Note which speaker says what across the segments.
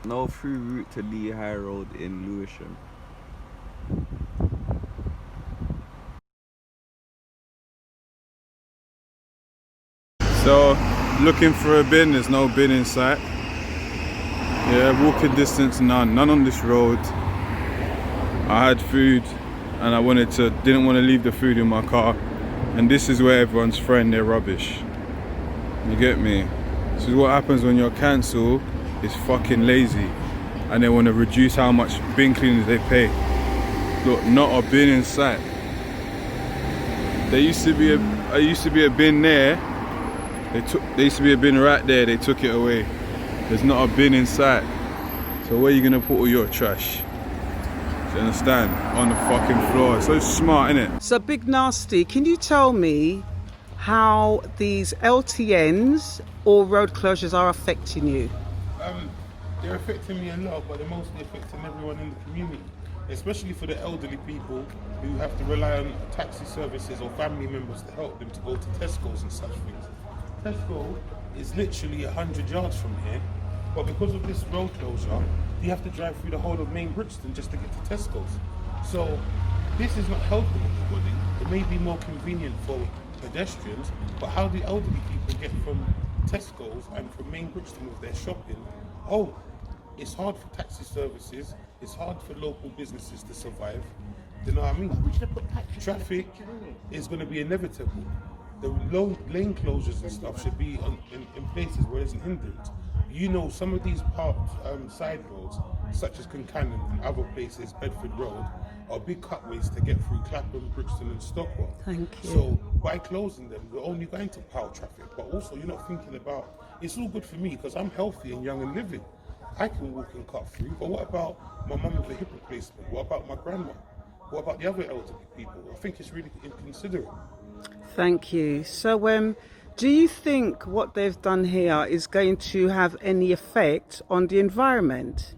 Speaker 1: No through route to Lee High Road in Lewisham.
Speaker 2: So, looking for a bin, there's no bin in sight. Yeah, walking distance, none on this road. I had food and I didn't want to leave the food in my car. And this is where everyone's throwing their rubbish. You get me? This is what happens when your council is fucking lazy and they want to reduce how much bin cleaners they pay. Look, not a bin in sight. There used to be a bin there. There used to be a bin right there, they took it away. There's not a bin in sight. So where are you gonna put all your trash? Do you understand? On the fucking floor. It's so smart, innit?
Speaker 3: So Big Nasty, can you tell me how these LTNs or road closures are affecting you?
Speaker 4: They're affecting me a lot, but they're mostly affecting everyone in the community, especially for the elderly people who have to rely on taxi services or family members to help them to go to Tesco's and such things. Tesco is literally 100 yards from here, but because of this road closure, you have to drive through the whole of main Brixton just to get to Tesco's. So this is not helping anybody. It may be more convenient for pedestrians, but how do elderly people get from Tesco's and from main Brixton with their shopping? Oh, it's hard for taxi services, it's hard for local businesses to survive. You know what I mean? Traffic is going to be inevitable. The lane closures and stuff should be in places where there's an hindrance. You know, some of these side roads, such as Concannon and other places, Bedford Road, are big cutways to get through Clapham, Brixton and Stockwell.
Speaker 3: Thank you.
Speaker 4: So by closing them, we're only going to pile traffic, but also you're not thinking about, it's all good for me because I'm healthy and young and living. I can walk and cut through, but what about my mum with a hip replacement? What about my grandma? What about the other elderly people? I think it's really inconsiderate.
Speaker 3: Thank you. So do you think what they've done here is going to have any effect on the environment?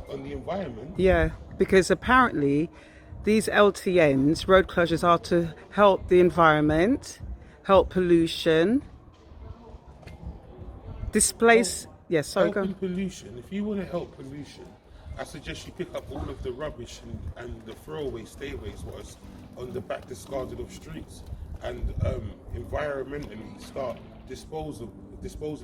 Speaker 4: On the environment?
Speaker 3: Yeah, because apparently these LTNs, road closures, are to help the environment, help pollution, displace... Yes, sorry, go on.
Speaker 4: Helping pollution, if you want to help pollution, I suggest you pick up all of the rubbish and the throwaway stayaways was on the back discarded of streets and environmentally start disposing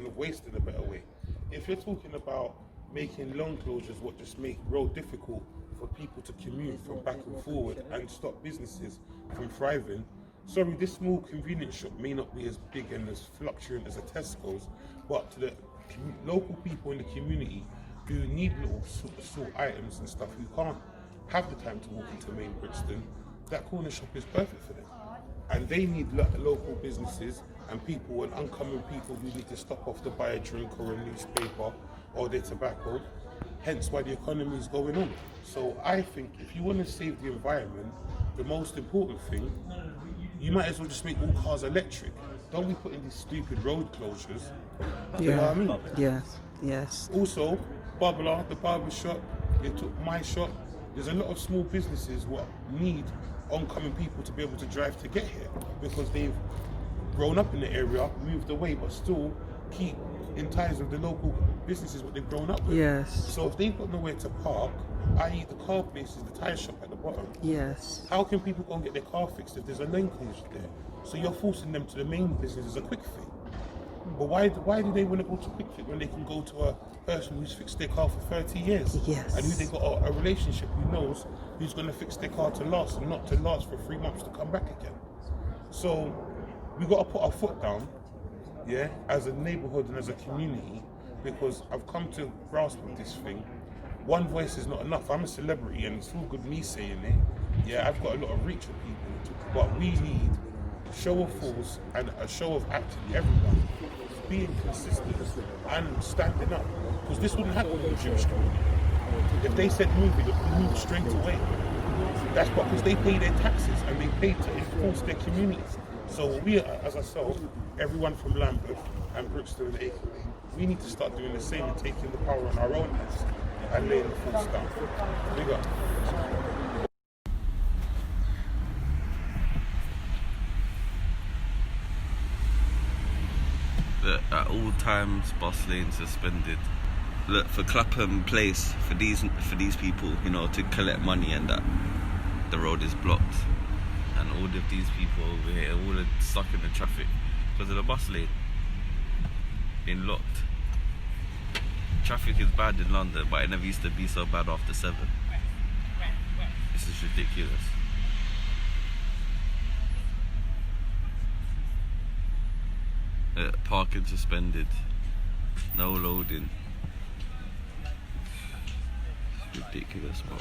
Speaker 4: of waste in a better way. If you're talking about making long closures what just make road difficult for people to commute from back and forward and stop businesses from thriving, sorry, this small convenience shop may not be as big and as fluctuant as a Tesco's, but to the local people in the community who need little sort items and stuff, who can't have the time to walk into main Brixton, that corner shop is perfect for them. And they need local businesses and people and uncommon people who need to stop off to buy a drink or a newspaper or their tobacco, hence why the economy is going on. So I think if you want to save the environment, the most important thing, you might as well just make all cars electric. Don't be putting these stupid road closures. You know what I mean?
Speaker 3: Yes.
Speaker 4: Also, Barbara, the barber shop, they took my shop. There's a lot of small businesses what need oncoming people to be able to drive to get here because they've grown up in the area, moved away, but still keep in ties with the local businesses what they've grown up with.
Speaker 3: Yes.
Speaker 4: So if they've got nowhere to park, i.e. the car places, the tyre shop at the bottom,
Speaker 3: Yes.
Speaker 4: how can people go and get their car fixed if there's a lane closure there? So you're forcing them to the main business as a quick fix. But why do they want to go to quick fix when they can go to a person who's fixed their car for 30 years?
Speaker 3: Yes.
Speaker 4: And who they got a relationship who knows who's going to fix their car to last and not to last for 3 months to come back again. So we got to put our foot down, yeah, as a neighborhood and as a community, because I've come to grasp with this thing. One voice is not enough. I'm a celebrity and it's all good me saying it. Yeah, I've got a lot of reach with people, but we need show of force and a show of actually everyone being consistent and standing up, because this wouldn't happen in the Jewish community. If they said move, it would move straight away. That's because they pay their taxes and they pay to enforce their communities. So we, as I said, everyone from Lambeth and Brixton and Akerley, we need to start doing the same and taking the power in our own hands and laying the force down. Big up.
Speaker 1: At all times, bus lane suspended. look for Clapham Place for these people, you know, to collect money, and that the road is blocked, and all of these people over here, all are stuck in the traffic because of the bus lane being locked. Traffic is bad in London, but it never used to be so bad after 7. This is ridiculous. Parking suspended, no loading. It's ridiculous, bro.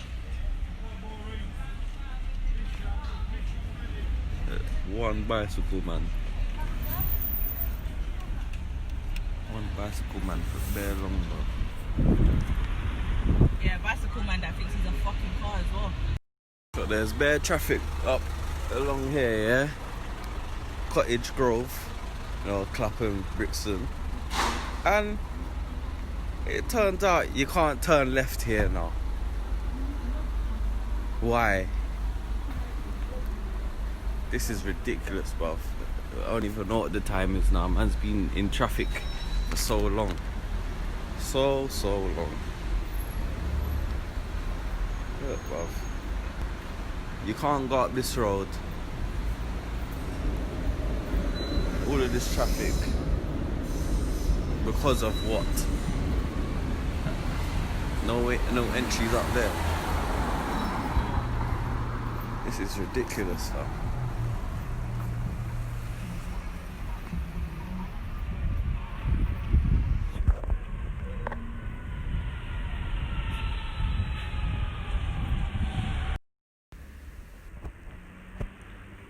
Speaker 1: One bicycle man for bare long, bro.
Speaker 5: Yeah, bicycle man that thinks he's a fucking car as well.
Speaker 1: So there's bare traffic up along here, yeah? Cottage Grove, you know, Clapham, Brixton. And it turns out you can't turn left here now. Why? This is ridiculous, bruv. I don't even know what the time is now. Man's been in traffic for so long. So long. Look, bruv. You can't go up this road. All of this traffic. Because of what? No entries up there. This is ridiculous, though.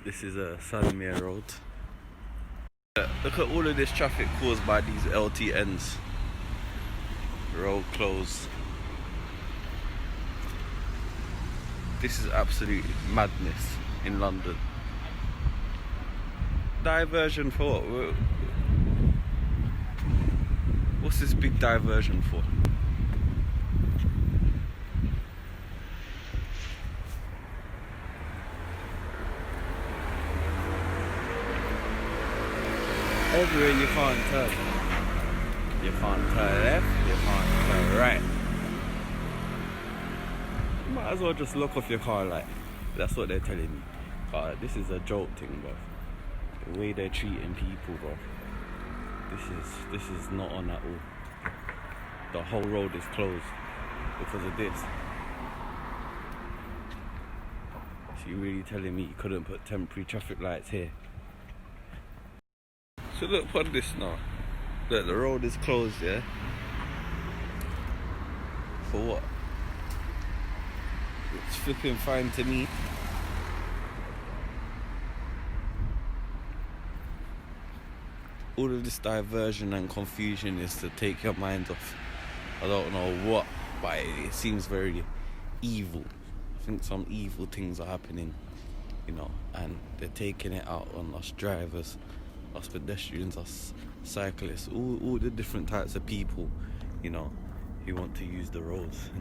Speaker 1: This is a Sanmere Road. Look at all of this traffic caused by these LTNs. Road closed. This is absolute madness in London. Diversion for what? What's this big diversion for? Everywhere you can't turn. You can't turn left, you can't turn right. You might as well just lock off your car like. That's what they're telling me. This is a joke thing, bro. The way they're treating people, bro. This is not on at all. The whole road is closed because of this. So you're really telling me you couldn't put temporary traffic lights here? So look upon this now. Look, the road is closed, yeah? For what? It's flipping fine to me. All of this diversion and confusion is to take your mind off. I don't know what, but it seems very evil. I think some evil things are happening, you know, and they're taking it out on us drivers, us pedestrians, us cyclists, all the different types of people, you know, who want to use the roads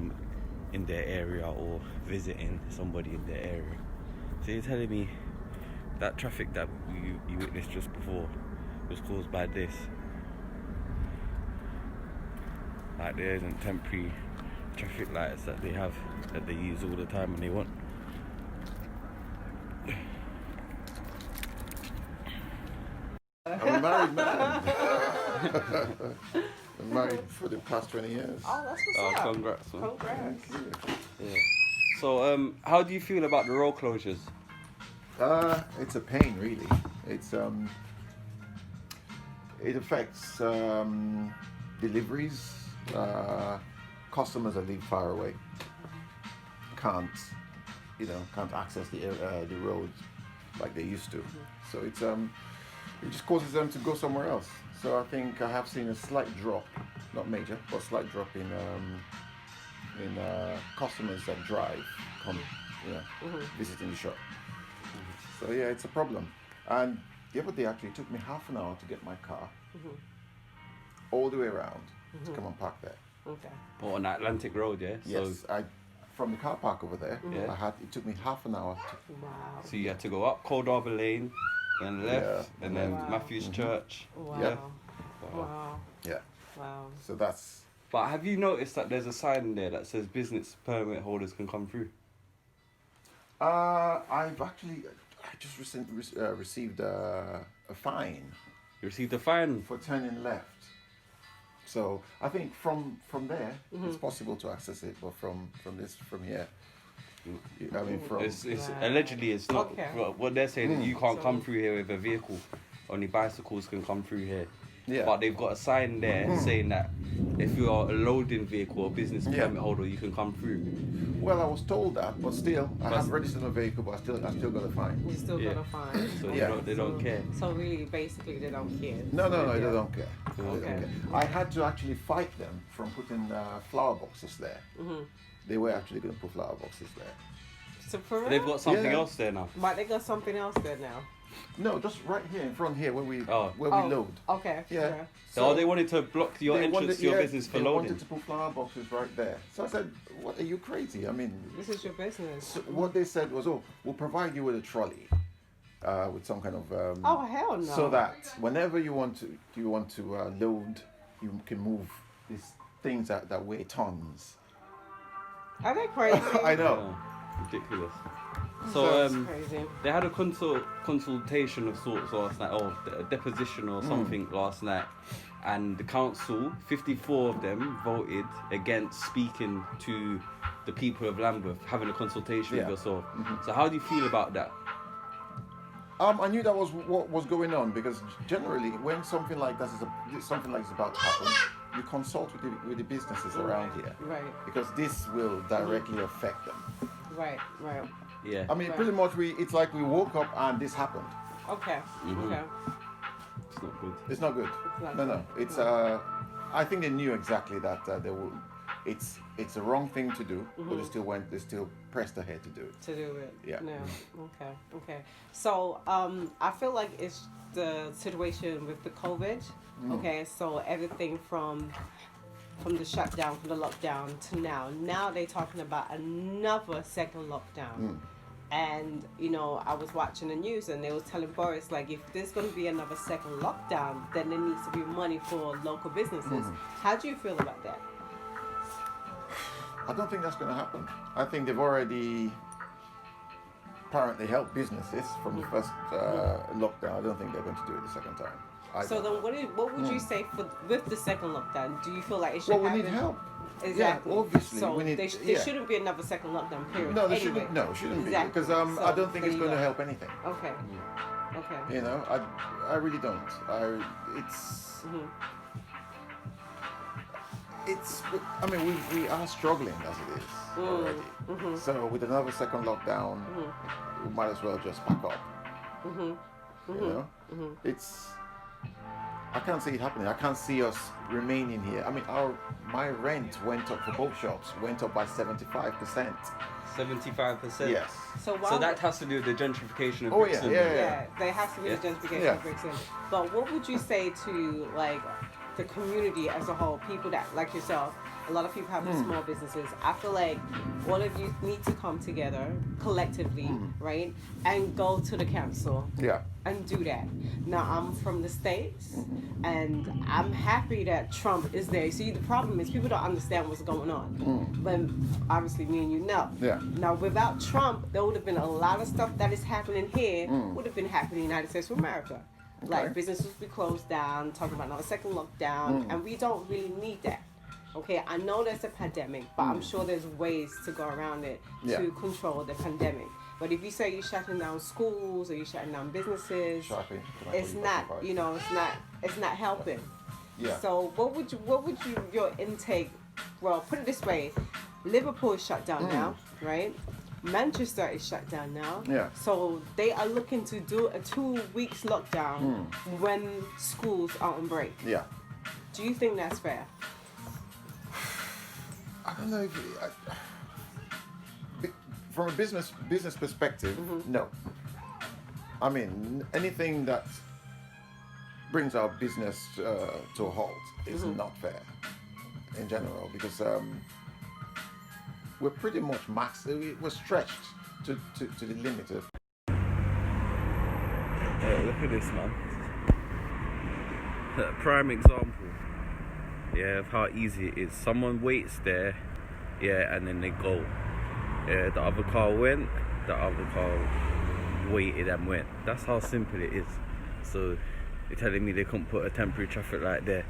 Speaker 1: in their area or visiting somebody in their area. So you're telling me that traffic that you witnessed just before was caused by this? Like there isn't temporary traffic lights that they have, that they use all the time when they want.
Speaker 6: I'm a married man. I'm married for the past 20 years.
Speaker 5: Oh, that's what's up.
Speaker 1: Congrats, man.
Speaker 5: Congrats.
Speaker 1: Yeah. So, how do you feel about the road closures?
Speaker 6: It's a pain, really. It's it affects deliveries. Customers that live far away can't access the road like they used to. So it's it just causes them to go somewhere else. So I think I have seen a slight drop, not major, but slight drop in customers that drive come, visiting the shop. So yeah, it's a problem. And the other day actually it took me half an hour to get my car all the way around to come and park there.
Speaker 5: Okay.
Speaker 1: Oh, on Atlantic Road, yeah?
Speaker 6: Yes,
Speaker 1: So,
Speaker 6: from the car park over there, it took me half an hour to
Speaker 5: Wow.
Speaker 1: so you had to go up Coldharbour Lane, then left,
Speaker 6: Yeah.
Speaker 1: and then
Speaker 5: Wow.
Speaker 1: Matthews Church.
Speaker 5: Wow.
Speaker 6: Yeah.
Speaker 5: Wow.
Speaker 6: yeah.
Speaker 5: Wow.
Speaker 6: So that's
Speaker 1: But have you noticed that there's a sign there that says business permit holders can come through?
Speaker 6: I just received a fine
Speaker 1: You received a fine.
Speaker 6: for turning left. So I think from there it's possible to access it, but from here, I mean
Speaker 1: It's allegedly it's not.
Speaker 5: Okay.
Speaker 1: What they're saying is you can't come through here with a vehicle. Only bicycles can come through here.
Speaker 6: Yeah.
Speaker 1: But they've got a sign there saying that if you are a loading vehicle or business permit holder, you can come through.
Speaker 6: Well, I was told that, but still, I have registered a vehicle, but I still got a fine.
Speaker 5: You still
Speaker 1: Yeah.
Speaker 5: got a fine.
Speaker 1: So
Speaker 6: Yeah.
Speaker 1: they don't care.
Speaker 5: So really, basically, they don't care.
Speaker 6: No, they don't care. They don't
Speaker 5: Okay.
Speaker 6: care. I had to actually fight them from putting flower boxes there. They were actually going to put flower boxes there.
Speaker 5: So for real?
Speaker 1: They've got something
Speaker 6: Yeah.
Speaker 1: else there now.
Speaker 5: But they got something else there now.
Speaker 6: No, just right here in front here where we
Speaker 1: Oh.
Speaker 6: we load.
Speaker 5: Okay.
Speaker 6: Yeah.
Speaker 5: sure.
Speaker 1: So they wanted to block your
Speaker 6: they
Speaker 1: entrance
Speaker 6: wanted-
Speaker 1: to your
Speaker 6: yeah,
Speaker 1: business for
Speaker 6: they
Speaker 1: loading.
Speaker 6: wanted to put flower boxes right there. So I said, "What are you crazy? I mean,
Speaker 5: This is your business.
Speaker 6: so what they said was, oh, we'll provide you with a trolley, with some kind of
Speaker 5: Oh hell no.
Speaker 6: so that whenever you want to load, you can move these things that weigh tons."
Speaker 5: Are they crazy?
Speaker 6: I know.
Speaker 1: Yeah, ridiculous.
Speaker 5: That's
Speaker 1: So
Speaker 5: crazy.
Speaker 1: they had a consultation of sorts last night, or a deposition or something last night, and the council, 54 of them, voted against speaking to the people of Lambeth, having a consultation with
Speaker 6: Yeah.
Speaker 1: yourself. So how do you feel about that?
Speaker 6: I knew that was what was going on, because generally when something like this is about to happen, you consult with the businesses around here,
Speaker 5: Right.
Speaker 6: because this will directly affect them.
Speaker 5: Right.
Speaker 1: Yeah.
Speaker 6: I mean,
Speaker 5: Right.
Speaker 6: pretty much it's like we woke up and this happened.
Speaker 5: Okay. Okay.
Speaker 1: It's not good.
Speaker 6: It's not good.
Speaker 5: not
Speaker 6: No. It's I think they knew exactly that they will. It's the wrong thing to do, but they still pressed ahead to do it.
Speaker 5: To do it.
Speaker 6: Yeah.
Speaker 5: No. Okay. So I feel like it's the situation with the COVID. Okay. So everything from the shutdown, from the lockdown to now. Now they're talking about another second lockdown. And I was watching the news and they was telling Boris, like, if there's going to be another second lockdown, then there needs to be money for local businesses. How do you feel about that?
Speaker 6: I don't think that's going to happen. I think they've already apparently helped businesses from the first lockdown. I don't think they're going to do it the second time.
Speaker 5: So then what would you say with the second lockdown? Do you feel like it should
Speaker 6: Well, we
Speaker 5: happen?
Speaker 6: need help.
Speaker 5: Exactly.
Speaker 6: Yeah, obviously,
Speaker 5: So
Speaker 6: we need.
Speaker 5: there shouldn't be another second lockdown, period.
Speaker 6: No, there
Speaker 5: anyway.
Speaker 6: shouldn't. No, it shouldn't
Speaker 5: Exactly.
Speaker 6: be, because
Speaker 5: So,
Speaker 6: I don't think
Speaker 5: there
Speaker 6: it's
Speaker 5: you
Speaker 6: going to
Speaker 5: go.
Speaker 6: help anything.
Speaker 5: Okay. Okay.
Speaker 6: You know, I really don't. It's. I mean, we are struggling as it is already. So with another second lockdown, we might as well just pack up. You know, it's. I can't see it happening. I can't see us remaining here. I mean, my rent went up for both shops. Went up by 75%.
Speaker 1: 75%.
Speaker 6: Yes.
Speaker 5: So
Speaker 1: that has to do with the gentrification of
Speaker 6: Oh,
Speaker 1: Brixton.
Speaker 5: Yeah, there has to be
Speaker 1: Yeah.
Speaker 5: the gentrification
Speaker 6: Yeah.
Speaker 5: of Brixton. But what would you say to like the community as a whole? People that like yourself, a lot of people have small businesses. I feel like all of you need to come together collectively, right, and go to the council.
Speaker 6: Yeah.
Speaker 5: And do that. Now I'm from the States, and I'm happy that Trump is there. See, the problem is people don't understand what's going on. But obviously, me and you know.
Speaker 6: Yeah.
Speaker 5: Now, without Trump, there would have been a lot of stuff that is happening here would have been happening in the United States of America. Like businesses would be closed down, talking about another second lockdown, and we don't really need that. Okay, I know there's a pandemic, but I'm sure there's ways to go around it to control the pandemic. But if you say you're shutting down schools or you're shutting down businesses, it's not, it's not helping.
Speaker 6: Yeah.
Speaker 5: So what would your intake? Well, put it this way: Liverpool is shut down now, right? Manchester is shut down now.
Speaker 6: Yeah.
Speaker 5: So they are looking to do a 2 weeks lockdown when schools are on break.
Speaker 6: Yeah.
Speaker 5: Do you think that's fair?
Speaker 6: I don't know if from a business perspective, no. I mean, anything that brings our business to a halt is not fair in general, because we're pretty much maxed. We're stretched to the limit of.
Speaker 1: Look at this, man. Prime example. yeah, of how easy it is. Someone waits there, yeah, and then they go. Yeah, the other car went, the other car waited and went. That's how simple it is. So you're telling me they couldn't put a temporary traffic light there,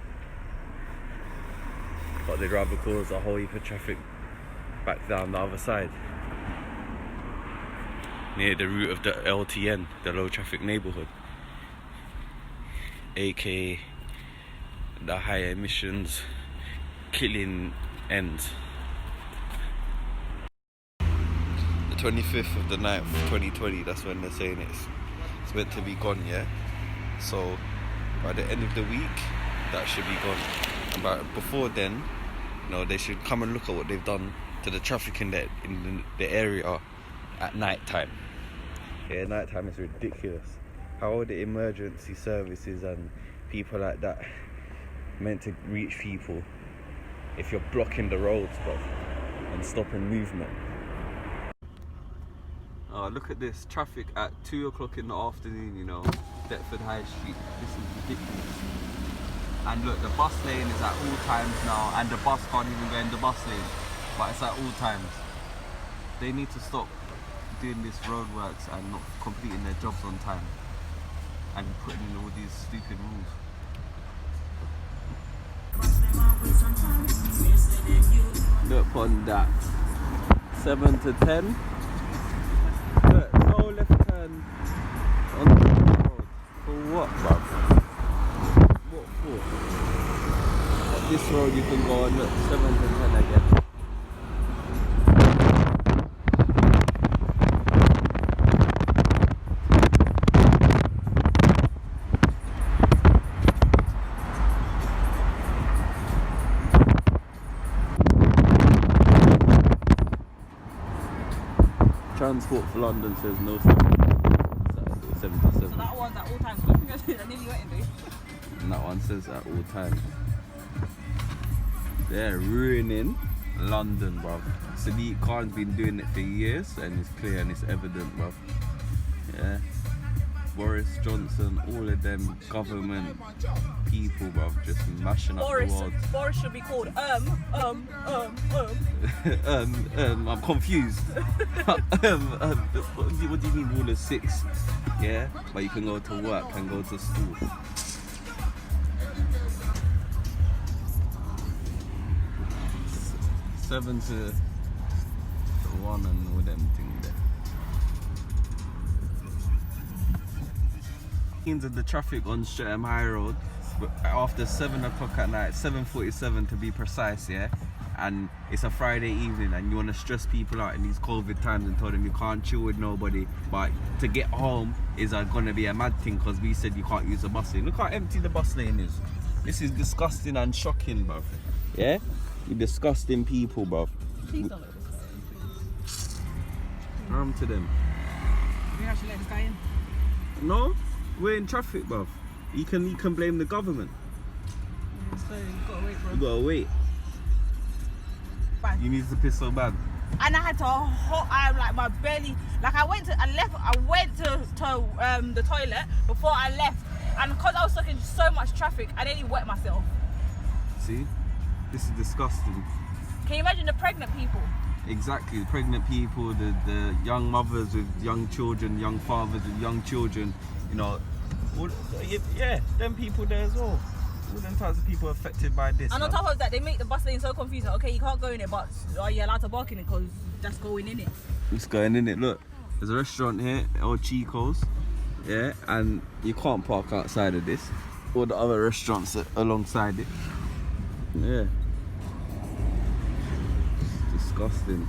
Speaker 1: but they'd rather cause a whole heap of traffic back down the other side, near the route of the LTN, the low traffic neighbourhood, aka the high emissions killing ends. The 25th of the 9th, 2020, that's when they're saying it's meant to be gone, yeah? So by the end of the week, that should be gone. And before then, you know, they should come and look at what they've done to the traffic in the area at night time. Yeah, night time is ridiculous. How are the emergency services and people like that meant to reach people if you're blocking the roads, bro, and stopping movement? Oh, look at this traffic at 2 o'clock in the afternoon, you know, Deptford High Street. This is ridiculous. And look, the bus lane is at all times now, and the bus can't even go in the bus lane, but it's at all times. They need to stop doing this roadworks and not completing their jobs on time and putting in all these stupid rules. Look on that. 7 to 10. Look, no left turn on the road. For what, bruv? What for? At this road you can go on, look, 7 to 10 again. Transport for London says no Saturday 7 to 7.
Speaker 7: So that one's at all times. I nearly went in there.
Speaker 1: And that one says at all times. They're ruining London, bruv. Sadiq Khan's been doing it for years and it's clear and it's evident, bruv. Yeah. Boris Johnson, all of them government people, bruv, just mashing up the world.
Speaker 7: Boris should be called
Speaker 1: I'm confused. What do you mean rule of 6? Yeah, but you can go to work and go to school. Seven to 1 and all them things there. Of the traffic on Streatham High Road after 7 o'clock at night, 7:47 to be precise, yeah, and it's a Friday evening and you want to stress people out in these COVID times and tell them you can't chill with nobody, but to get home is gonna be a mad thing because we said you can't use the bus lane. Look how empty the bus lane is. This is disgusting and shocking, bruv. Yeah, you disgusting people, bruv.
Speaker 7: Please don't let this guy in.
Speaker 1: Arm to them.
Speaker 7: We actually let this guy in.
Speaker 1: No, we're in traffic, bruv. You can blame the government.
Speaker 7: So you gotta wait, bro.
Speaker 1: You gotta wait.
Speaker 7: Bad.
Speaker 1: You need to piss so bad.
Speaker 7: And I had to I'm like my belly, like I went to the toilet before I left, and because I was stuck in so much traffic, I nearly wet myself.
Speaker 1: See, this is disgusting.
Speaker 7: Can you imagine the pregnant people?
Speaker 1: Exactly, the pregnant people, the young mothers with young children, young fathers with young children, you know, yeah, them people there as well. All them types of people affected by this.
Speaker 7: And on top of that, they make the bus lane so confusing. Okay, you can't go in it, but are you allowed to bark in it? Because that's going in it.
Speaker 1: It's going in it. Look, there's a restaurant here, El Chico's, yeah, and you can't park outside of this. All the other restaurants alongside it. Yeah. It's disgusting.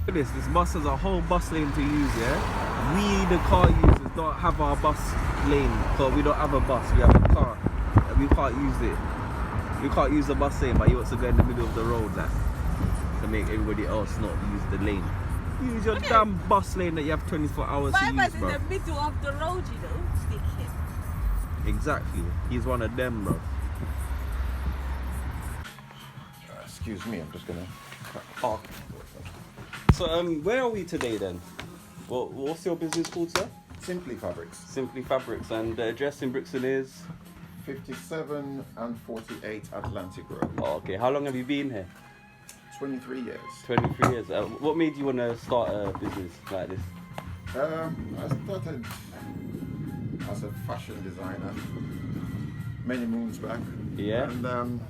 Speaker 1: Look at this bus has a whole bus lane to use, yeah? We, the car users, don't have our bus lane because we don't have a bus, we have a car. And we can't use it. We can't use the bus lane, but you want to go in the middle of the road like, to make everybody else not use the lane. Use your damn bus lane that you have 24 hours to use, bro.
Speaker 7: In the middle of the road, you know, stick him.
Speaker 1: Exactly. He's one of them, bro.
Speaker 6: excuse me, I'm just gonna
Speaker 1: park. So where are we today then? What's your business called, sir?
Speaker 6: Simply Fabrics.
Speaker 1: Simply Fabrics, and the address in Brixton is?
Speaker 6: 57 and 48 Atlantic Road.
Speaker 1: Oh, okay. How long have you been here?
Speaker 6: 23 years.
Speaker 1: 23 years. What made you want to start a business like this?
Speaker 6: I started as a fashion designer many moons back.
Speaker 1: Yeah.
Speaker 6: And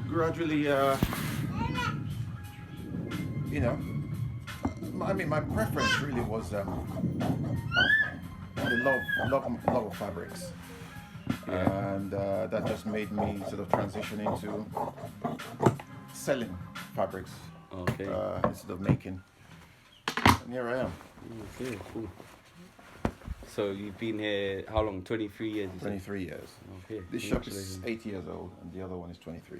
Speaker 6: gradually, you know, I mean, my preference really was the love of fabrics.
Speaker 1: Yeah.
Speaker 6: And that just made me sort of transition into selling fabrics
Speaker 1: Okay.
Speaker 6: instead of making. And here I am.
Speaker 1: Okay, cool. So you've been here how long? 23 years. You said?
Speaker 6: 23 years.
Speaker 1: Okay.
Speaker 6: This shop is 8 years old, and the other one is 23.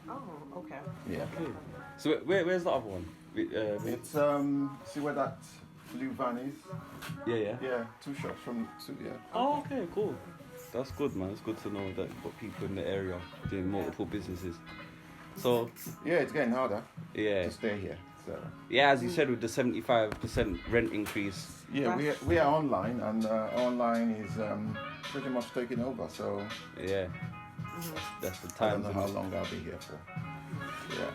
Speaker 5: Oh, okay.
Speaker 6: Yeah.
Speaker 1: Okay. So where's the other one?
Speaker 6: It's see where that blue van is?
Speaker 1: Yeah.
Speaker 6: Yeah, 2 shops from 2. Yeah.
Speaker 1: Oh, okay, cool. That's good, man. It's good to know that you've got people in the area doing multiple businesses. So
Speaker 6: Yeah, it's getting harder
Speaker 1: yeah,
Speaker 6: to stay here. So
Speaker 1: yeah. As you said, with the 75% rent increase.
Speaker 6: yeah, we are online, and online is pretty much taking over. So
Speaker 1: Yeah. That's the
Speaker 6: I don't
Speaker 1: time.
Speaker 6: know how long I'll be here for. Yeah.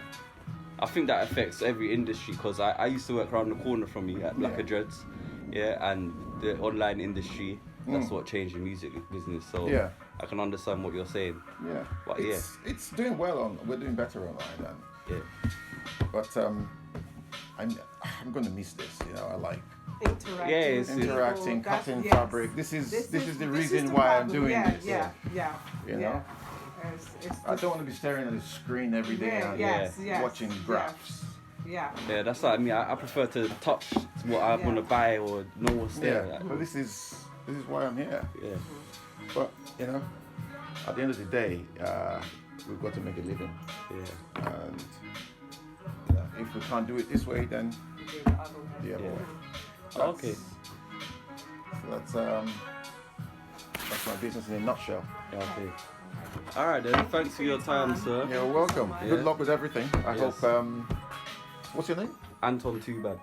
Speaker 1: I think that affects every industry because I used to work around the corner from you at Blacker
Speaker 6: Yeah.
Speaker 1: Dreads, yeah, and the online industry, that's what changed the music business. So
Speaker 6: Yeah.
Speaker 1: I can understand what you're saying.
Speaker 6: Yeah.
Speaker 1: But
Speaker 6: it's doing well we're doing better online, and
Speaker 1: Yeah,
Speaker 6: but I'm gonna miss this. You know, I like
Speaker 5: Interacting.
Speaker 1: Yeah,
Speaker 5: with
Speaker 1: it's
Speaker 5: people,
Speaker 6: interacting,
Speaker 5: that's-
Speaker 6: cutting
Speaker 5: yes.
Speaker 6: fabric. This is the reason
Speaker 5: the
Speaker 6: why I'm
Speaker 5: problem.
Speaker 6: doing
Speaker 5: yeah,
Speaker 6: this.
Speaker 5: Yeah.
Speaker 6: You know?
Speaker 5: It's
Speaker 6: I don't want to be staring at the screen every day and
Speaker 5: yes,
Speaker 6: watching graphs.
Speaker 5: Yeah.
Speaker 1: yeah, that's what I mean. I prefer to touch what I want to buy or know what's there.
Speaker 6: Yeah, but this is why I'm here.
Speaker 1: Yeah.
Speaker 6: But you know, at the end of the day, we've got to make a living,
Speaker 1: Yeah.
Speaker 6: and if we can't do it this way, then the other way. That's-
Speaker 1: Okay.
Speaker 6: So that's my business in a nutshell.
Speaker 1: Okay. All right then. Thanks for your time, sir.
Speaker 6: You're welcome.
Speaker 1: Yeah.
Speaker 6: Good luck with everything. I
Speaker 1: Yes.
Speaker 6: hope. What's your name?
Speaker 1: Anton, too bad.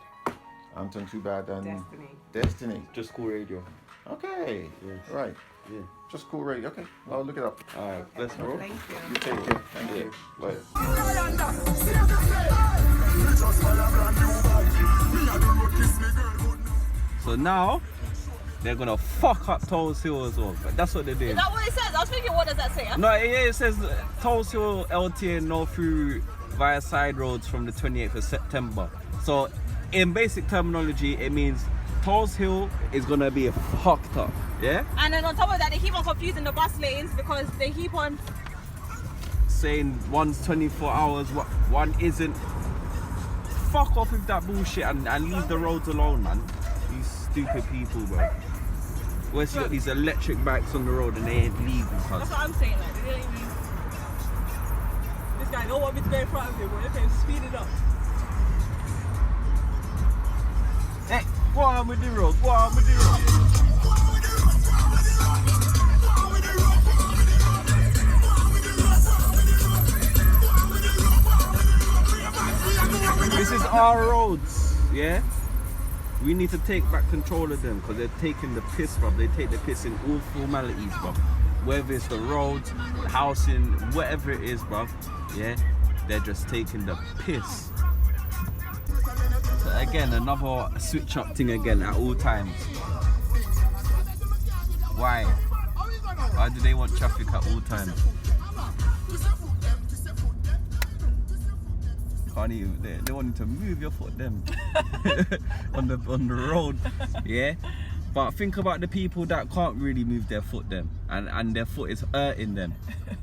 Speaker 6: Anton Too Bad and
Speaker 5: Destiny.
Speaker 6: Destiny.
Speaker 1: Just Cool Radio.
Speaker 6: Okay.
Speaker 1: Yes.
Speaker 6: Right.
Speaker 1: Yeah.
Speaker 6: Just Cool Radio. Okay. I'll look it up.
Speaker 1: All right. Bless, bro.
Speaker 5: Thank you.
Speaker 6: You take care. Thank
Speaker 1: Yeah.
Speaker 6: you. Bye.
Speaker 1: So now they're gonna fuck up Tulse Hill as well. But that's what they're doing.
Speaker 7: Is that what it says? I was thinking, what does that say?
Speaker 1: No, it says Tulse Hill LTA no through via side roads from the 28th of September. So in basic terminology, it means Tulse Hill is gonna be fucked up. Yeah?
Speaker 7: And then on top of that, they keep on confusing the bus lanes because they keep on.
Speaker 1: Saying one's 24 hours, one isn't. Fuck off with that bullshit and leave the roads alone, man. These stupid people, bro. Where's you got these electric bikes on the road and they ain't legal,
Speaker 7: That's
Speaker 1: cuz.
Speaker 7: what I'm saying. Like, they don't even. This guy don't want me to go in front of him, but okay, speed it up.
Speaker 1: Hey, go on with the road, go on with the road. This is our roads, yeah? We need to take back control of them because they're taking the piss, bro. They take the piss in all formalities, bro. Whether it's the roads, the housing, whatever it is, bro. Yeah? They're just taking the piss. So again, another switch up thing again at all times. Why? Why do they want traffic at all times? Can't even, they want you to move your foot them on the road, yeah. But think about the people that can't really move their foot them, and their foot is hurting them,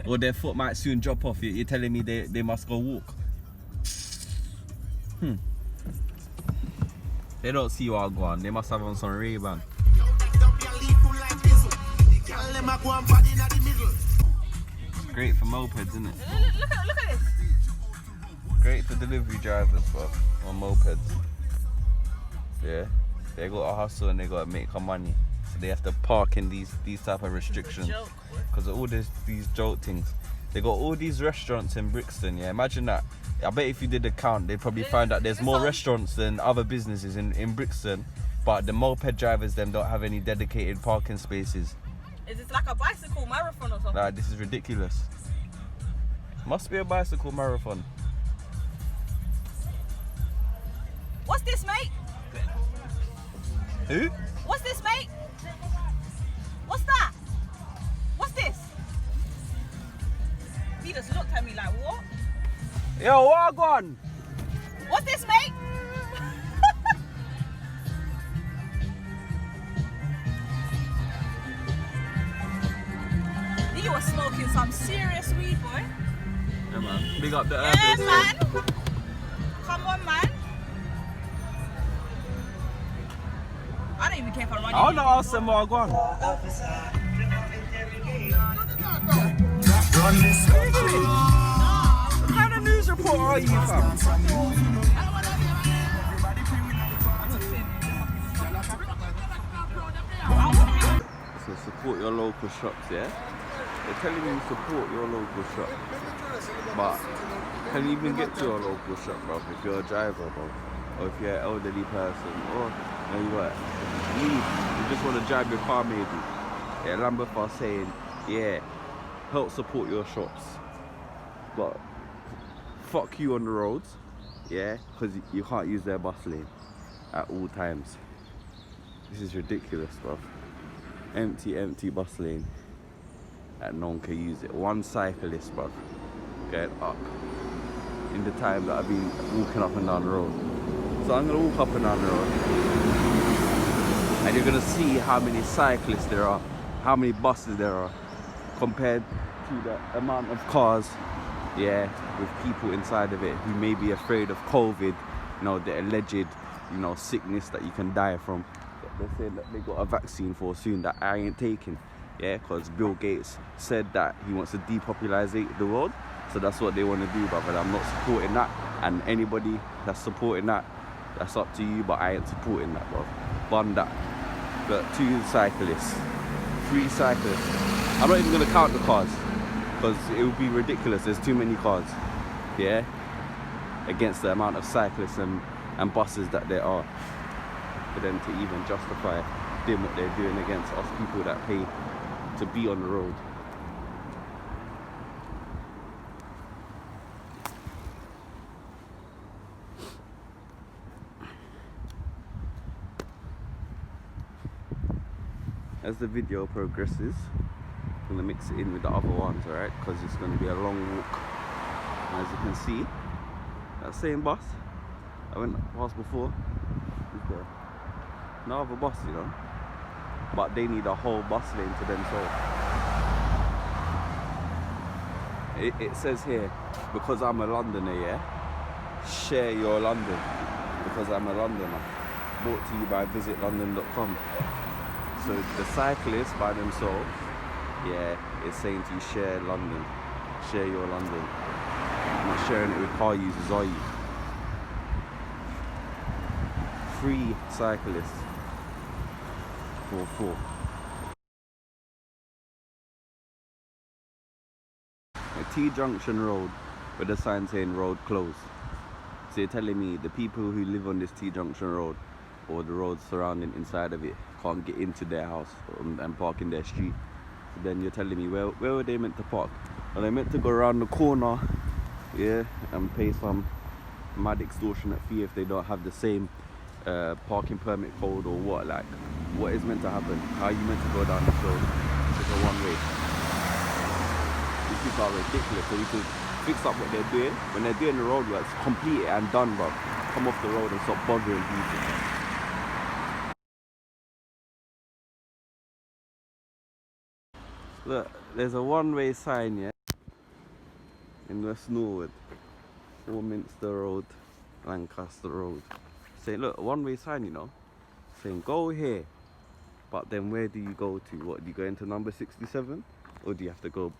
Speaker 1: or their foot might soon drop off. You're telling me they must go walk? They don't see you all go on. They must have on some Ray-Ban. Great for mopeds, isn't it?
Speaker 7: Look at this.
Speaker 1: Great for delivery drivers, bro, on mopeds. Yeah, they got to hustle and they got to make some money, so they have to park in these type of restrictions because of all these jolt things. They got all these restaurants in Brixton, yeah. Imagine that. I bet if you did a count, they'd probably find out there's more restaurants than other businesses in Brixton. But the moped drivers then don't have any dedicated parking spaces.
Speaker 7: Is this like a bicycle marathon or something?
Speaker 1: Nah, this is ridiculous. Must be a bicycle marathon.
Speaker 7: What's this, mate?
Speaker 1: Who?
Speaker 7: What's this, mate? What's that? What's this? He just looked at me like, what?
Speaker 1: Yo, what on?
Speaker 7: What's this, mate? You were smoking some serious weed, boy.
Speaker 1: Yeah, man. Big up the
Speaker 7: Yeah, man. Come on, man. I don't even care if I run.
Speaker 1: I want to ask them what I on. What kind of news reporter are you, fam? So support your local shops, yeah? They're telling you to support your local shop. But can you even get to your local shop, bro, if you're a driver, bro? Or if you're an elderly person, or you know what? You just want to drive your car maybe. Yeah, Lambeth are saying, yeah, help support your shops. But fuck you on the roads, yeah, because you can't use their bus lane at all times. This is ridiculous, bro. Empty bus lane and no one can use it. One cyclist, bro, going up in the time that I've been walking up and down the road. So I'm gonna walk up and down the road and you're gonna see how many cyclists there are, how many buses there are compared to the amount of cars, yeah, with people inside of it who may be afraid of COVID, you know, the alleged, you know, sickness that you can die from. They're saying that they got a vaccine for soon that I ain't taking, yeah, because Bill Gates said that he wants to depopulise the world, so that's what they want to do, but I'm not supporting that, and anybody that's supporting that, that's up to you, but I ain't supporting that, bro. Bun that. Got 2 cyclists, 3 cyclists. I'm not even going to count the cars, because it would be ridiculous, there's too many cars, yeah, against the amount of cyclists and buses that there are, for them to even justify doing what they're doing against us people that pay to be on the road. As the video progresses, I'm going to mix it in with the other ones, alright? Because it's going to be a long walk. And as you can see, that same bus I went past before is there. No other bus, you know, but they need a whole bus lane to themselves. It says here, because I'm a Londoner, yeah, share your London, because I'm a Londoner. Brought to you by visitlondon.com. So the cyclists by themselves, yeah, it's saying to you, share London, share your London. You're not sharing it with car users, are you? 3 cyclists. 4. A T-junction road with a sign saying road closed. So you're telling me the people who live on this T-junction road or the roads surrounding inside of it can't get into their house and park in their street. So then you're telling me where were they meant to park? Well, they meant to go around the corner, yeah, and pay some mad extortionate fee if they don't have the same parking permit code or what. Like, what is meant to happen? How are you meant to go down this road? It's a one-way. These people are ridiculous. So we could fix up what they're doing. When they're doing the road works, complete it and done, bro. Come off the road and stop bothering people. Look, there's a one-way sign, yeah, in West Norwood, Warminster Road, Lancaster Road. Saying, look, a one-way sign, you know, saying go here, but then where do you go to? What, do you go into number 67, or do you have to go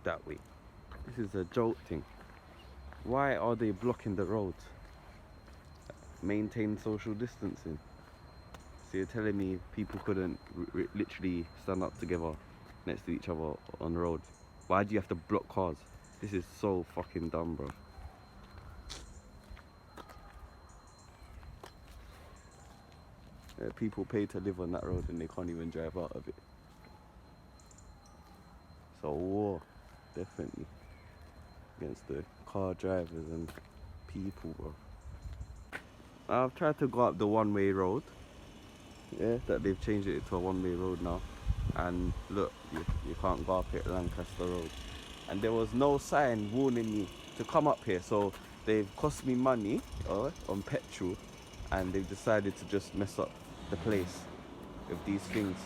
Speaker 1: that way? This is a joke thing. Why are they blocking the roads? Maintain social distancing. So you're telling me people couldn't literally stand up together next to each other on the road? Why do you have to block cars? This is so fucking dumb, bro. Yeah, people pay to live on that road and they can't even drive out of it. So war, definitely, against the car drivers and people, bro. I've tried to go up the one-way road. Yeah, that they've changed it to a one-way road now. And look, you can't go up it Lancaster Road. And there was no sign warning me to come up here, so they've cost me money on petrol, and they've decided to just mess up the place with these things,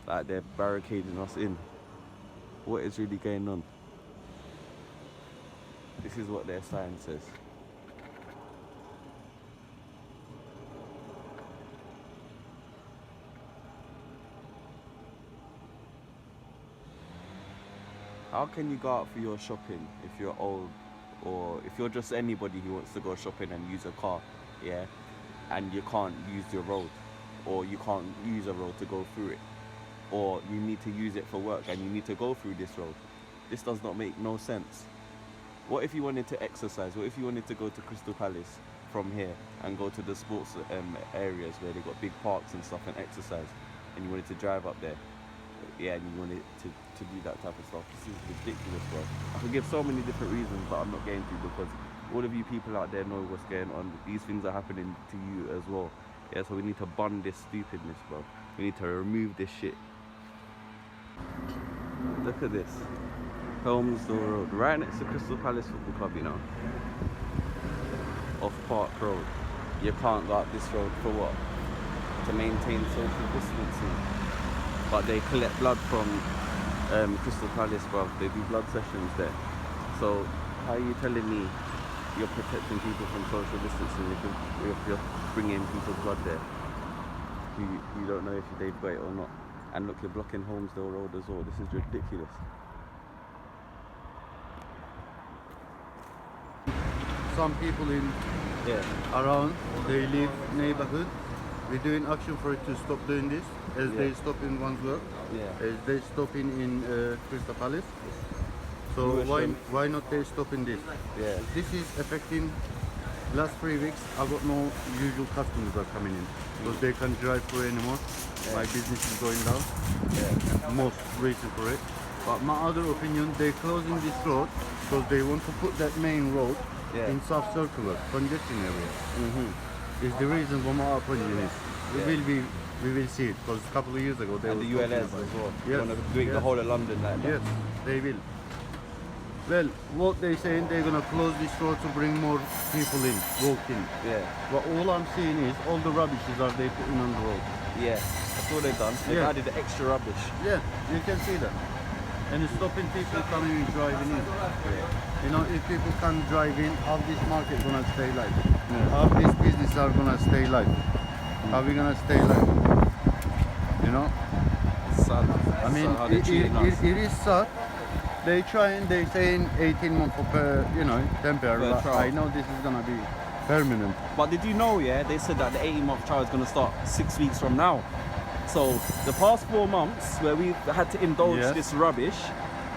Speaker 1: like they're barricading us in. What is really going on? This is what their sign says. How can you go out for your shopping if you're old, or if you're just anybody who wants to go shopping and use a car, yeah, and you can't use your road, or you can't use a road to go through it, or you need to use it for work and you need to go through this road? This does not make no sense. What if you wanted to exercise? What if you wanted to go to Crystal Palace from here and go to the sports areas where they got big parks and stuff and exercise, and you wanted to drive up there? Yeah, and you wanted to do that type of stuff. This is ridiculous, bro. I could give so many different reasons, but I'm not going to, because all of you people out there know what's going on. These things are happening to you as well. Yeah, so we need to bun this stupidness, bro. We need to remove this shit. Look at this. Helmsdale Road, right next to Crystal Palace Football Club, you know. Off Park Road. You can't go up this road for what? To maintain social distancing. But they collect blood from Crystal Palace, bro. They do blood sessions there. So how are you telling me you're protecting people from social distancing if you're bringing people's blood there? You don't know if they've got it or not. And look, you're blocking Holmesdale Road as well. This is ridiculous.
Speaker 8: Some people in around, they live neighborhood. We're doing action for it to stop doing this, as they stop in Wandsworth, as they stop in Crystal Palace. So why not they stop in this?
Speaker 1: Yeah.
Speaker 8: This is affecting. Last 3 weeks, I got no usual customers are coming in because they can't drive through anymore. My business is going down. Most reason for it. But my other opinion, they're closing this road because they want to put that main road in sub-circular congestion area. Is the reason for my opinion is. We will see it, because a couple of years ago they
Speaker 1: and
Speaker 8: were
Speaker 1: the ULS as well.
Speaker 8: Yes.
Speaker 1: They want to do it the whole of London like that.
Speaker 8: Yes, they will. Well, what they're saying, they're gonna close this road to bring more people in, walk in.
Speaker 1: Yeah.
Speaker 8: But all I'm seeing is all the rubbishes are they putting on the road.
Speaker 1: Yeah, that's all they've done. They've added the extra rubbish.
Speaker 8: Yeah, you can see that. And it's stopping people coming and driving in. You know, if people can't drive in, how this market gonna stay alive? How this business are gonna stay alive? How we gonna stay alive? You know?
Speaker 1: Sad.
Speaker 8: I mean, it is sad. They try and they saying 18 months for temporary. But I know this is gonna be permanent.
Speaker 1: But did you know, they said that the 18-month trial is gonna start 6 weeks from now. So the past 4 months where we had to indulge this rubbish,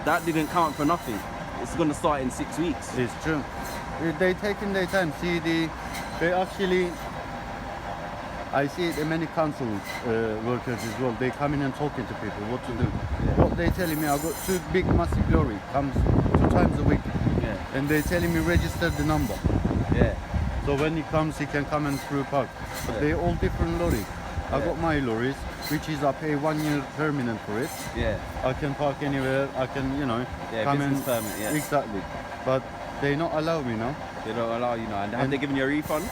Speaker 1: that didn't count for nothing. It's gonna start in 6 weeks.
Speaker 8: It's true. They taking their time. See, they actually. I see it in many council workers as well. They come in and talking to people what to do. What they telling me, I got 2 big massive lorry comes 2 times a week, and they telling me register the number. So when he comes, he can come and through park. But they all different lorries. I got my lorries, which is I pay 1 year permanent for it. I can park anywhere. I can come
Speaker 1: business
Speaker 8: and
Speaker 1: permit.
Speaker 8: Exactly. But they not allow me now.
Speaker 1: They don't allow you now. And have they given you a refund?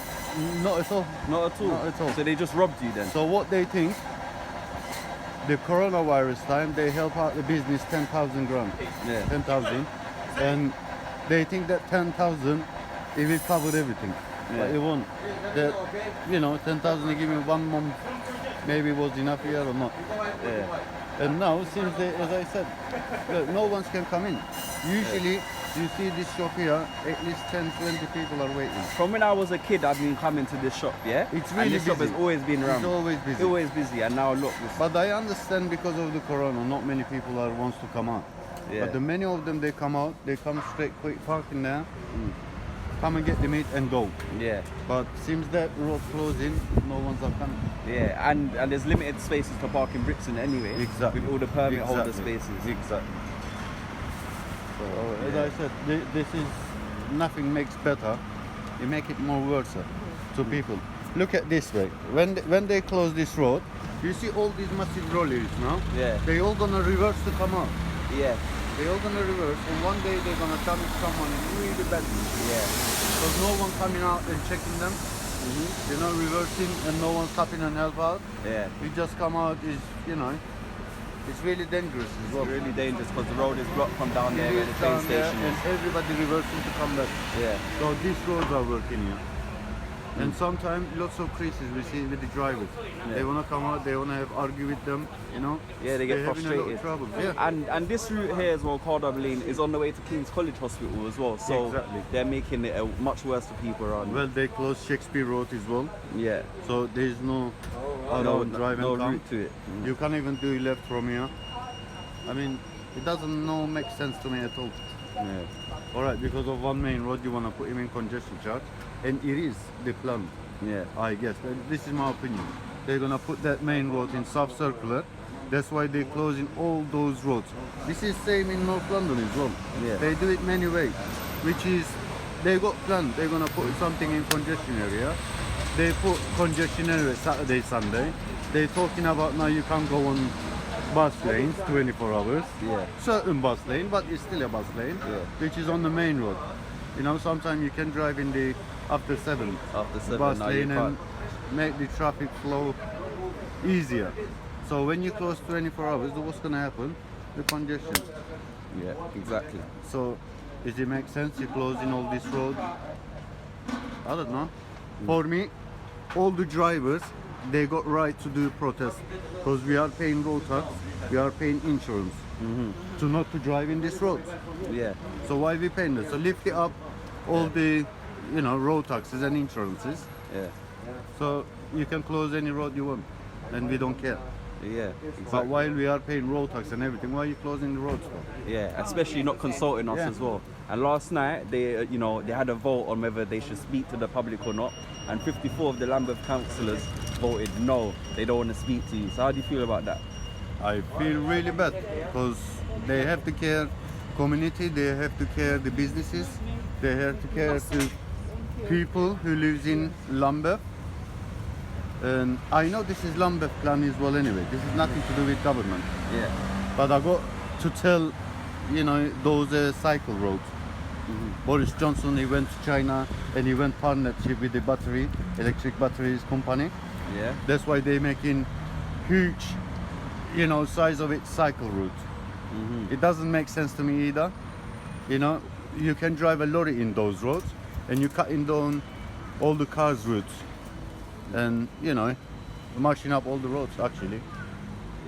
Speaker 8: Not at all.
Speaker 1: Not at all.
Speaker 8: Not at all.
Speaker 1: So they just robbed you then?
Speaker 8: So what they think, the coronavirus time, they help out the business 10,000 grand. 10,000. And they think that 10,000, it will cover everything. But it won't. 10,000 they give me 1 month, maybe was enough here or not. And now, since they, as I said, look, no one can come in. Usually, you see this shop here, at least 10, 20 people are waiting.
Speaker 1: From when I was a kid, I've been coming to this shop,
Speaker 8: It's really
Speaker 1: and this shop
Speaker 8: busy.
Speaker 1: has always been around.
Speaker 8: It's always busy.
Speaker 1: Always busy, and now look.
Speaker 8: But I understand because of the corona, not many people wants to come out.
Speaker 1: Yeah.
Speaker 8: But the many of them, they come out, they come straight, quick parking there, come and get the meat and go.
Speaker 1: Yeah.
Speaker 8: But seems that road closing, no one's are coming.
Speaker 1: Yeah, and there's limited spaces to park in Brixton anyway.
Speaker 8: Exactly.
Speaker 1: With all the permit holder
Speaker 8: Exactly.
Speaker 1: spaces.
Speaker 8: Exactly. So, as
Speaker 1: yeah.
Speaker 8: I said, this is nothing makes better. You make it more worse to people. Look at this way. When they close this road, you see all these massive lorries now.
Speaker 1: Yeah.
Speaker 8: They all gonna reverse to come out.
Speaker 1: Yeah.
Speaker 8: They all gonna reverse, and one day they're gonna damage someone really badly.
Speaker 1: Yeah.
Speaker 8: Because no one coming out and checking them. You know, reversing, and no one's stopping and help out.
Speaker 1: Yeah.
Speaker 8: You just come out is, you know, it's really dangerous as well.
Speaker 1: It's really dangerous because the road is blocked from down there where the train
Speaker 8: Down there,
Speaker 1: station
Speaker 8: and
Speaker 1: is.
Speaker 8: everybody reversing to come back.
Speaker 1: Yeah.
Speaker 8: So these roads are working here. And sometimes lots of creases we see with the drivers. They want to come out, they want to argue with them, you know.
Speaker 1: Yeah, they get
Speaker 8: They're having a lot of
Speaker 1: frustrated.
Speaker 8: trouble. Yeah.
Speaker 1: And this route here as well, Cardam Lane, is on the way to King's College Hospital as well. So
Speaker 8: Exactly.
Speaker 1: they're making it much worse for people around.
Speaker 8: Well, they closed Shakespeare Road as well.
Speaker 1: Yeah.
Speaker 8: So there's no around drive
Speaker 1: no
Speaker 8: and come.
Speaker 1: route to it.
Speaker 8: You can't even do left from here. I mean, it doesn't make sense to me at all.
Speaker 1: Yeah.
Speaker 8: Alright, because of one main road you want to put him in congestion charge. And it is the plan,
Speaker 1: Yeah.
Speaker 8: I guess. This is my opinion. They're going to put that main road in sub-circular. That's why they're closing all those roads. This is same in North London as well.
Speaker 1: Yeah.
Speaker 8: They do it many ways, which is, they got planned. They're going to put something in congestion area. They put congestion area Saturday, Sunday. They're talking about now you can't go on bus lanes 24 hours.
Speaker 1: Yeah.
Speaker 8: Certain bus lane, but it's still a bus lane,
Speaker 1: Yeah.
Speaker 8: which is on the main road. You know, sometimes you can drive in the after 7
Speaker 1: After 7,
Speaker 8: bus
Speaker 1: now you
Speaker 8: lane and
Speaker 1: can't.
Speaker 8: make the traffic flow easier. So when you close 24 hours, what's going to happen? The congestion.
Speaker 1: Yeah, exactly.
Speaker 8: So does it make sense you closing all this road? I don't know. For me, all the drivers, they got right to do protest because we are paying road tax, we are paying insurance to not to drive in this road.
Speaker 1: Yeah.
Speaker 8: So why we paying this? So lift it up all the, you know, road taxes and insurances.
Speaker 1: Yeah.
Speaker 8: So you can close any road you want, and we don't care.
Speaker 1: Yeah.
Speaker 8: But
Speaker 1: Exactly.
Speaker 8: while we are paying road tax and everything, why are you closing the roads for?
Speaker 1: Yeah, especially not consulting us
Speaker 8: Yeah.
Speaker 1: as well. And last night, they, they had a vote on whether they should speak to the public or not. And 54 of the Lambeth councillors voted no, they don't want to speak to you. So how do you feel about that?
Speaker 8: I feel really bad because they have to care community, they have to care the businesses, they have to care to people who lives in Lambeth. And I know this is Lambeth plan as well anyway. This is nothing to do with government.
Speaker 1: Yeah.
Speaker 8: But I got to tell, you know, those cycle roads. Boris Johnson, he went to China and he went partnership with the electric batteries company.
Speaker 1: Yeah.
Speaker 8: That's why they're making huge, you know, size of its cycle route. It doesn't make sense to me either. You know, you can drive a lorry in those roads and you're cutting down all the cars' routes and, you know, marching up all the roads actually.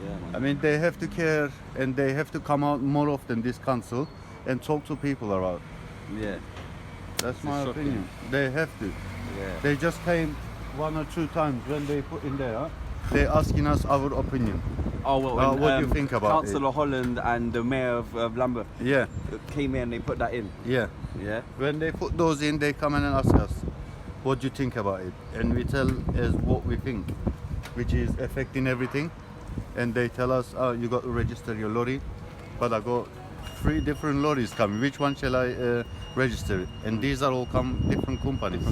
Speaker 1: Yeah, man.
Speaker 8: I mean, they have to care and they have to come out more often, this council, and talk to people about.
Speaker 1: Yeah.
Speaker 8: That's my
Speaker 1: shocking.
Speaker 8: opinion. They have to.
Speaker 1: Yeah.
Speaker 8: They just came 1 or 2 times when they put in there. They're asking us our opinion.
Speaker 1: Oh, well,
Speaker 8: Well,
Speaker 1: when,
Speaker 8: what do you think about it?
Speaker 1: Councillor Holland and the mayor of Lambeth
Speaker 8: Yeah,
Speaker 1: came in and they put that in.
Speaker 8: yeah.
Speaker 1: Yeah.
Speaker 8: When they put those in, they come in and ask us, what do you think about it? And we tell us what we think, which is affecting everything. And they tell us, oh, you got to register your lorry. But I got 3 different lorries coming. Which one shall I register? And these are all different companies.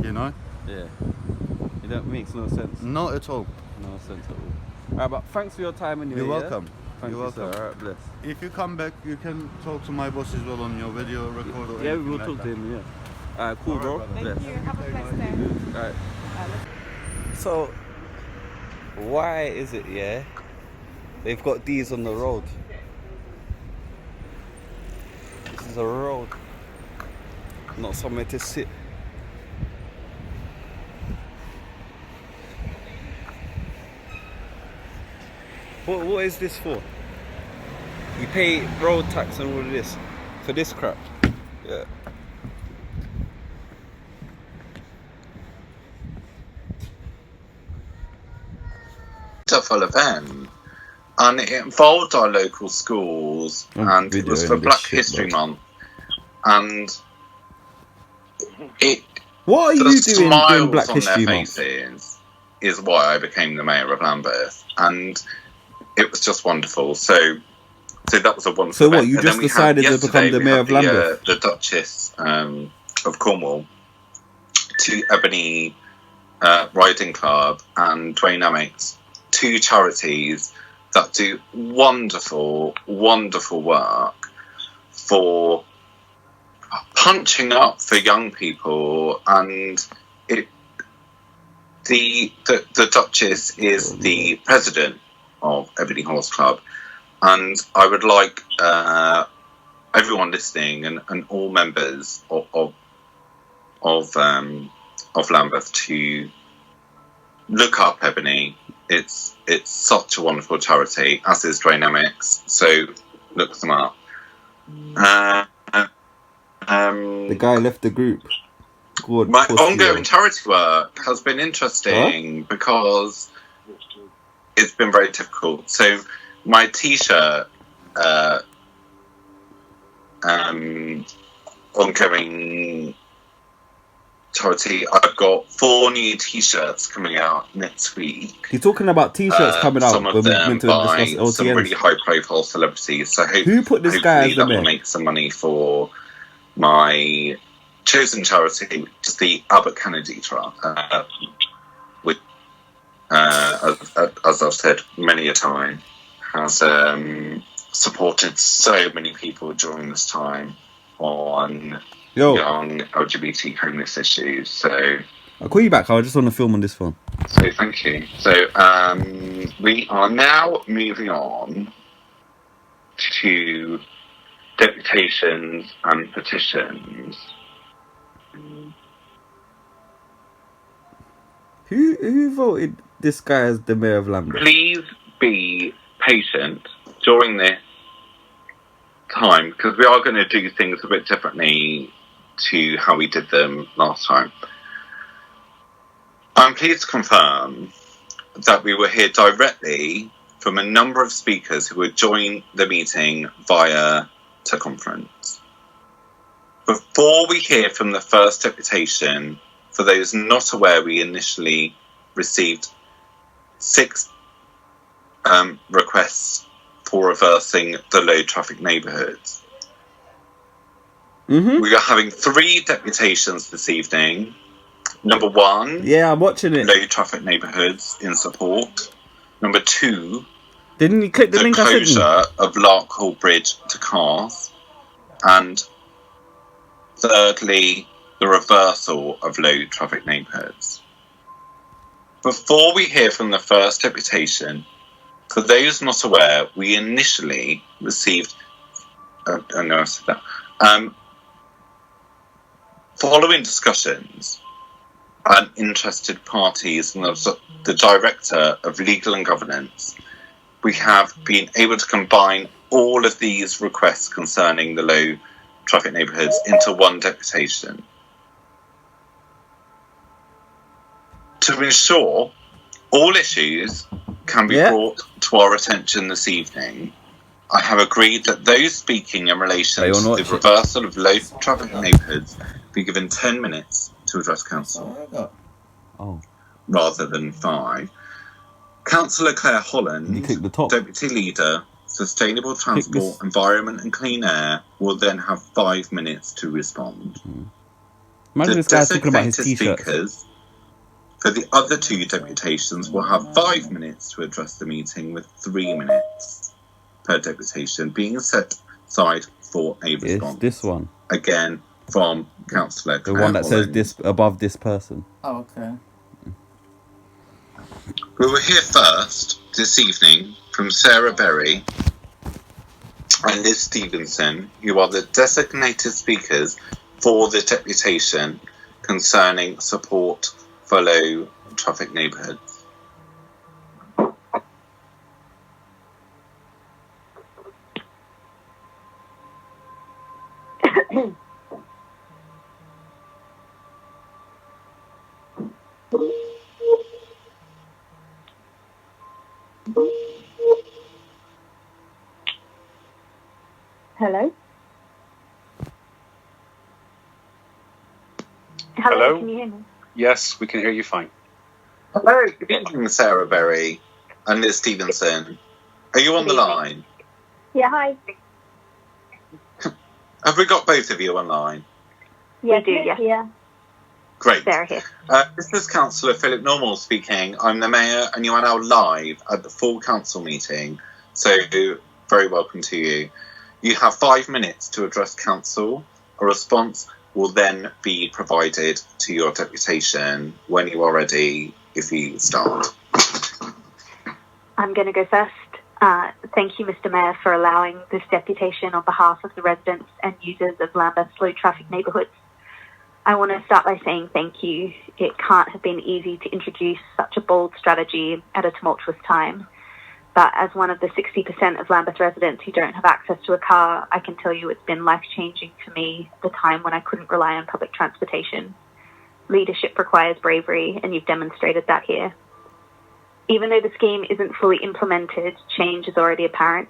Speaker 8: You know?
Speaker 1: Yeah. It makes no sense.
Speaker 8: Not at all.
Speaker 1: No sense at all. Alright, but thanks for your time anyway.
Speaker 8: You're
Speaker 1: yeah?
Speaker 8: welcome.
Speaker 1: Thank
Speaker 8: You're
Speaker 1: you, sir.
Speaker 8: welcome.
Speaker 1: Alright, bless.
Speaker 8: If you come back, you can talk to my boss as well on your video record or
Speaker 1: Yeah,
Speaker 8: anything
Speaker 1: we'll
Speaker 8: like
Speaker 1: talk
Speaker 8: that.
Speaker 1: to him, yeah. Alright, cool, bro.
Speaker 8: brother.
Speaker 1: Bless.
Speaker 5: Thank you. Have a blessed day.
Speaker 1: Alright. So, why is it, yeah, they've got these on the road? This is a road, not somewhere to sit. What is this for? You pay road tax and all of this for this crap. Yeah.
Speaker 9: Full of pan. and it involved our local schools,
Speaker 1: I'm
Speaker 9: and it was
Speaker 1: videoing
Speaker 9: for
Speaker 1: this
Speaker 9: Black
Speaker 1: shit,
Speaker 9: History
Speaker 1: bro.
Speaker 9: Month, and it
Speaker 1: What are
Speaker 9: the
Speaker 1: you doing during Black
Speaker 9: smiles on their
Speaker 1: History Month?
Speaker 9: faces is why I became the mayor of Lambeth, and it was just wonderful. So that was a wonderful
Speaker 1: So what,
Speaker 9: event.
Speaker 1: you
Speaker 9: And
Speaker 1: just
Speaker 9: then we
Speaker 1: decided
Speaker 9: had,
Speaker 1: to become
Speaker 9: yesterday,
Speaker 1: the
Speaker 9: we
Speaker 1: mayor
Speaker 9: had
Speaker 1: of Lambeth?
Speaker 9: the Duchess of Cornwall to Ebony Riding Club and Dynamics, two charities that do wonderful, wonderful work for punching up for young people. And the Duchess is the president of Ebony Horse Club, and I would like everyone listening and all members of Lambeth to look up Ebony. It's such a wonderful charity, as is Dynamics. So look them up.
Speaker 1: The guy left the group. God,
Speaker 9: My
Speaker 1: pussy,
Speaker 9: ongoing
Speaker 1: yo.
Speaker 9: charity work has been interesting because it's been very difficult. So my T-shirt ongoing charity, I've got 4 new T-shirts coming out next week.
Speaker 1: He's talking about T-shirts coming out.
Speaker 9: Some of
Speaker 1: when we're
Speaker 9: them
Speaker 1: meant to
Speaker 9: by
Speaker 1: discuss
Speaker 9: some really
Speaker 1: LTNs.
Speaker 9: high-profile celebrities. So
Speaker 1: Who put this guy as the
Speaker 9: that will
Speaker 1: mayor?
Speaker 9: make some money for my chosen charity, which is the Albert Kennedy Trust, which, as I've said many a time, has supported so many people during this time on young LGBT homeless issues. So
Speaker 1: I'll call you back. I just want to film on this phone.
Speaker 9: So thank you. So we are now moving on to deputations and petitions.
Speaker 1: Who voted this guy as the mayor of Lambeth?
Speaker 9: Please be patient during this time, because we are going to do things a bit differently to how we did them last time. I'm pleased to confirm that we will hear directly from a number of speakers who would join the meeting via teleconference. Before we hear from the first deputation, for those not aware, we initially received 6 requests for reversing the low traffic neighbourhoods.
Speaker 1: Mm-hmm.
Speaker 9: We are having 3 deputations this evening. Number 1,
Speaker 1: yeah, I'm watching it.
Speaker 9: Low traffic neighbourhoods in support. Number 2,
Speaker 1: didn't you click the link I sent you?
Speaker 9: closure of Larkhall Bridge to cars. And thirdly, the reversal of low traffic neighbourhoods. Before we hear from the first deputation, for those not aware, we initially received following discussions and interested parties and the Director of Legal and Governance, we have been able to combine all of these requests concerning the low traffic neighbourhoods into one deputation. To ensure all issues can be brought to our attention this evening, I have agreed that those speaking in relation to the reversal of low traffic neighbourhoods be given 10 minutes to address Council, rather than 5. Councillor Claire Holland, Deputy Leader, Sustainable Transport, Environment and Clean Air, will then have 5 minutes to respond.
Speaker 1: Imagine this guy talking about his T-shirts.
Speaker 9: Speakers for the other 2 deputations will have 5 minutes to address the meeting, with 3 minutes per deputation being set aside for a response.
Speaker 1: It's this one.
Speaker 9: Again, from Councillor Claire
Speaker 1: The one that
Speaker 9: Holland.
Speaker 1: says this above this person.
Speaker 10: Oh, okay.
Speaker 9: We will hear first this evening from Sarah Berry and Liz Stevenson, who are the designated speakers for the deputation concerning support for low traffic neighbourhoods.
Speaker 10: Hello? Hello, can you hear me?
Speaker 11: Yes, we can hear you fine.
Speaker 9: Hello, good evening, Sarah Berry and Liz Stevenson. Are you on the line?
Speaker 10: Yeah, hi.
Speaker 9: Have we got both of you online?
Speaker 10: Yes, we do, yes. Yeah.
Speaker 9: Great.
Speaker 10: Sarah here.
Speaker 9: This is Councillor Philip Normal speaking. I'm the Mayor and you are now live at the full council meeting, so very welcome to you. You have 5 minutes to address council. A response will then be provided to your deputation when you are ready, if you start.
Speaker 10: I'm going to go first. Thank you, Mr. Mayor, for allowing this deputation on behalf of the residents and users of Lambeth's low traffic neighbourhoods. I want to start by saying thank you. It can't have been easy to introduce such a bold strategy at a tumultuous time. But as one of the 60% of Lambeth residents who don't have access to a car, I can tell you it's been life-changing for me, the time when I couldn't rely on public transportation. Leadership requires bravery, and you've demonstrated that here. Even though the scheme isn't fully implemented, change is already apparent.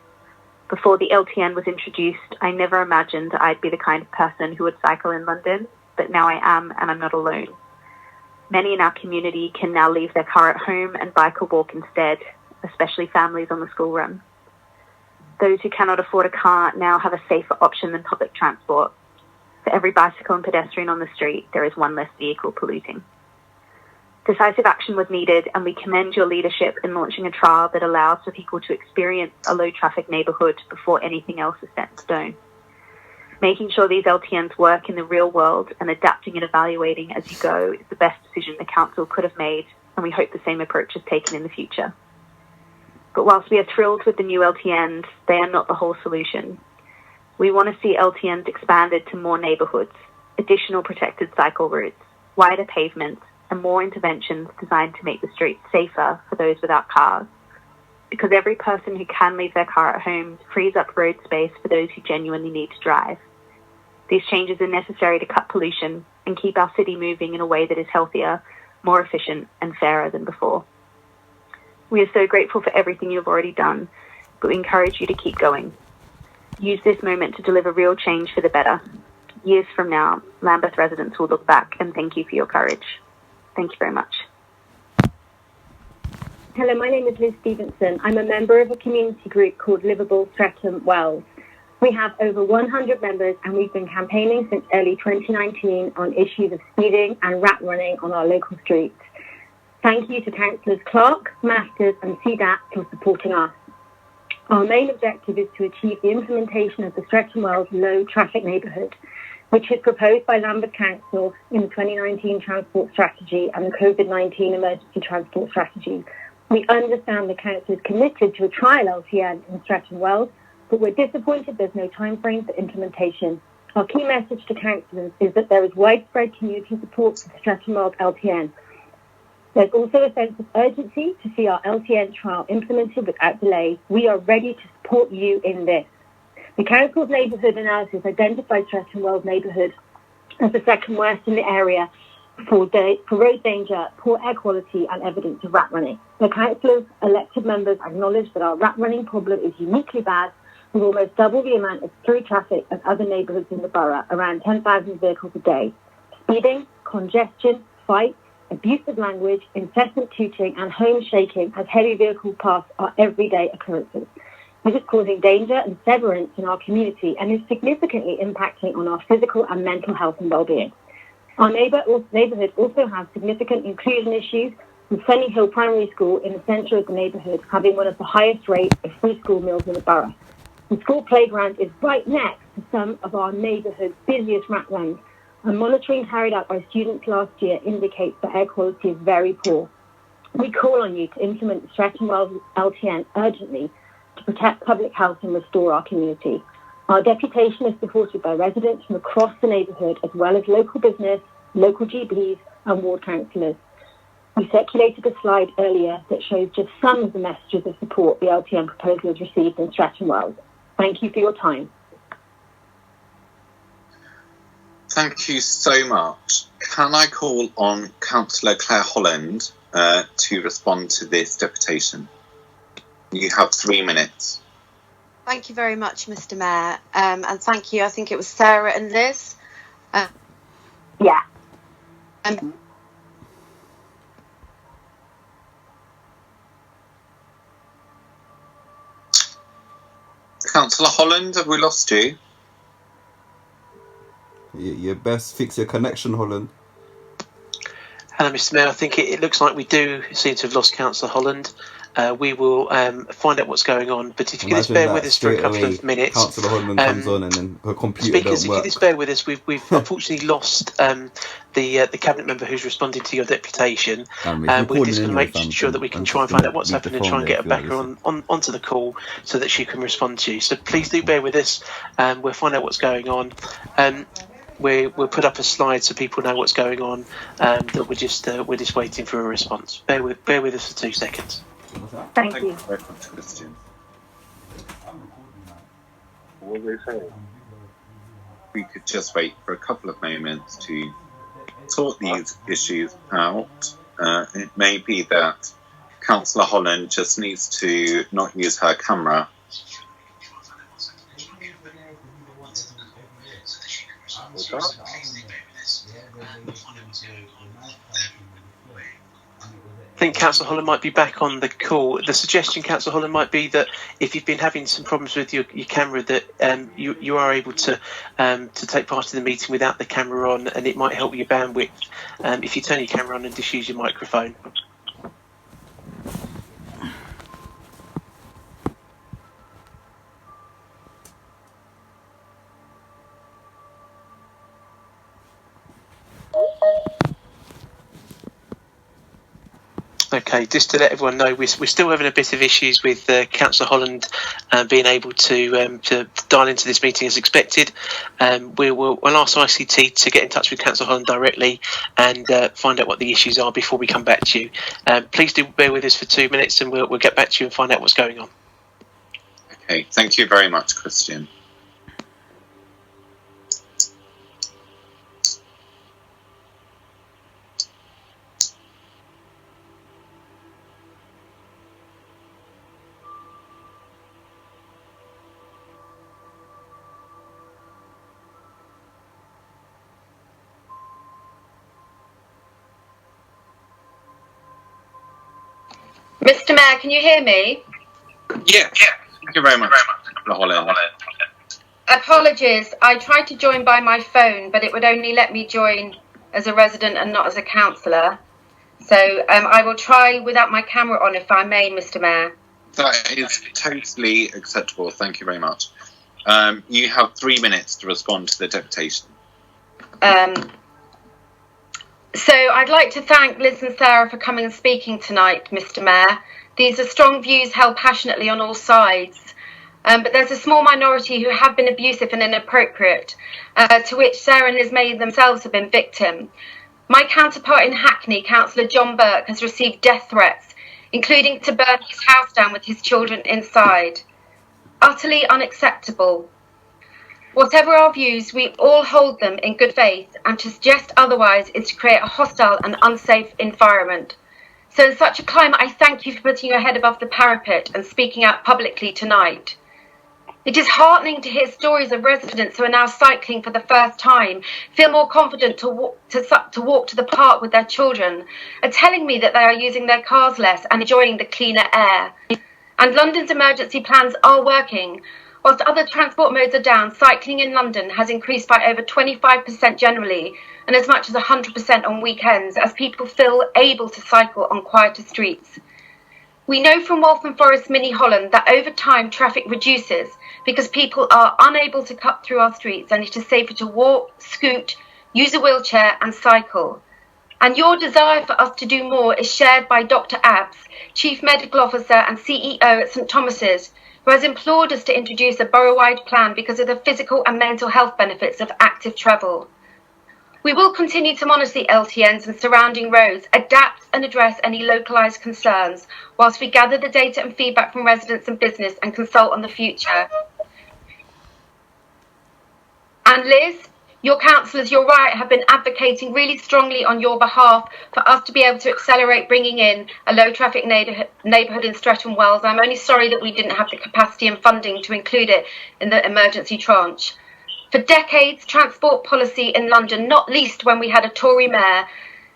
Speaker 10: Before the LTN was introduced, I never imagined I'd be the kind of person who would cycle in London, but now I am, and I'm not alone. Many in our community can now leave their car at home and bike or walk instead, especially families on the school run. Those who cannot afford a car now have a safer option than public transport. For every bicycle and pedestrian on the street, there is one less vehicle polluting. Decisive action was needed, and we commend your leadership in launching a trial that allows for people to experience a low-traffic neighbourhood before anything else is set in stone. Making sure these LTNs work in the real world and adapting and evaluating as you go is the best decision the council could have made, and we hope the same approach is taken in the future. But whilst we are thrilled with the new LTNs, they are not the whole solution. We want to see LTNs expanded to more neighbourhoods, additional protected cycle routes, wider pavements, and more interventions designed to make the streets safer for those without cars. Because every person who can leave their car at home frees up road space for those who genuinely need to drive. These changes are necessary to cut pollution and keep our city moving in a way that is healthier, more efficient, and fairer than before. We are so grateful for everything you have already done, but we encourage you to keep going. Use this moment to deliver real change for the better. Years from now, Lambeth residents will look back and thank you for your courage. Thank you very much.
Speaker 12: Hello, my name is Liz Stevenson. I'm a member of a community group called Livable Streatham Wells. We have over 100 members and we've been campaigning since early 2019 on issues of speeding and rat running on our local streets. Thank you to Councillors Clark, Masters and CDAP for supporting us. Our main objective is to achieve the implementation of the Streatham Wells low traffic neighbourhood, which is proposed by Lambeth Council in the 2019 Transport Strategy and the COVID-19 Emergency Transport Strategy. We understand the Council is committed to a trial LTN in Streatham Wells, but we're disappointed there's no time frame for implementation. Our key message to councillors is that there is widespread community support for the Streatham Wells LTN. There's also a sense of urgency to see our LTN trial implemented without delay. We are ready to support you in this. The Council's neighbourhood analysis identified Streatham Wells neighbourhood as the second worst in the area for road danger, poor air quality and evidence of rat running. The Council's elected members acknowledge that our rat running problem is uniquely bad, with almost double the amount of through traffic as other neighbourhoods in the borough, around 10,000 vehicles a day. Speeding, congestion, fights, abusive language, incessant tooting and home shaking as heavy vehicles pass are everyday occurrences. This is causing danger and severance in our community and is significantly impacting on our physical and mental health and well-being. Our neighbourhood also has significant inclusion issues, with Sunny Hill Primary School in the centre of the neighbourhood having one of the highest rates of free school meals in the borough. The school playground is right next to some of our neighbourhood's busiest rat runs, and monitoring carried out by students last year indicates that air quality is very poor. We call on you to implement the Streatham Wells LTN urgently to protect public health and restore our community. Our deputation is supported by residents from across the neighbourhood, as well as local business, local GBs and ward councillors. We circulated a slide earlier that shows just some of the messages of support the LTN proposal has received in Streatham Wells. Thank you for your time.
Speaker 9: Thank you so much. Can I call on Councillor Claire Holland to respond to this deputation? You have 3 minutes.
Speaker 13: Thank you very much, Mr. Mayor, and thank you. I think it was Sarah and Liz.
Speaker 12: Yeah.
Speaker 9: Councillor Holland, have we lost you?
Speaker 14: You best fix your connection, Holland.
Speaker 15: Hello, Mr. Mayor. I think it looks like we do seem to have lost Councillor Holland. We will find out what's going on, but if you could just bear with us for a couple of minutes.
Speaker 14: Councillor Holland comes on and then her computer
Speaker 15: Speakers,
Speaker 14: don't work.
Speaker 15: if you just bear with us, we've unfortunately lost the cabinet member who's responding to your deputation. We're just going to make sure that we can try and find out what's happened and try and get her back onto the call so that she can respond to you. So please do bear with us. We'll find out what's going on. We'll put up a slide so people know what's going on. That we're just waiting for a response. Bear with us for 2 seconds.
Speaker 12: Thank you.
Speaker 9: Very much, Christian. What were they saying? We could just wait for a couple of moments to sort these issues out. It may be that Councillor Holland just needs to not use her camera.
Speaker 15: I think Councillor Holland might be back on the call. The suggestion, Councillor Holland, might be that if you've been having some problems with your camera, that you are able to take part in the meeting without the camera on, and it might help your bandwidth if you turn your camera on and just use your microphone. Okay, just to let everyone know, we're still having a bit of issues with Councillor Holland being able to dial into this meeting as expected. We'll ask ICT to get in touch with Councillor Holland directly and find out what the issues are before we come back to you. Please do bear with us for 2 minutes and we'll get back to you and find out what's going on.
Speaker 9: Okay, thank you very much, Christian.
Speaker 16: Mr. Mayor, can you hear me?
Speaker 9: Yeah. Thank you very much, Holland.
Speaker 16: Apologies, I tried to join by my phone, but it would only let me join as a resident and not as a councillor. So I will try without my camera on, if I may, Mr. Mayor.
Speaker 9: That is totally acceptable. Thank you very much. You have 3 minutes to respond to the deputation.
Speaker 16: So I'd like to thank Liz and Sarah for coming and speaking tonight, Mr. Mayor. These are strong views held passionately on all sides. But there's a small minority who have been abusive and inappropriate, to which Sarah and Liz May themselves have been victim. My counterpart in Hackney, Councillor John Burke, has received death threats, including to burn his house down with his children inside. Utterly unacceptable. Whatever our views, we all hold them in good faith, and to suggest otherwise is to create a hostile and unsafe environment. So in such a climate, I thank you for putting your head above the parapet and speaking out publicly tonight. It is heartening to hear stories of residents who are now cycling for the first time, feel more confident to walk to the park with their children, are telling me that they are using their cars less and enjoying the cleaner air. And London's emergency plans are working. Whilst other transport modes are down, cycling in London has increased by over 25% generally and as much as 100% on weekends as people feel able to cycle on quieter streets. We know from Waltham Forest Mini Holland that over time traffic reduces because people are unable to cut through our streets and it is safer to walk, scoot, use a wheelchair and cycle. And your desire for us to do more is shared by Dr. Abs, Chief Medical Officer and CEO at St Thomas's, who has implored us to introduce a borough-wide plan because of the physical and mental health benefits of active travel. We will continue to monitor the LTNs and surrounding roads, adapt and address any localised concerns, whilst we gather the data and feedback from residents and business and consult on the future. And Liz, Your councillors, you're right, have been advocating really strongly on your behalf for us to be able to accelerate bringing in a low traffic neighbourhood in Streatham Wells. I'm only sorry that we didn't have the capacity and funding to include it in the emergency tranche. For decades, transport policy in London, not least when we had a Tory mayor,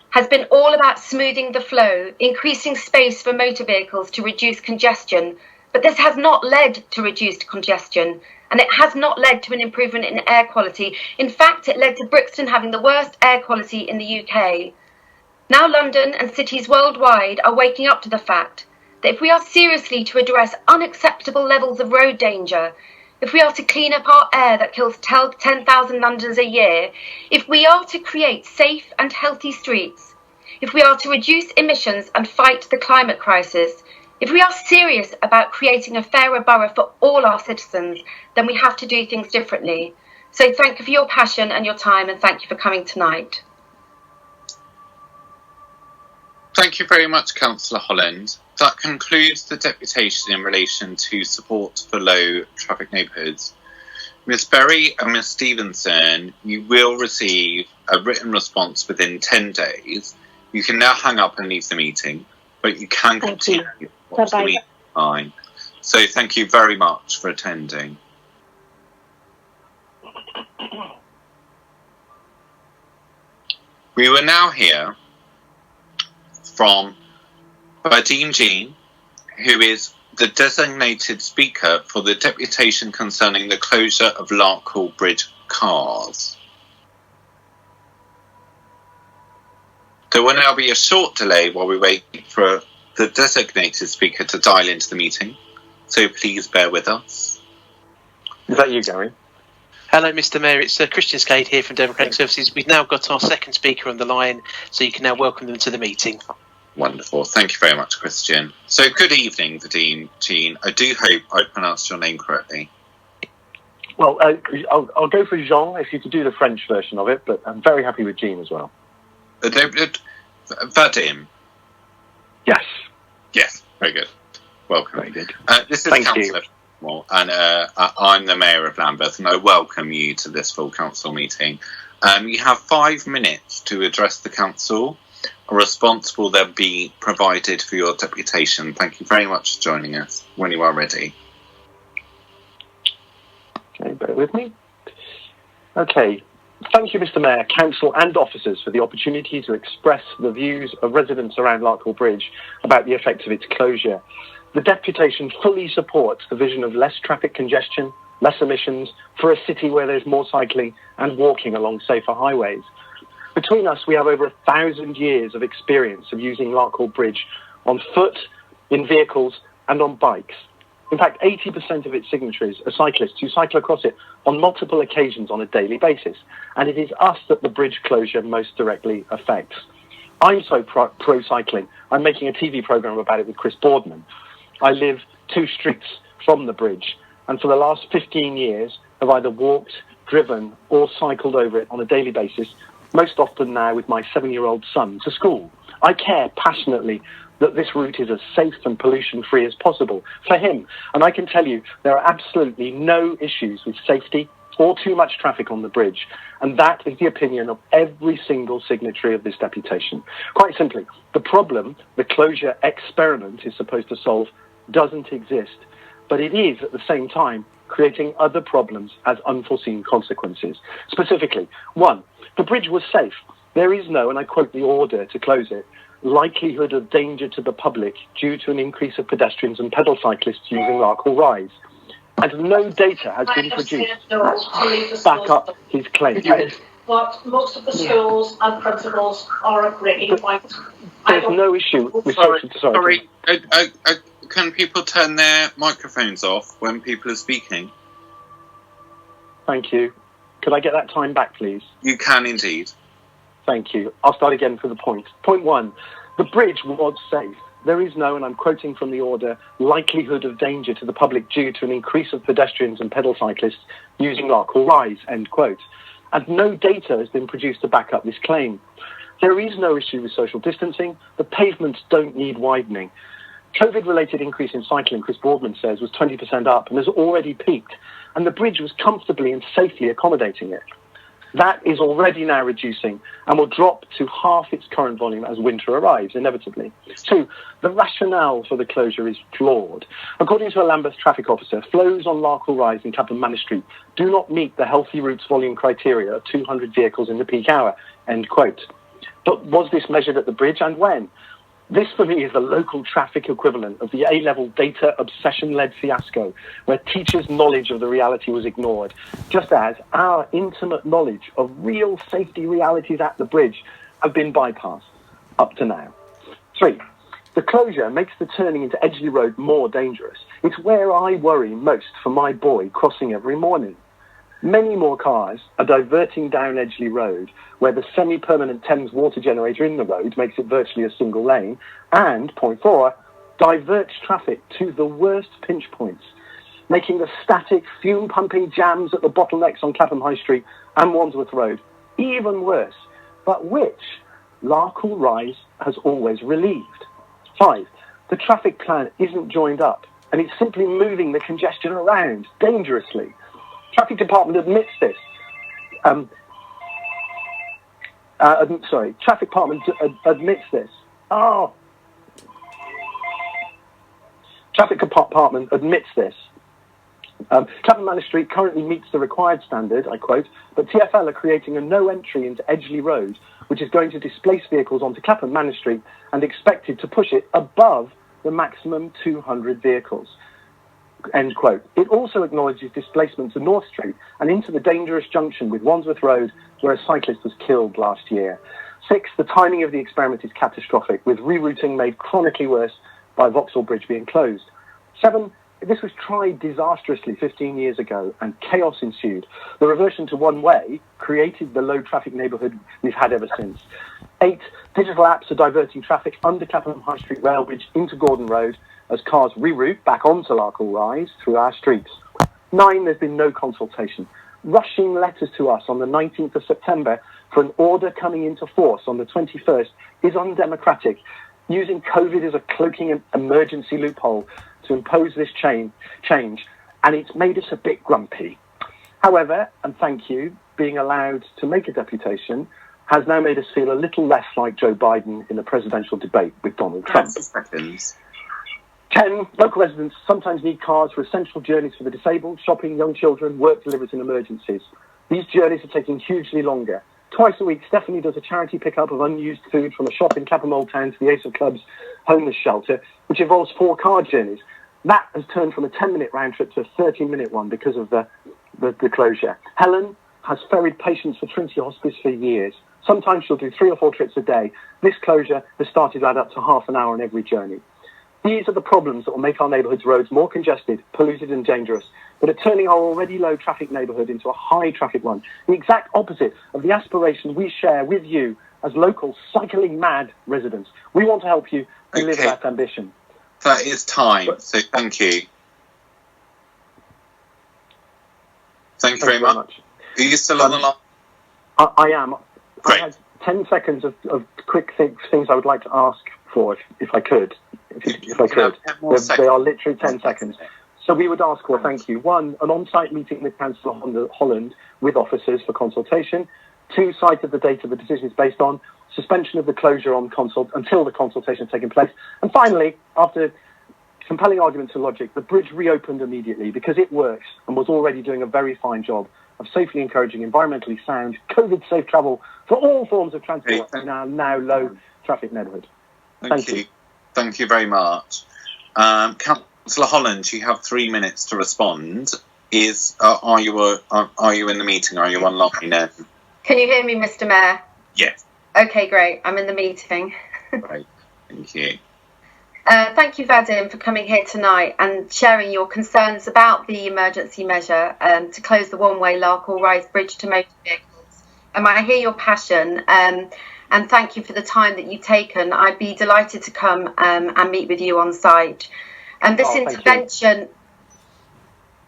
Speaker 16: has been all about smoothing the flow, increasing space for motor vehicles to reduce congestion. But this has not led to reduced congestion, and it has not led to an improvement in air quality. In fact, it led to Brixton having the worst air quality in the UK. Now London and cities worldwide are waking up to the fact that if we are seriously to address unacceptable levels of road danger, if we are to clean up our air that kills 10,000 Londoners a year, if we are to create safe and healthy streets, if we are to reduce emissions and fight the climate crisis, if we are serious about creating a fairer borough for all our citizens, then we have to do things differently. So thank you for your passion and your time, and thank you for coming tonight.
Speaker 9: Thank you very much, Councillor Holland. That concludes the deputation in relation to support for low traffic neighbourhoods. Ms Berry and Ms Stevenson, you will receive a written response within 10 days. You can now hang up and leave the meeting, but you can continue.
Speaker 10: Bye-bye.
Speaker 9: Fine. So thank you very much for attending. We will now hear from Vadim Jean, who is the designated speaker for the deputation concerning the closure of Larkhall Bridge cars. There will now be a short delay while we wait for the designated speaker to dial into the meeting, so please bear with us.
Speaker 11: Is that you, Gary?
Speaker 15: Hello, Mr Mayor. It's Christian Skade here from Democratic Services. We've now got our second speaker on the line, so you can now welcome them to the meeting.
Speaker 9: Wonderful. Thank you very much, Christian. So, good evening, Vadim Jean. I do hope I pronounced your name correctly.
Speaker 11: Well, I'll go for Jean if you could do the French version of it, but I'm very happy with Jean as well.
Speaker 9: Vadim?
Speaker 11: Yes.
Speaker 9: Yes, very good. Welcome.
Speaker 11: Very good.
Speaker 9: This is Councillor Moore, and I'm the Mayor of Lambeth, and I welcome you to this full council meeting. You have 5 minutes to address the council. A response will then be provided for your deputation. Thank you very much for joining us when you are ready.
Speaker 11: Okay, bear with me. Okay. Thank you, Mr Mayor, Council and officers for the opportunity to express the views of residents around Larkhall Bridge about the effects of its closure. The deputation fully supports the vision of less traffic congestion, less emissions, for a city where there's more cycling and walking along safer highways. Between us, we have over 1,000 years of experience of using Larkhall Bridge on foot, in vehicles and on bikes. In fact, 80% of its signatories are cyclists who cycle across it on multiple occasions on a daily basis. And it is us that the bridge closure most directly affects. I'm so pro-cycling, I'm making a TV programme about it with Chris Boardman. I live 2 streets from the bridge, and for the last 15 years have either walked, driven or cycled over it on a daily basis, most often now with my 7-year-old son to school. I care passionately that this route is as safe and pollution-free as possible for him. And I can tell you there are absolutely no issues with safety or too much traffic on the bridge. And that is the opinion of every single signatory of this deputation. Quite simply, the problem the closure experiment is supposed to solve doesn't exist. But it is, at the same time, creating other problems as unforeseen consequences. Specifically, 1, the bridge was safe. There is no, and I quote the order to close it, likelihood of danger to the public due to an increase of pedestrians and pedal cyclists using Larkhall Rise. And no data has been produced to back up his claim.
Speaker 17: But most of the schools and principals are at breaking point.
Speaker 11: There's no issue with
Speaker 9: Sorry. Can people turn their microphones off when people are speaking?
Speaker 11: Thank you. Could I get that time back, please?
Speaker 9: You can indeed.
Speaker 11: Thank you. I'll start again for the point. Point 1, the bridge was safe. There is no, and I'm quoting from the order, likelihood of danger to the public due to an increase of pedestrians and pedal cyclists using Larkhall Rise, end quote. And no data has been produced to back up this claim. There is no issue with social distancing. The pavements don't need widening. COVID-related increase in cycling, Chris Boardman says, was 20% up and has already peaked. And the bridge was comfortably and safely accommodating it. That is already now reducing and will drop to half its current volume as winter arrives, inevitably. 2, the rationale for the closure is flawed. According to a Lambeth traffic officer, flows on Larkhill Rise and Clapham Manor Street do not meet the healthy routes volume criteria of 200 vehicles in the peak hour, end quote. But was this measured at the bridge, and when? This, for me, is the local traffic equivalent of the A-level data obsession-led fiasco, where teachers' knowledge of the reality was ignored, just as our intimate knowledge of real safety realities at the bridge have been bypassed up to now. 3, the closure makes the turning into Edgeley Road more dangerous. It's where I worry most for my boy crossing every morning. Many more cars are diverting down Edgeley Road, where the semi-permanent Thames water generator in the road makes it virtually a single lane, and, point 4, diverts traffic to the worst pinch points, making the static, fume-pumping jams at the bottlenecks on Clapham High Street and Wandsworth Road even worse, but which Larkhill Rise has always relieved. 5, the traffic plan isn't joined up, and it's simply moving the congestion around dangerously. Traffic Department admits this. Traffic Department admits this. Traffic Department admits this. Clapham Manor Street currently meets the required standard, I quote, but TfL are creating a no entry into Edgeley Road, which is going to displace vehicles onto Clapham Manor Street and expected to push it above the maximum 200 vehicles. End quote. It also acknowledges displacement to North Street and into the dangerous junction with Wandsworth Road, where a cyclist was killed last year. 6, the timing of the experiment is catastrophic, with rerouting made chronically worse by Vauxhall Bridge being closed. 7, this was tried disastrously 15 years ago, and chaos ensued. The reversion to one-way created the low-traffic neighbourhood we've had ever since. 8, digital apps are diverting traffic under Clapham High Street Rail Bridge into Gordon Road, as cars reroute back onto Larkhill Rise through our streets. 9, there's been no consultation. Rushing letters to us on the 19th of September for an order coming into force on the 21st is undemocratic, using COVID as a cloaking emergency loophole to impose this change, and it's made us a bit grumpy. However, and thank you, being allowed to make a deputation has now made us feel a little less like Joe Biden in the presidential debate with Donald Trump. 10, local residents sometimes need cars for essential journeys for the disabled, shopping, young children, work deliveries and emergencies. These journeys are taking hugely longer. Twice a week, Stephanie does a charity pickup of unused food from a shop in Clapham Old Town to the Ace of Clubs homeless shelter, which involves 4 car journeys. That has turned from a 10-minute round trip to a 13-minute one because of the closure. Helen has ferried patients for Trinity Hospice for years. Sometimes she'll do 3 or 4 trips a day. This closure has started to add up to half an hour on every journey. These are the problems that will make our neighbourhood's roads more congested, polluted and dangerous, but are turning our already low traffic neighbourhood into a high traffic one, the exact opposite of the aspiration we share with you as local cycling mad residents. We want to help you deliver that ambition.
Speaker 9: That is time, so thank you. Thank you very much. Are you still on the line?
Speaker 11: I am.
Speaker 9: Great.
Speaker 11: I had 10 seconds of quick things I would like to ask for, if I could. If I could. They are literally 10 seconds. So we would ask for, thank you, 1, an on-site meeting with Councillor Holland with officers for consultation. 2, sight of the data the decision is based on. Suspension of the closure on until the consultation has taken place. And finally, after compelling arguments and logic, the bridge reopened immediately because it works and was already doing a very fine job of safely encouraging environmentally sound, COVID-safe travel for all forms of transport in our now low-traffic neighbourhood. Thank you.
Speaker 9: Thank you very much. Councillor Holland, you have 3 minutes to respond. Are you in the meeting? Are you online now?
Speaker 16: Can you hear me, Mr. Mayor?
Speaker 9: Yes.
Speaker 16: Okay, great. I'm in the meeting.
Speaker 9: Great. Thank you.
Speaker 16: Thank you, Vadim, for coming here tonight and sharing your concerns about the emergency measure to close the one-way Larkhill Rise Bridge to motor vehicles. I hear your passion, and thank you for the time that you've taken. I'd be delighted to come and meet with you on site.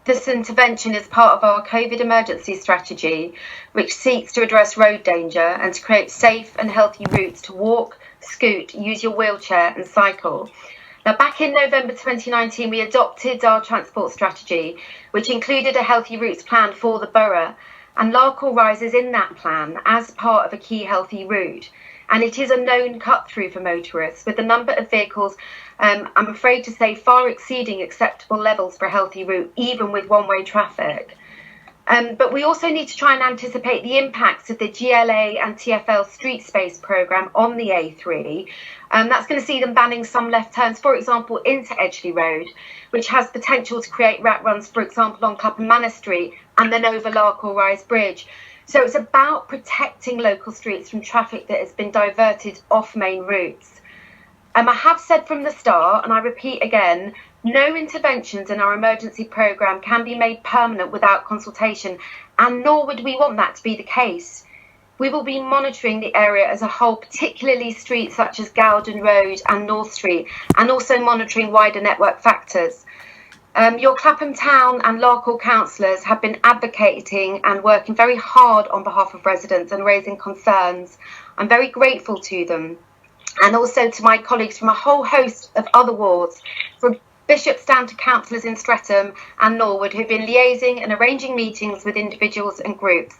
Speaker 16: This intervention is part of our COVID emergency strategy, which seeks to address road danger and to create safe and healthy routes to walk, scoot, use your wheelchair and cycle. Now, back in November 2019, we adopted our transport strategy, which included a healthy routes plan for the borough. and Larkhall Rise is in that plan as part of a key healthy route. And it is a known cut-through for motorists, with the number of vehicles, I'm afraid to say, far exceeding acceptable levels for a healthy route, even with one-way traffic. But we also need to try and anticipate the impacts of the GLA and TfL street space programme on the A3. That's going to see them banning some left turns, for example, into Edgeley Road, which has potential to create rat runs, for example, on Clapham Manor Street and then over Larkhall Rise Bridge. So it's about protecting local streets from traffic that has been diverted off main routes. I have said from the start, and I repeat again, no interventions in our emergency programme can be made permanent without consultation, and nor would we want that to be the case. We will be monitoring the area as a whole, particularly streets such as Gowden Road and North Street, and also monitoring wider network factors. Your Clapham Town and Larkhall councillors have been advocating and working very hard on behalf of residents and raising concerns. I'm very grateful to them, and also to my colleagues from a whole host of other wards, from bishops down to councillors in Streatham and Norwood, who've been liaising and arranging meetings with individuals and groups.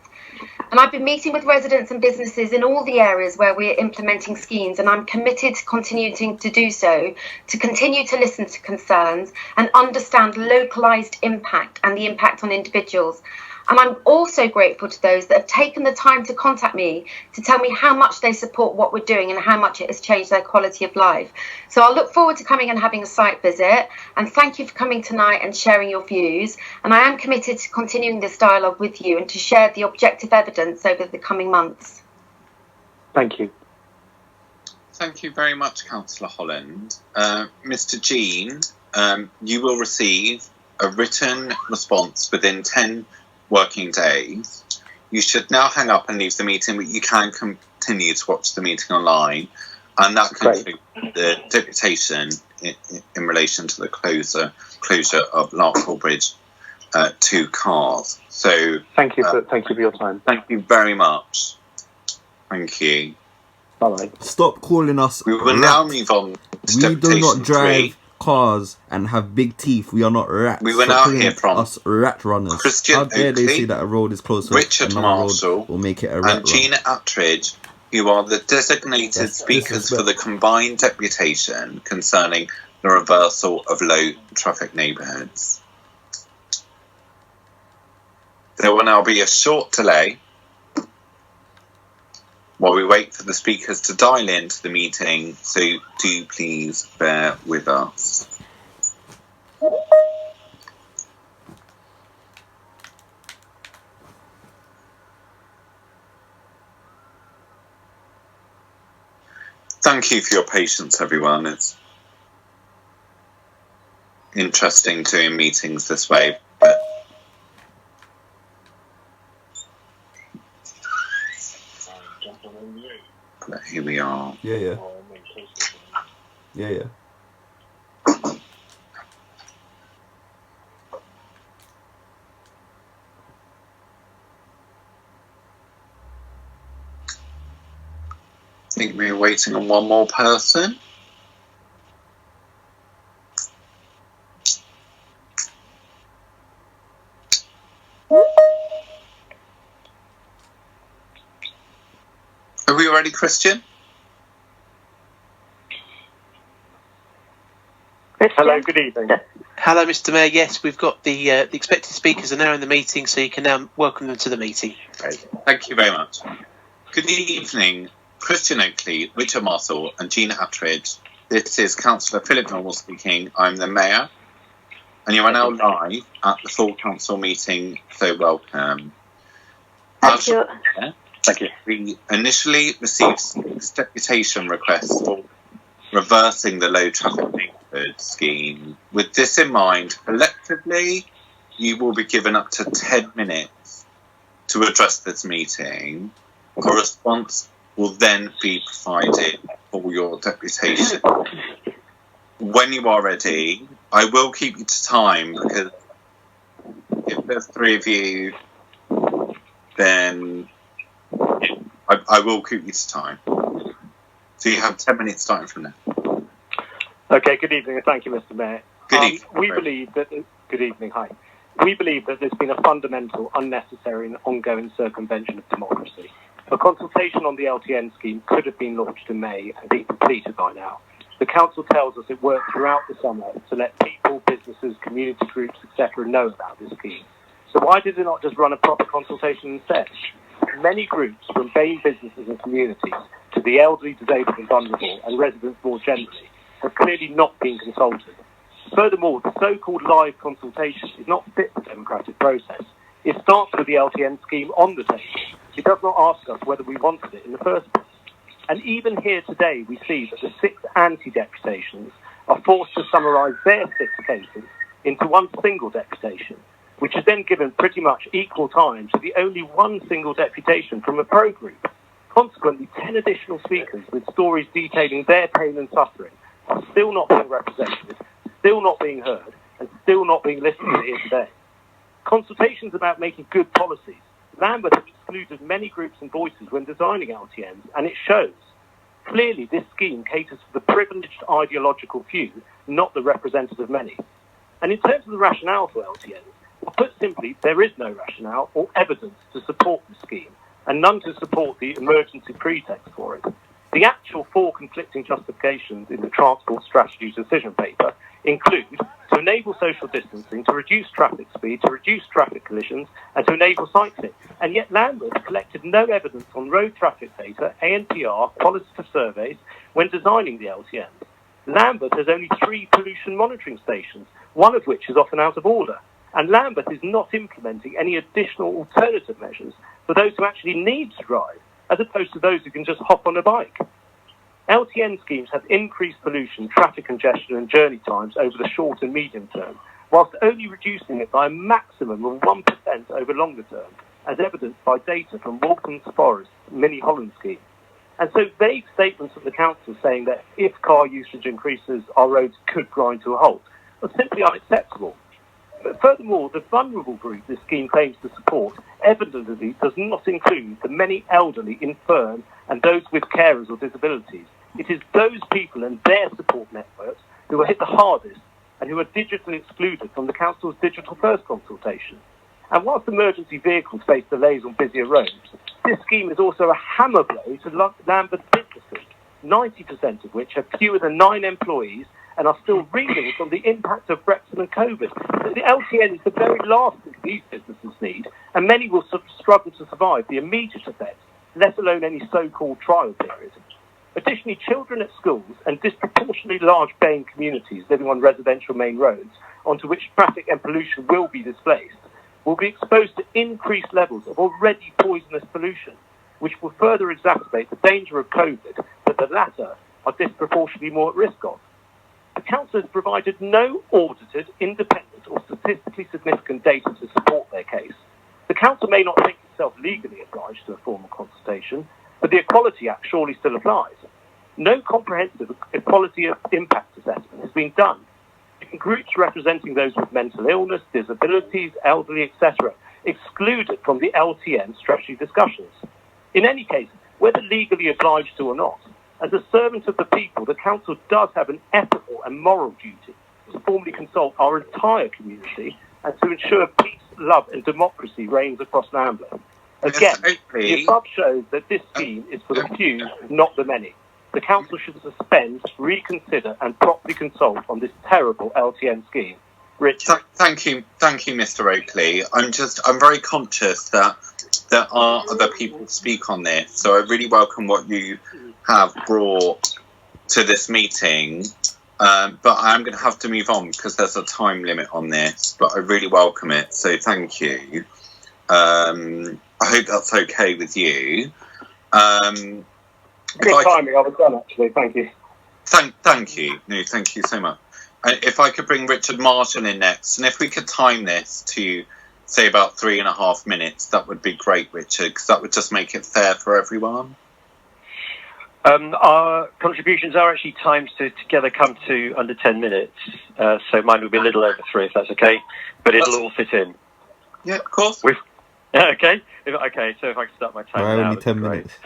Speaker 16: And I've been meeting with residents and businesses in all the areas where we're implementing schemes, and I'm committed to continuing to do so, to continue to listen to concerns and understand localised impact and the impact on individuals. And I'm also grateful to those that have taken the time to contact me to tell me how much they support what we're doing and how much it has changed their quality of life. So I'll look forward to coming and having a site visit, and thank you for coming tonight and sharing your views. And I am committed to continuing this dialogue with you and to share the objective evidence over the coming months.
Speaker 11: Thank you.
Speaker 9: Thank you very much, Councillor Holland. Mr. Jean, you will receive a written response within 10 working days. You should now hang up and leave the meeting, but you can continue to watch the meeting online. And that concludes the deputation in relation to the closure of Larkhall Bridge to cars. So
Speaker 11: thank you for your time.
Speaker 9: Thank you very much. Thank you.
Speaker 11: Bye.
Speaker 14: Stop calling us.
Speaker 9: We will now move on to
Speaker 14: We do
Speaker 9: deputation
Speaker 14: not drive
Speaker 9: 3.
Speaker 14: cars and have big teeth. We are not rats.
Speaker 9: We will
Speaker 14: Stop
Speaker 9: now hear
Speaker 14: calling
Speaker 9: from
Speaker 14: us rat runners.
Speaker 9: Christian
Speaker 14: How dare they
Speaker 9: Oakley,
Speaker 14: say that a road is close to
Speaker 9: Richard
Speaker 14: another
Speaker 9: Marshall,
Speaker 14: road will make it a rat
Speaker 9: and
Speaker 14: run?
Speaker 9: Gina Attridge, who are the designated speakers for the combined deputation concerning the reversal of low traffic neighbourhoods. There will now be a short delay while we wait for the speakers to dial into the meeting, so do please bear with us. Thank you for your patience, everyone. It's interesting doing meetings this way, but here we are.
Speaker 14: Yeah.
Speaker 9: I think we're waiting on one more person. Are we ready, Christian?
Speaker 11: Hello, good evening.
Speaker 15: Hello, Mr. Mayor. Yes, we've got the expected speakers are now in the meeting, so you can now welcome them to the meeting.
Speaker 9: Great. Thank you very much. Good evening, Christian Oakley, Richard Marshall, and Gina Attridge. This is Councillor Philip Norwell speaking. I'm the Mayor, and you are now live at the full council meeting, so welcome.
Speaker 10: Thank you.
Speaker 11: Thank you.
Speaker 9: We initially received 6 deputation requests for reversing the low traffic neighbourhood scheme. With this in mind, collectively, you will be given up to 10 minutes to address this meeting. A response will then be provided for your deputation. When you are ready, I will keep you to time, because if there's 3 of you, then I will keep you to time. So you have 10 minutes starting from now.
Speaker 11: Okay, good evening, and thank you, Mr. Mayor.
Speaker 9: Good evening.
Speaker 11: We believe that... Good evening, hi. We believe that there's been a fundamental, unnecessary and ongoing circumvention of democracy. A consultation on the LTN scheme could have been launched in May and been completed by now. The Council tells us it worked throughout the summer to let people, businesses, community groups, etc. know about this scheme. So why did it not just run a proper consultation instead? Many groups, from main businesses and communities to the elderly, disabled and vulnerable, and residents more generally, have clearly not been consulted. Furthermore, the so-called live consultation is not fit for the democratic process. It starts with the LTN scheme on the table. It does not ask us whether we wanted it in the first place. And even here today, we see that the 6 anti-deputations are forced to summarise their 6 cases into one single deputation, which is then given pretty much equal time to the only one single deputation from a pro-group. Consequently, 10 additional speakers with stories detailing their pain and suffering are still not being represented, still not being heard, and still not being listened to here today. Consultations about making good policies. Lambeth has excluded many groups and voices when designing LTNs, and it shows. Clearly, this scheme caters for the privileged ideological few, not the representative many. And in terms of the rationale for LTNs, well, put simply, there is no rationale or evidence to support the scheme, and none to support the emergency pretext for it. The actual 4 conflicting justifications in the Transport Strategy decision paper include to enable social distancing, to reduce traffic speed, to reduce traffic collisions, and to enable cycling. And yet Lambeth collected no evidence on road traffic data, ANPR, qualitative surveys when designing the LTNs. Lambeth has only 3 pollution monitoring stations, one of which is often out of order. And Lambeth is not implementing any additional alternative measures for those who actually need to drive, as opposed to those who can just hop on a bike. LTN schemes have increased pollution, traffic congestion and journey times over the short and medium term, whilst only reducing it by a maximum of 1% over longer term, as evidenced by data from Walton's Forest Mini Holland scheme. And so vague statements from the council saying that if car usage increases, our roads could grind to a halt are simply unacceptable. But furthermore, the vulnerable group this scheme claims to support evidently does not include the many elderly, infirm, and those with carers or disabilities. It is those people and their support networks who are hit the hardest and who are digitally excluded from the Council's Digital First consultation. And whilst emergency vehicles face delays on busier roads, this scheme is also a hammer blow to Lambeth businesses, 90% of which have fewer than 9 employees and are still reeling from the impact of Brexit and COVID. The LTN is the very last thing these businesses need, and many will struggle to survive the immediate effects, let alone any so-called trial period. Additionally, children at schools and disproportionately large baying communities living on residential main roads, onto which traffic and pollution will be displaced, will be exposed to increased levels of already poisonous pollution, which will further exacerbate the danger of COVID that the latter are disproportionately more at risk of. The Council has provided no audited, independent or statistically significant data to support their case. The Council may not think itself legally obliged to a formal consultation, but the Equality Act surely still applies. No comprehensive equality of impact assessment has been done. Groups representing those with mental illness, disabilities, elderly, etc., excluded from the LTN strategy discussions. In any case, whether legally obliged to or not, as a servant of the people, the Council does have an ethical and moral duty to formally consult our entire community and to ensure peace, love and democracy reigns across Lambeth. Again, the above shows that this scheme is for the few, not the many. The Council should suspend, reconsider and properly consult on this terrible LTN scheme. Richard.
Speaker 9: Thank you, Mr. Oakley. I'm very conscious that there are other people to speak on this, so I really welcome what you have brought to this meeting. But I'm going to have to move on because there's a time limit on this, but I really welcome it, so thank you. I hope that's okay with you.
Speaker 11: Good timing, I was done actually, thank you.
Speaker 9: Thank you. No, thank you so much. If I could bring Richard Marshall in next, and if we could time this to, say, about 3.5 minutes, that would be great, Richard, because that would just make it fair for everyone.
Speaker 18: Our contributions are actually timed to together come to under 10 minutes, so mine will be a little over 3 if that's okay, but it'll all fit in.
Speaker 9: Yeah, of course.
Speaker 18: Okay, so if I can start my time now.
Speaker 14: Only 10 minutes.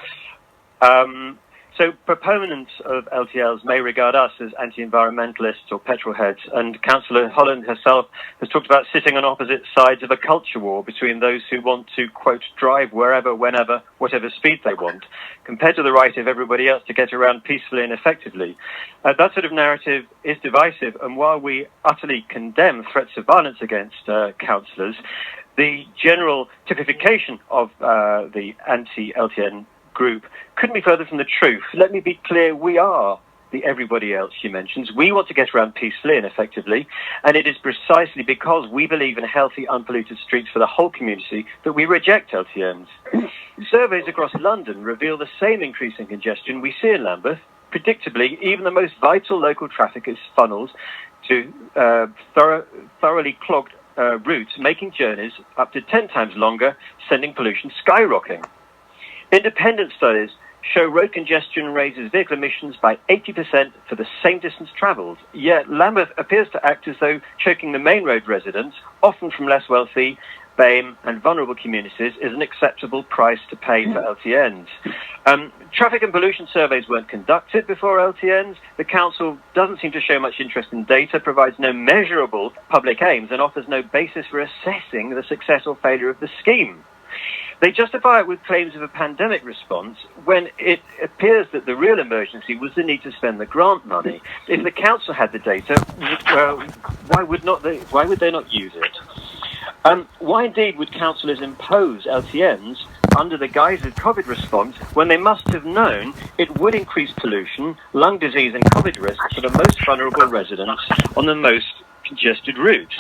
Speaker 18: So proponents of LTLs may regard us as anti-environmentalists or petrol heads, and Councillor Holland herself has talked about sitting on opposite sides of a culture war between those who want to, quote, drive wherever, whenever, whatever speed they want, compared to the right of everybody else to get around peacefully and effectively. That sort of narrative is divisive, and while we utterly condemn threats of violence against councillors, the general typification of the anti-LTN group couldn't be further from the truth. Let me be clear, we are the everybody else she mentions. We want to get around peacefully and effectively, and it is precisely because we believe in healthy, unpolluted streets for the whole community that we reject LTNs. Surveys across London reveal the same increase in congestion we see in Lambeth. Predictably, even the most vital local traffic is funneled to thoroughly clogged routes, making journeys up to 10 times longer, sending pollution skyrocketing. Independent studies show road congestion raises vehicle emissions by 80% for the same distance travelled. Yet Lambeth appears to act as though choking the main road residents, often from less wealthy, BAME and vulnerable communities, is an acceptable price to pay for LTNs. Traffic and pollution surveys weren't conducted before LTNs. The council doesn't seem to show much interest in data, provides no measurable public aims, and offers no basis for assessing the success or failure of the scheme. They justify it with claims of a pandemic response when it appears that the real emergency was the need to spend the grant money. If the council had the data, why would they not use it? Why indeed would councillors impose LTNs under the guise of COVID response when they must have known it would increase pollution, lung disease and COVID risks for the most vulnerable residents on the most congested routes?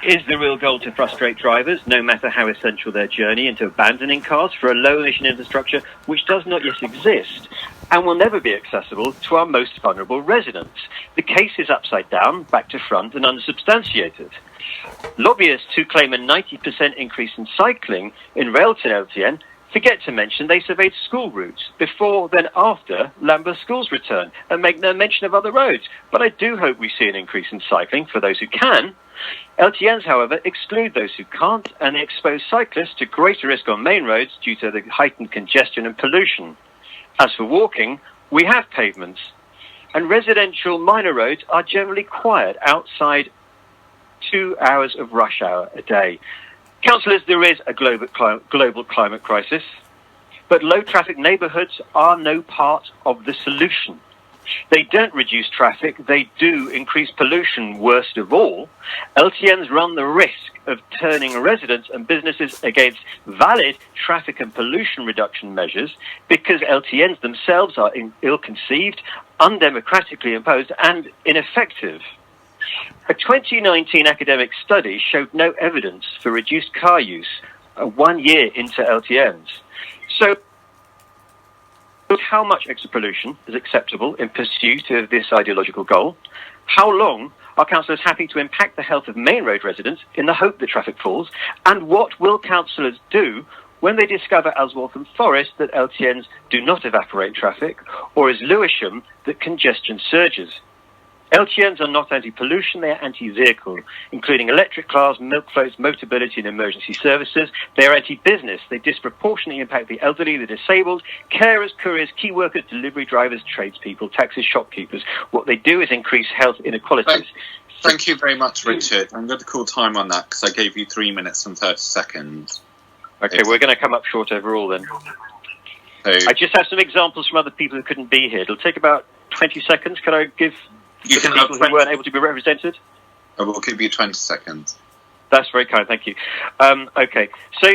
Speaker 18: Is the real goal to frustrate drivers, no matter how essential their journey, into abandoning cars for a low-emission infrastructure which does not yet exist and will never be accessible to our most vulnerable residents? The case is upside down, back to front and unsubstantiated. Lobbyists who claim a 90% increase in cycling in Railton LTN forget to mention they surveyed school routes before, then after Lambeth schools return and make no mention of other roads. But I do hope we see an increase in cycling for those who can. LTNs, however, exclude those who can't, and they expose cyclists to greater risk on main roads due to the heightened congestion and pollution. As for walking, we have pavements, and residential minor roads are generally quiet outside 2 hours of rush hour a day. Councillors, there is a global climate crisis, but low-traffic neighbourhoods are no part of the solution. They don't reduce traffic, they do increase pollution. Worst of all, LTNs run the risk of turning residents and businesses against valid traffic and pollution reduction measures because LTNs themselves are ill-conceived, undemocratically imposed and ineffective. A 2019 academic study showed no evidence for reduced car use 1 year into LTNs. So, how much extra pollution is acceptable in pursuit of this ideological goal? How long are councillors happy to impact the health of main road residents in the hope that traffic falls? And what will councillors do when they discover, as Waltham Forest, that LTNs do not evaporate traffic, or as Lewisham, that congestion surges? LTNs are not anti-pollution, they are anti-vehicle, including electric cars, milk floats, motability and emergency services. They are anti-business. They disproportionately impact the elderly, the disabled, carers, couriers, key workers, delivery drivers, tradespeople, taxis, shopkeepers. What they do is increase health inequalities.
Speaker 9: Thank you very much, Richard. I'm going to call time on that because I gave you 3 minutes and 30 seconds.
Speaker 18: Okay, we're going to come up short overall then. I just have some examples from other people who couldn't be here. It'll take about 20 seconds. Can I give...
Speaker 9: You can
Speaker 18: people who weren't able to be represented?
Speaker 9: I will give you 20 seconds.
Speaker 18: That's very kind, thank you. Okay, so,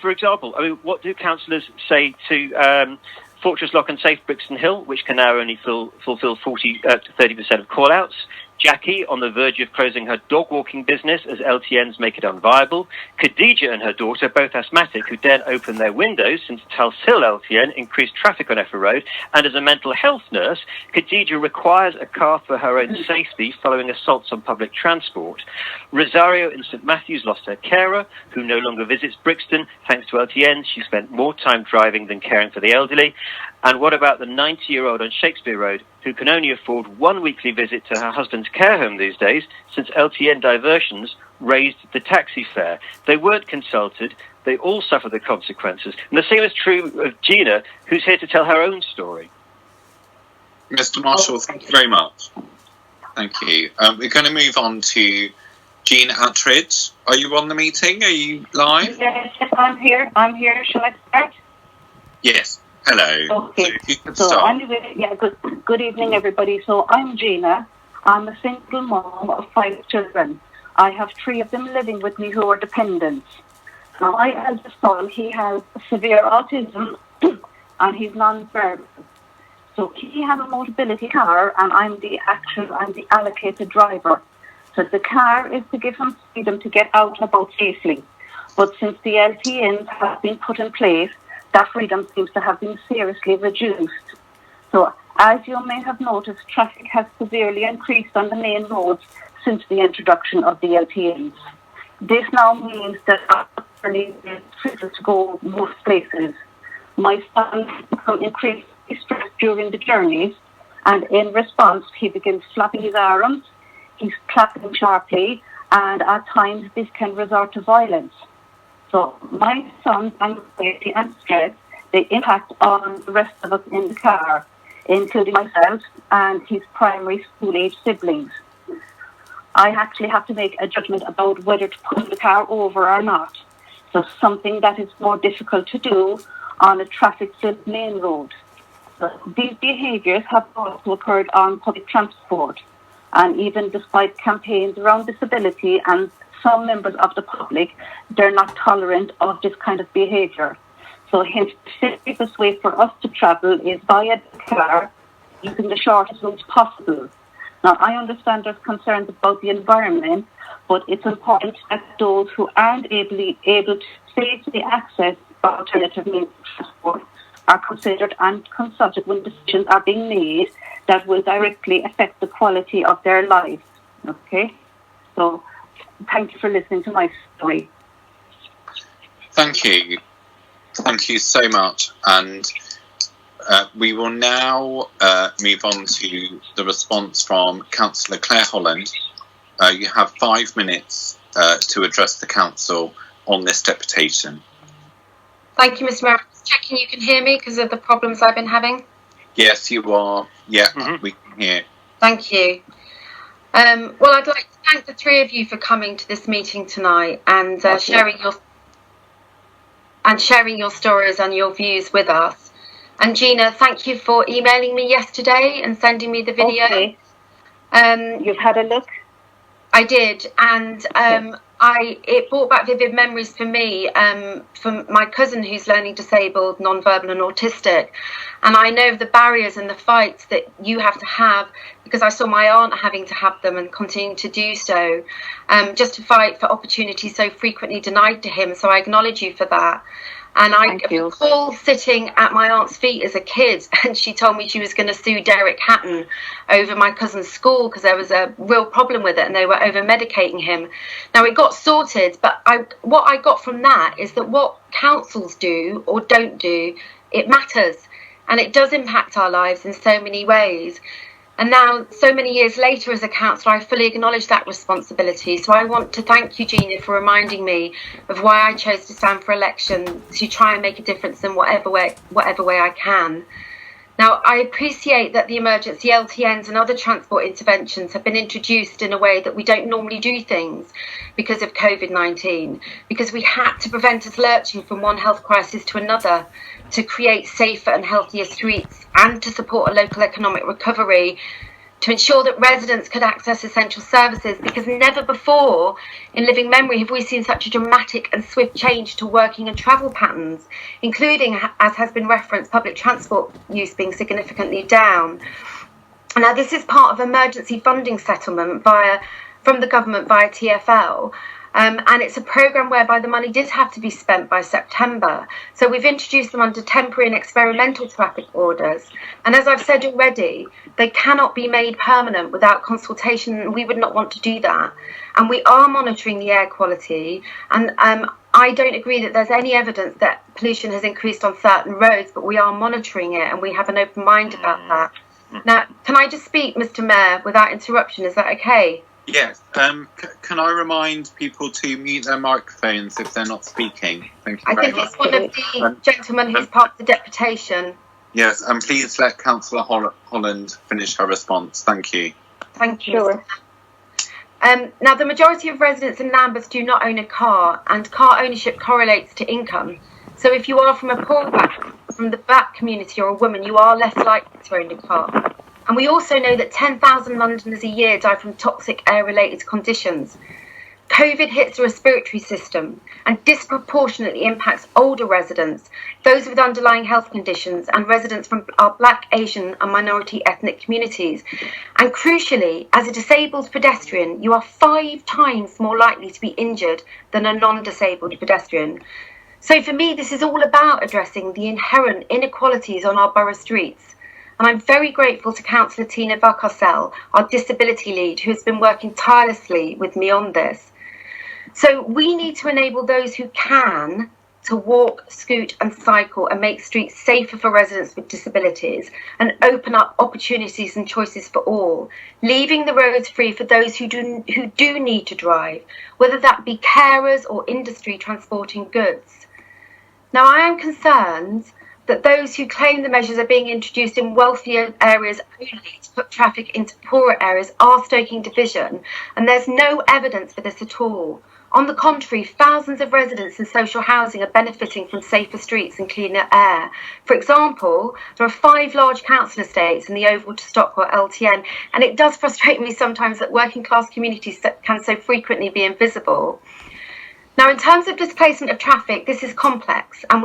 Speaker 18: for example, what do councillors say to Fortress Lock and Safe Brixton Hill, which can now only fulfil 30% of call-outs? Jackie on the verge of closing her dog walking business as LTNs make it unviable. Khadija and her daughter, both asthmatic, who daren't open their windows since Tulse Hill LTN increased traffic on Effa Road. And as a mental health nurse, Khadija requires a car for her own safety following assaults on public transport. Rosario in St Matthews lost her carer, who no longer visits Brixton. Thanks to LTNs, she spent more time driving than caring for the elderly. And what about the 90-year-old on Shakespeare Road, who can only afford one weekly visit to her husband's care home these days, since LTN diversions raised the taxi fare? They weren't consulted. They all suffer the consequences. And the same is true of Gina, who's here to tell her own story.
Speaker 9: Mr. Marshall, thank you very much. Thank you. We're going to move on to Jean Attridge. Are you on the meeting? Are you live?
Speaker 19: Yes, I'm here. Shall I start?
Speaker 9: Yes. Hello.
Speaker 19: Okay.
Speaker 9: So if you could
Speaker 19: So
Speaker 9: start.
Speaker 19: anyway, good evening, everybody. So I'm Gina. I'm a single mom of 5 children. I have 3 of them living with me who are dependents. Now, my eldest son, he has severe autism and he's non-verbal. So he has a mobility car and I'm the allocated driver. So the car is to give him freedom to get out and about safely. But since the LTNs have been put in place, that freedom seems to have been seriously reduced. So, as you may have noticed, traffic has severely increased on the main roads since the introduction of the LTNs. This now means that it's difficult to go most places. My son becomes increasingly stressed during the journeys, and in response, he begins flapping his arms, he's clapping sharply, and at times this can resort to violence. So my son's anxiety and stress, they impact on the rest of us in the car, including myself and his primary school-age siblings. I actually have to make a judgment about whether to pull the car over or not. So something that is more difficult to do on a traffic-filled main road. So these behaviours have also occurred on public transport. And even despite campaigns around disability and some members of the public, they're not tolerant of this kind of behaviour. So hence, the safest way for us to travel is via the car, using the shortest routes possible. Now, I understand there's concerns about the environment, but it's important that those who aren't able to safely access alternative means of transport are considered and consulted when decisions are being made that will directly affect the quality of their lives. Okay? So, thank you for listening to my story.
Speaker 9: Thank you. Thank you so much. And we will now move on to the response from Councillor Claire Holland. You have 5 minutes to address the Council on this deputation.
Speaker 16: Thank you, Mr. Mayor. Just checking you can hear me because of the problems I've been having.
Speaker 9: Yes, you are. Yeah, we can hear.
Speaker 16: Thank you. Well, I'd like to thank the 3 of you for coming to this meeting tonight and sharing your stories and your views with us. And Gina, thank you for emailing me yesterday and sending me the video.
Speaker 19: Okay. You've had a look?
Speaker 16: I did, and it brought back vivid memories for me from my cousin who's learning disabled, non-verbal and autistic. And I know of the barriers and the fights that you have to have, because I saw my aunt having to have them and continuing to do so, just to fight for opportunities so frequently denied to him. So I acknowledge you for that. And I recall sitting at my aunt's feet as a kid, and she told me she was going to sue Derek Hatton over my cousin's school because there was a real problem with it and they were over-medicating him. Now, it got sorted, but what I got from that is that what councils do or don't do, it matters. And it does impact our lives in so many ways. And now, so many years later as a councillor, I fully acknowledge that responsibility. So I want to thank you, Gina, for reminding me of why I chose to stand for election, to try and make a difference in whatever way I can. Now, I appreciate that the emergency LTNs and other transport interventions have been introduced in a way that we don't normally do things because of COVID-19, because we had to prevent us lurching from one health crisis to another, to create safer and healthier streets and to support a local economic recovery, to ensure that residents could access essential services, because never before in living memory have we seen such a dramatic and swift change to working and travel patterns, including, as has been referenced, public transport use being significantly down. Now, this is part of emergency funding settlement from the government via TfL. And it's a programme whereby the money did have to be spent by September. So we've introduced them under temporary and experimental traffic orders. And as I've said already, they cannot be made permanent without consultation. We would not want to do that. And we are monitoring the air quality. And I don't agree that there's any evidence that pollution has increased on certain roads, but we are monitoring it and we have an open mind about that. Now, can I just speak, Mr. Mayor, without interruption? Is that okay?
Speaker 9: Yes. Can I remind people to mute their microphones if they're not speaking? Thank you very much.
Speaker 16: I think it's one of the gentlemen who's part of the deputation.
Speaker 9: Yes, and please let Councillor Holland finish her response. Thank you.
Speaker 16: Thank you. Sure. Now, the majority of residents in Lambeth do not own a car, and car ownership correlates to income. So if you are from the black community or a woman, you are less likely to own a car. And we also know that 10,000 Londoners a year die from toxic air-related conditions. COVID hits the respiratory system and disproportionately impacts older residents, those with underlying health conditions, and residents from our Black, Asian and minority ethnic communities. And crucially, as a disabled pedestrian, you are 5 times more likely to be injured than a non-disabled pedestrian. So for me, this is all about addressing the inherent inequalities on our borough streets. And I'm very grateful to Councillor Tina Valcarcel, our disability lead, who has been working tirelessly with me on this. So we need to enable those who can to walk, scoot and cycle and make streets safer for residents with disabilities and open up opportunities and choices for all, leaving the roads free for those who do need to drive, whether that be carers or industry transporting goods. Now, I am concerned that those who claim the measures are being introduced in wealthier areas only to put traffic into poorer areas are stoking division, and there's no evidence for this at all. On the contrary, thousands of residents in social housing are benefiting from safer streets and cleaner air. For example, there are 5 large council estates in the Oval to Stockwell LTN, and it does frustrate me sometimes that working class communities can so frequently be invisible. Now, in terms of displacement of traffic, this is complex, and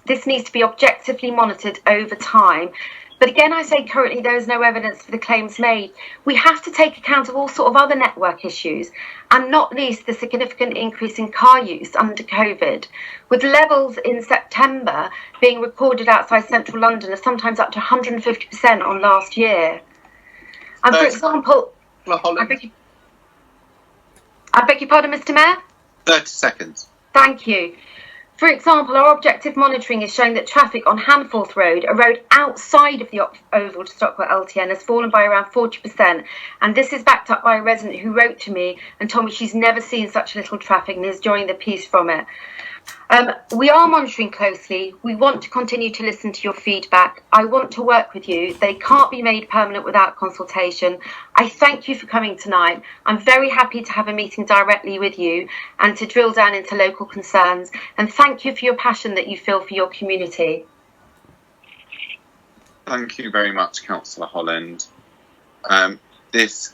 Speaker 16: this needs to be objectively monitored over time. But again, I say currently there is no evidence for the claims made. We have to take account of all sorts of other network issues, and not least the significant increase in car use under COVID, with levels in September being recorded outside central London of sometimes up to 150% on last year. And for example, I beg your pardon, Mr. Mayor?
Speaker 9: 30 seconds.
Speaker 16: Thank you. For example, our objective monitoring is showing that traffic on Hanforth Road, a road outside of the Oval to Stockwell LTN, has fallen by around 40%. And this is backed up by a resident who wrote to me and told me she's never seen such little traffic and is enjoying the peace from it. We are monitoring closely. We want to continue to listen to your feedback. I want to work with you. They can't be made permanent without consultation. I thank you for coming tonight. I'm very happy to have a meeting directly with you and to drill down into local concerns. And thank you for your passion that you feel for your community.
Speaker 9: Thank you very much, Councillor Holland. This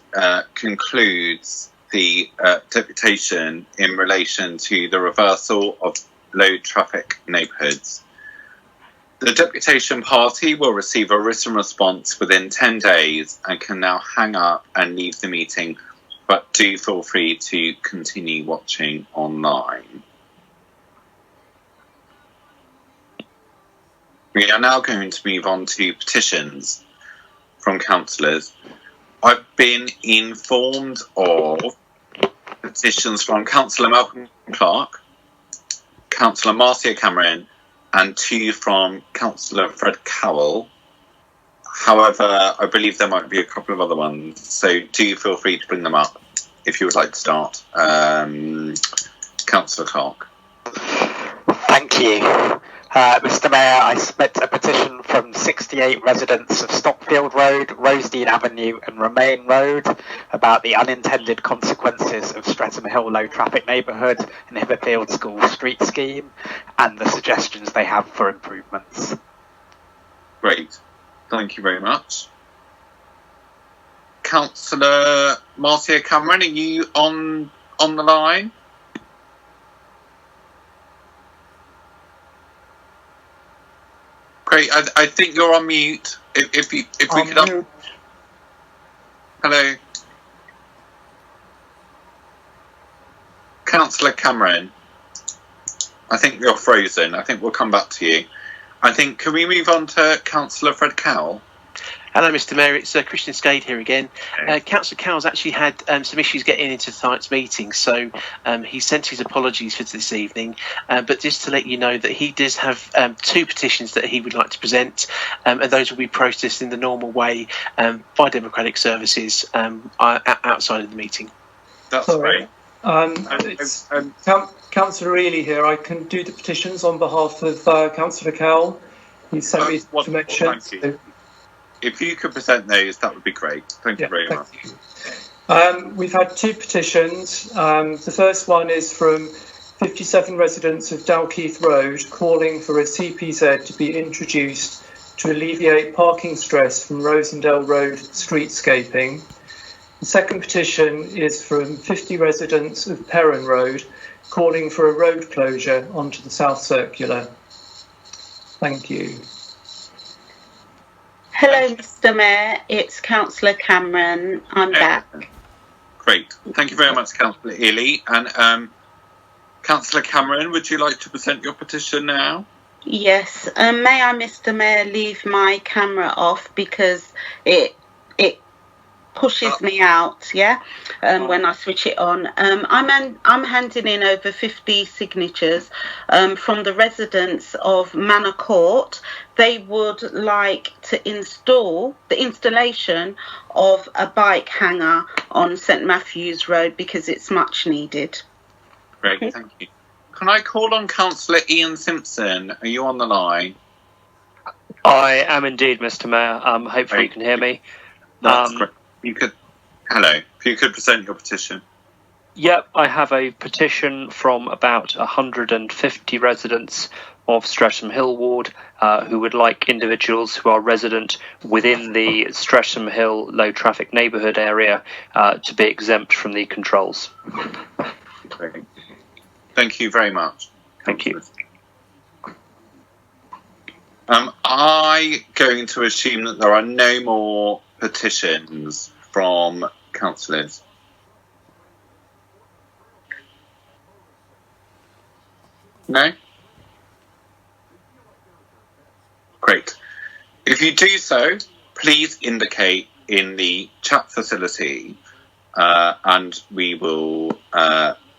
Speaker 9: concludes the deputation in relation to the reversal of low traffic neighbourhoods. The deputation party will receive a written response within 10 days and can now hang up and leave the meeting, but do feel free to continue watching online. We are now going to move on to petitions from councillors. I've been informed of petitions from Councillor Malcolm Clark, Councillor Marcia Cameron, and 2 from Councillor Fred Cowell. However, I believe there might be a couple of other ones, so do feel free to bring them up if you would like to start. Councillor Clark.
Speaker 20: Thank you. Mr. Mayor, I submit a petition from 68 residents of Stockfield Road, Rosedene Avenue and Romaine Road about the unintended consequences of Streatham Hill Low Traffic Neighbourhood and Hitherfield School Street Scheme and the suggestions they have for improvements.
Speaker 9: Great. Thank you very much. Councillor Marcia Cameron, are you on the line? Great. I think you're on mute. If we could. Hello, Councillor Cameron. I think you're frozen. I think we'll come back to you. Can we move on to Councillor Fred Cowell?
Speaker 15: Hello, Mr. Mayor. It's Christian Skade here again. Councillor Cowell's actually had some issues getting into tonight's meeting, so he sent his apologies for this evening. But just to let you know that he does have 2 petitions that he would like to present, and those will be processed in the normal way by Democratic Services outside of the meeting.
Speaker 9: That's
Speaker 21: great. It's Councillor Ely here. I can do the petitions on behalf of Councillor Cowell. He sent me information.
Speaker 9: Thank you. If you could present those, that would be great. Thank you very much.
Speaker 21: We've had 2 petitions. The first one is from 57 residents of Dalkeith Road calling for a CPZ to be introduced to alleviate parking stress from Rosendale Road streetscaping. The second petition is from 50 residents of Perrin Road calling for a road closure onto the South Circular. Thank you.
Speaker 2: Hello, Mr. Mayor. It's Councillor Cameron. I'm back.
Speaker 9: Great. Thank you very much, Councillor Ely. And Councillor Cameron, would you like to present your petition now?
Speaker 2: Yes. May I, Mr. Mayor, leave my camera off because it pushes me out, when I switch it on. I'm handing in over 50 signatures from the residents of Manor Court. They would like to install the installation of a bike hanger on St Matthew's Road because it's much needed.
Speaker 9: Great, thank you. Can I call on Councillor Ian Simpson? Are you on the line?
Speaker 18: I am indeed, Mr. Mayor. Hopefully you can hear me.
Speaker 9: That's great. Hello. If you could present your petition.
Speaker 18: Yep, I have a petition from about 150 residents of Streatham Hill Ward who would like individuals who are resident within the Streatham Hill low traffic neighbourhood area to be exempt from the controls.
Speaker 9: Great. Thank you very much.
Speaker 18: Thank you.
Speaker 9: I'm going to assume that there are no more petitions from councillors. No? Great. If you do so, please indicate in the chat facility and we will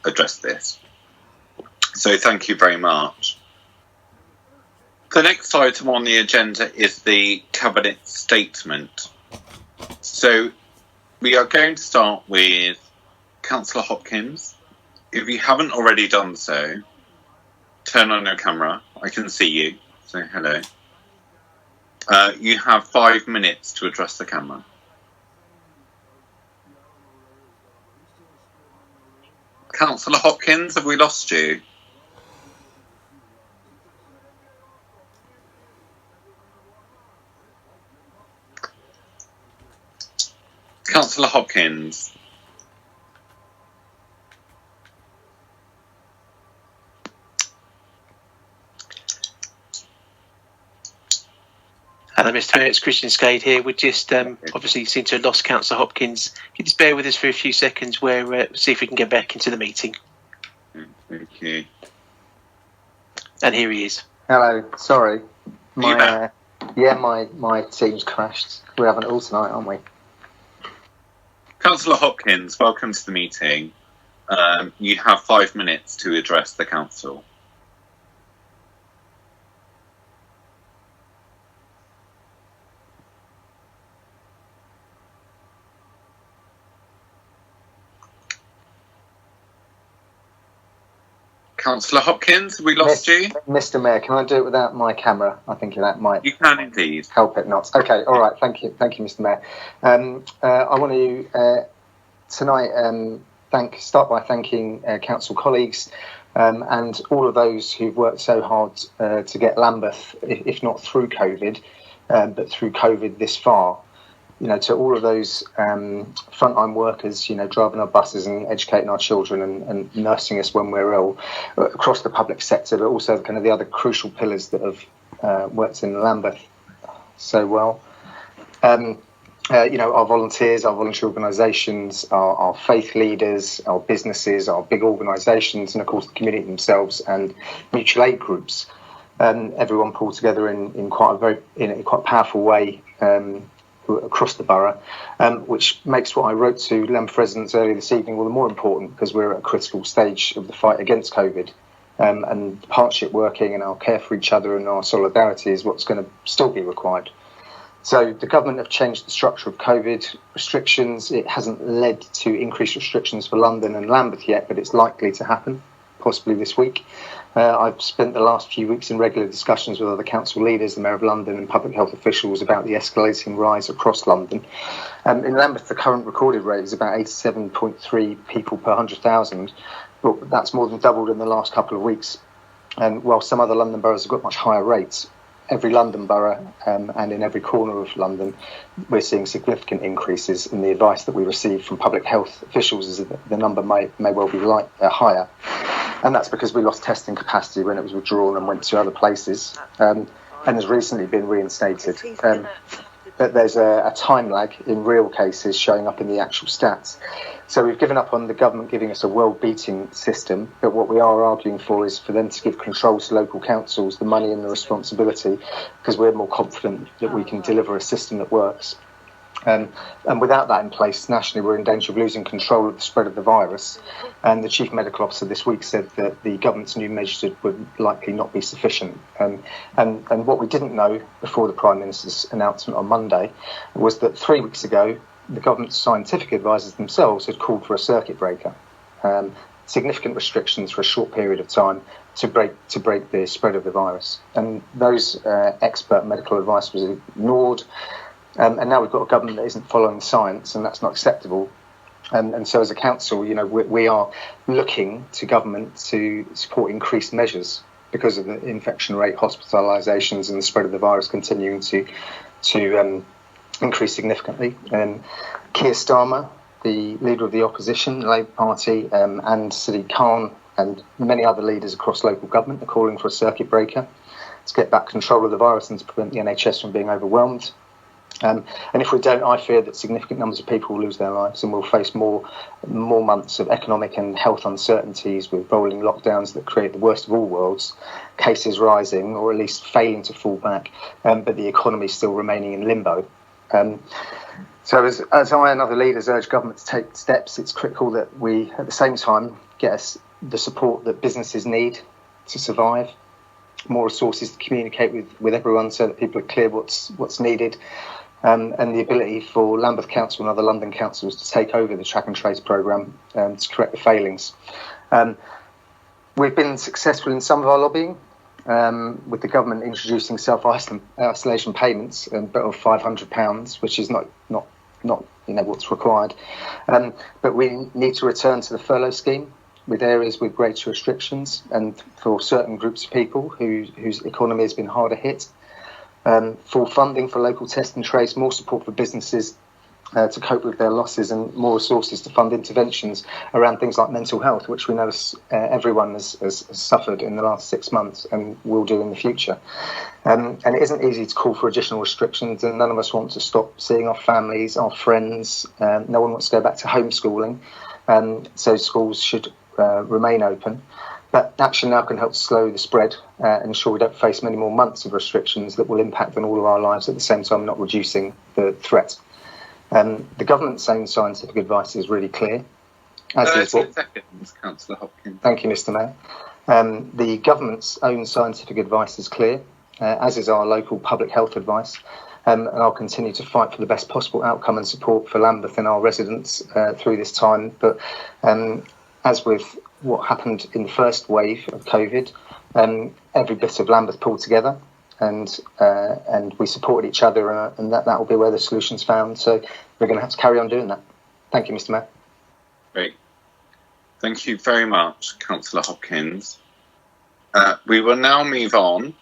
Speaker 9: address this. So thank you very much. The next item on the agenda is the Cabinet Statement. So we are going to start with Councillor Hopkins. If you haven't already done so, turn on your camera. I can see you. So hello. You have 5 minutes to address the camera. Councillor Hopkins, have we lost you? Councillor Hopkins.
Speaker 15: Hello, Mr. Mayor, it's Christian Skade here. We just obviously seem to have lost Councillor Hopkins. Can you just bear with us for a few seconds where see if we can get back into the meeting?
Speaker 9: Thank you.
Speaker 15: And here he is.
Speaker 22: Hello, sorry. My team's crashed. We're having it all tonight, aren't we?
Speaker 9: Councillor Hopkins, welcome to the meeting. You have 5 minutes to address the council. Councillor Hopkins, have we lost you?
Speaker 22: Mr. Mayor, can I do it without my camera? I think that might.
Speaker 9: You can indeed.
Speaker 22: Help it not. Okay, all right. Thank you, Mr. Mayor. I want to tonight start by thanking council colleagues and all of those who've worked so hard to get Lambeth, if not through COVID, but through COVID this far. You know, to all of those frontline workers, you know, driving our buses and educating our children and nursing us when we're ill across the public sector, but also kind of the other crucial pillars that have worked in Lambeth so well. You know, our volunteers, our voluntary organisations, our faith leaders, our businesses, our big organisations, and of course the community themselves and mutual aid groups. Everyone pulled together in quite a quite powerful way. Across the borough, which makes what I wrote to Lambeth residents earlier this evening all the more important because we're at a critical stage of the fight against COVID, and partnership working and our care for each other and our solidarity is what's going to still be required. So the government have changed the structure of COVID restrictions. It hasn't led to increased restrictions for London and Lambeth yet, but it's likely to happen, possibly this week. I've spent the last few weeks in regular discussions with other council leaders, the Mayor of London and public health officials about the escalating rise across London. In Lambeth, the current recorded rate is about 87.3 people per 100,000, but that's more than doubled in the last couple of weeks. And while some other London boroughs have got much higher rates, every London borough and in every corner of London, we're seeing significant increases, and the advice that we receive from public health officials is that the number may well be higher. And that's because we lost testing capacity when it was withdrawn and went to other places, and has recently been reinstated. But there's a time lag in real cases showing up in the actual stats. So we've given up on the government giving us a world-beating system, but what we are arguing for is for them to give controls to local councils, the money and the responsibility, because we're more confident that we can deliver a system that works. And without that in place, nationally, we're in danger of losing control of the spread of the virus. And the Chief Medical Officer this week said that the government's new measures would likely not be sufficient. And what we didn't know before the Prime Minister's announcement on Monday was that 3 weeks ago, the government's scientific advisors themselves had called for a circuit breaker, significant restrictions for a short period of time to break the spread of the virus. And those expert medical advice was ignored. And now we've got a government that isn't following the science, and that's not acceptable. And so as a council, we are looking to government to support increased measures because of the infection rate, hospitalisations and the spread of the virus continuing to increase significantly. Keir Starmer, the leader of the opposition, the Labour Party, and Sadiq Khan and many other leaders across local government are calling for a circuit breaker to get back control of the virus and to prevent the NHS from being overwhelmed. And if we don't, I fear that significant numbers of people will lose their lives and we'll face more months of economic and health uncertainties with rolling lockdowns that create the worst of all worlds, cases rising or at least failing to fall back, but the economy still remaining in limbo. So as I and other leaders urge government to take steps, it's critical that we at the same time get us the support that businesses need to survive, more resources to communicate with everyone so that people are clear what's needed, and the ability for Lambeth Council and other London councils to take over the track and trace programme to correct the failings. We've been successful in some of our lobbying, with the government introducing self-isolation payments of £500, which is not what's required. But we need to return to the furlough scheme with areas with greater restrictions and for certain groups of people whose economy has been harder hit. Full funding for local test and trace, more support for businesses to cope with their losses, and more resources to fund interventions around things like mental health, which we know everyone has suffered in the last 6 months and will do in the future. And it isn't easy to call for additional restrictions, and none of us want to stop seeing our families, our friends. No one wants to go back to homeschooling, so schools should remain open. But action now can help slow the spread and ensure we don't face many more months of restrictions that will impact on all of our lives at the same time not reducing the threat. The government's own scientific advice is really clear.
Speaker 9: 30 seconds, Councillor Hopkins.
Speaker 22: Thank you, Mr. Mayor. The government's own scientific advice is clear, as is our local public health advice. And I'll continue to fight for the best possible outcome and support for Lambeth and our residents through this time. But as with what happened in the first wave of COVID, every bit of Lambeth pulled together, and we supported each other, and that will be where the solution's found. So we're going to have to carry on doing that. Thank you, Mr. Mayor.
Speaker 9: Great. Thank you very much, Councillor Hopkins. We will now move on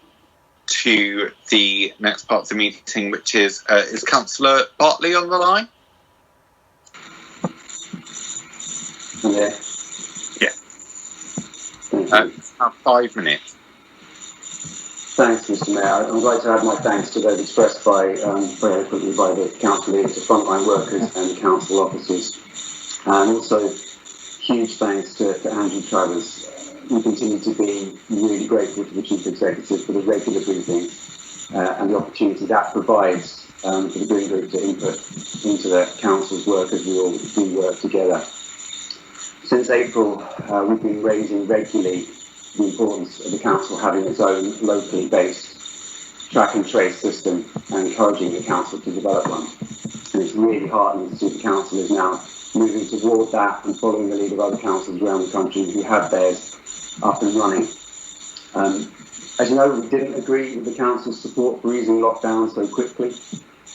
Speaker 9: to the next part of the meeting, which is Councillor Bartley on the line?
Speaker 3: Yeah.
Speaker 9: Have 5 minutes.
Speaker 3: Thanks, Mr. Mayor. I'd like to add my thanks to those expressed very eloquently by the council leaders, the frontline workers and council officers. And also, huge thanks to Andrew Travers. We continue to be really grateful to the Chief Executive for the regular briefing and the opportunity that provides for the Green Group to input into the council's work as we all do work together. Since April, we've been raising regularly the importance of the council having its own locally based track and trace system and encouraging the council to develop one. And it's really heartening to see the council is now moving toward that and following the lead of other councils around the country who have theirs up and running. As you know, we didn't agree with the Council's support for easing lockdown so quickly.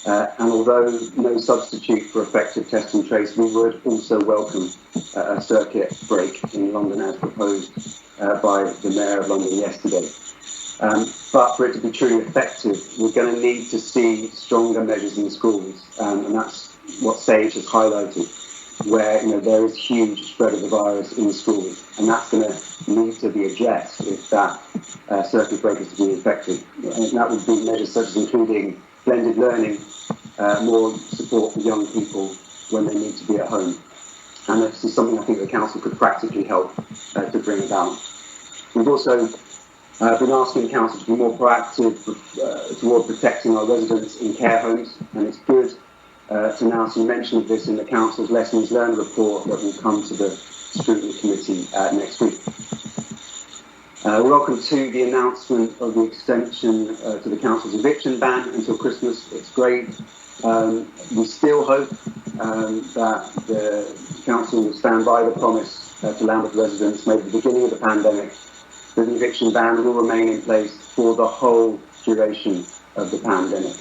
Speaker 3: And although no substitute for effective test and trace, we would also welcome a circuit break in London as proposed by the Mayor of London yesterday. But for it to be truly effective, we're going to need to see stronger measures in schools, and that's what Sage has highlighted, where there is huge spread of the virus in schools, and that's going to need to be addressed if that circuit break is to be effective. And that would be measures such as including blended learning, more support for young people when they need to be at home. And this is something I think the Council could practically help to bring about. We've also been asking the Council to be more proactive toward protecting our residents in care homes, and it's good to now see mention of this in the Council's Lessons Learned report that will come to the Scrutiny Committee next week. Welcome to the announcement of the extension to the Council's eviction ban until Christmas. It's great. We still hope that the Council will stand by the promise to Lambeth residents made at the beginning of the pandemic that the eviction ban will remain in place for the whole duration of the pandemic.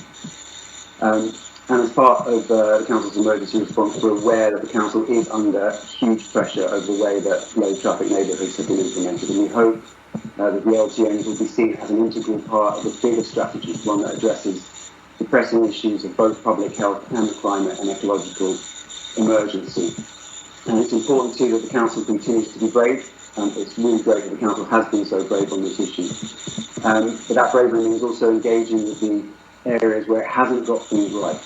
Speaker 3: And as part of the Council's emergency response, we're aware that the Council is under huge pressure over the way that low traffic neighbourhoods have been implemented, and we hope that the LTNs will be seen as an integral part of a bigger strategy, one that addresses the pressing issues of both public health and the climate and ecological emergency. And it's important too that the Council continues to be brave. It's really great that the Council has been so brave on this issue. But that bravery means also engaging with the areas where it hasn't got things right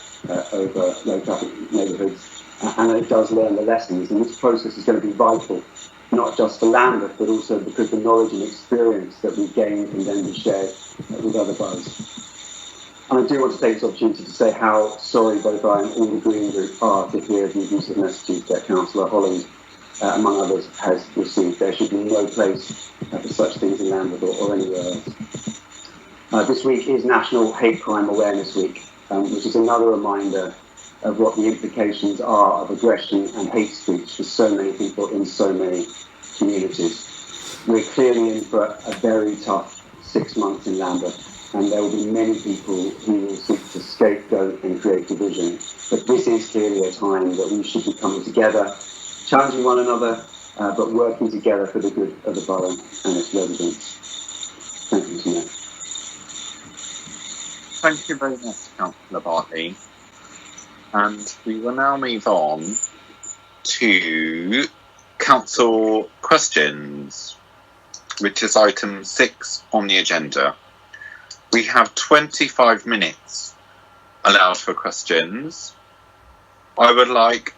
Speaker 3: over low traffic neighbourhoods, and it does learn the lessons. And this process is going to be vital, not just for Lambeth, but also because the knowledge and experience that we've gained can then be shared with other boroughs. And I do want to take this opportunity to say how sorry both I and all the Green Group are to hear the abusive messages that Councillor Holland, among others, has received. There should be no place for such things in Lambeth or anywhere else. This week is National Hate Crime Awareness Week, which is another reminder of what the implications are of aggression and hate speech for so many people in so many communities. We're clearly in for a very tough 6 months in Lambeth, and there will be many people who will seek to scapegoat and create division. But this is clearly a time that we should be coming together, challenging one another, but working together for the good of the borough and its residents. Thank you, Tina.
Speaker 9: Thank you very much, Councillor Bartley. And we will now move on to Council questions, which is item 6 on the agenda. We have 25 minutes allowed for questions. I would like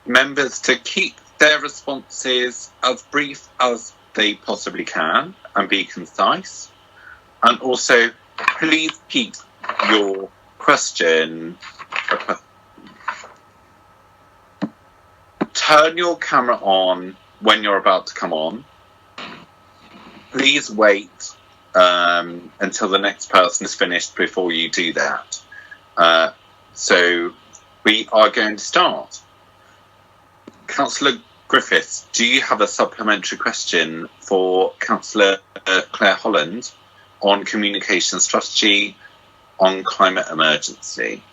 Speaker 9: members to keep their responses as brief as they possibly can and be concise. And also, please keep your question. Turn your camera on when you're about to come on. Please wait until the next person is finished before you do that. So we are going to start. Councillor Griffiths, do you have a supplementary question for Councillor Claire Holland on communication strategy on climate emergency?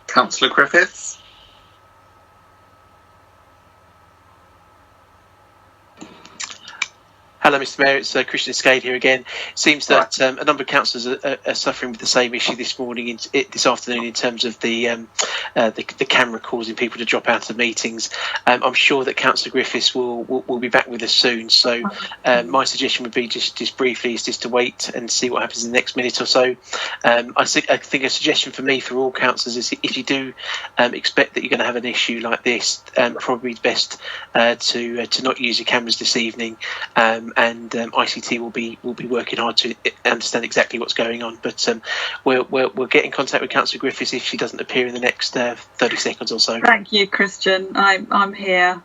Speaker 9: Councillor Griffiths?
Speaker 15: Hello, Mr. Mayor. It's Christian Scade here again. It seems that a number of councillors are suffering with the same issue this morning, this afternoon, in terms of the camera causing people to drop out of meetings. I'm sure that Councillor Griffiths will be back with us soon. So my suggestion would be just briefly is just to wait and see what happens in the next minute or so. I think a suggestion for me for all councillors is if you do expect that you're going to have an issue like this, probably best to not use your cameras this evening. And ICT will be working hard to understand exactly what's going on. But we'll get in contact with Councillor Griffiths if she doesn't appear in the next 30 seconds or so.
Speaker 4: Thank you, Christian. I'm here.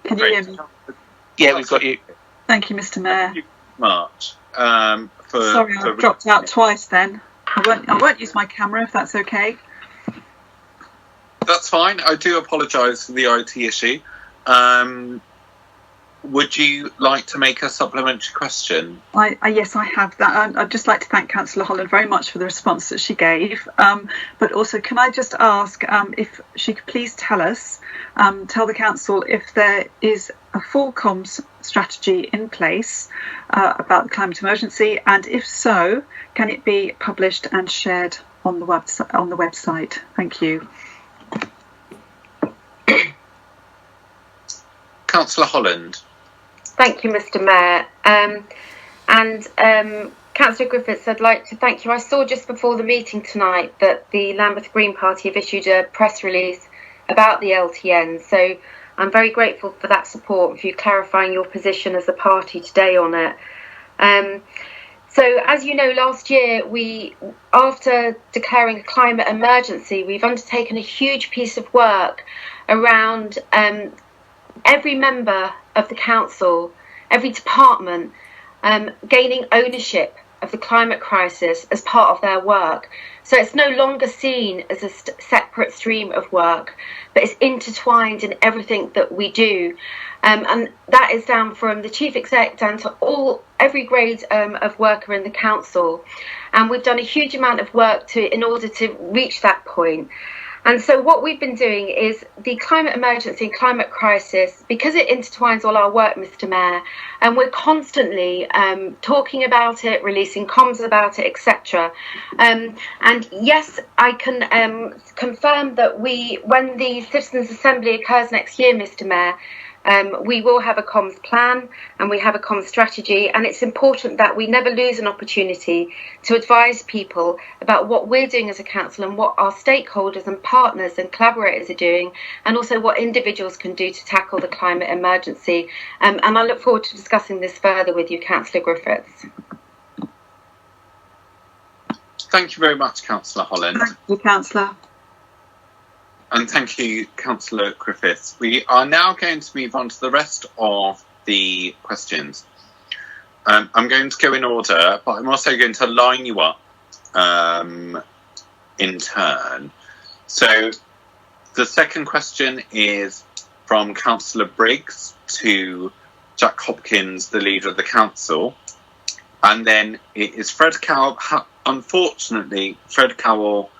Speaker 4: Can you hear me?
Speaker 15: Yeah, we've got you.
Speaker 4: Thank you, Mr. Mayor.
Speaker 9: Thank you very much.
Speaker 4: Sorry, I dropped out twice then. I won't use my camera if that's okay.
Speaker 9: That's fine. I do apologise for the IT issue. Would you like to make a supplementary question?
Speaker 4: Yes, I have that. I'd just like to thank Councillor Holland very much for the response that she gave. But also, can I just ask if she could please tell the council if there is a full comms strategy in place about the climate emergency, and if so, can it be published and shared on the website? Thank you.
Speaker 9: Councillor Holland.
Speaker 16: Thank you, Mr. Mayor. Councillor Griffiths, I'd like to thank you. I saw just before the meeting tonight that the Lambeth Green Party have issued a press release about the LTN. So I'm very grateful for that support and for you clarifying your position as a party today on it. So as you know, last year, after declaring a climate emergency, we've undertaken a huge piece of work around every member of the council, every department, gaining ownership of the climate crisis as part of their work. So it's no longer seen as a separate stream of work, but it's intertwined in everything that we do. And that is down from the chief exec down to every grade of worker in the council. And we've done a huge amount of work in order to reach that point. And so what we've been doing is the climate emergency and climate crisis, because it intertwines all our work, Mr. Mayor, and we're constantly talking about it, releasing comms about it, etc. And yes, I can confirm that when the Citizens' Assembly occurs next year, Mr. Mayor, we will have a comms plan and we have a comms strategy, and it's important that we never lose an opportunity to advise people about what we're doing as a council and what our stakeholders and partners and collaborators are doing, and also what individuals can do to tackle the climate emergency. And I look forward to discussing this further with you, Councillor Griffiths.
Speaker 9: Thank you very much, Councillor Holland.
Speaker 4: Thank you, Councillor.
Speaker 9: And thank you, Councillor Griffiths. We are now going to move on to the rest of the questions. I'm going to go in order, but I'm also going to line you up in turn. So the second question is from Councillor Briggs to Jack Hopkins, the leader of the council. And then it is Fred Cowell. Unfortunately, Fred Cowell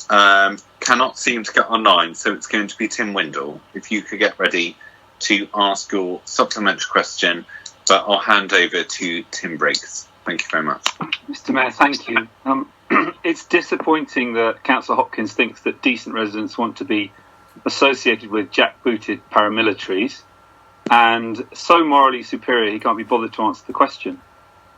Speaker 9: cannot seem to get online, so it's going to be Tim Windle. If you could get ready to ask your supplementary question, but I'll hand over to Tim Briggs. Thank you very much.
Speaker 6: Mr. Mayor, thank you. It's disappointing that Councillor Hopkins thinks that decent residents want to be associated with jackbooted paramilitaries, and so morally superior he can't be bothered to answer the question.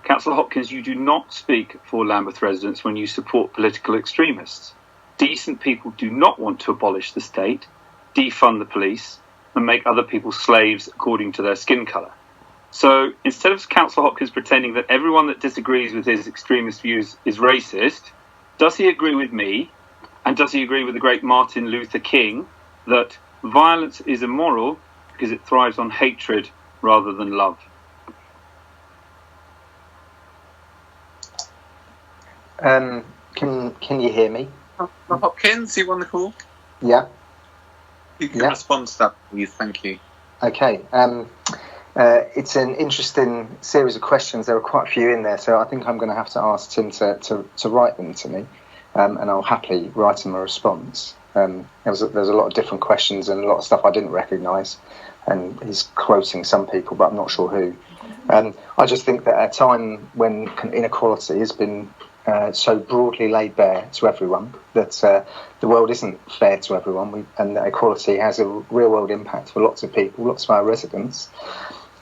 Speaker 6: Councillor Hopkins, you do not speak for Lambeth residents when you support political extremists. Decent people do not want to abolish the state, defund the police, and make other people slaves according to their skin colour. So instead of Councillor Hopkins pretending that everyone that disagrees with his extremist views is racist, does he agree with me, and does he agree with the great Martin Luther King, that violence is immoral because it thrives on hatred rather than love?
Speaker 22: Can you hear me?
Speaker 9: Hopkins, you on the call?
Speaker 22: Yeah.
Speaker 9: You can respond to that, please. Thank you.
Speaker 22: Okay. It's an interesting series of questions. There are quite a few in there, so I think I'm going to have to ask Tim to write them to me, and I'll happily write him a response. There's a lot of different questions and a lot of stuff I didn't recognise, and he's quoting some people, but I'm not sure who. I just think that at a time when inequality has been so broadly laid bare to everyone, that the world isn't fair to everyone, and that equality has a real world impact for lots of people, lots of our residents.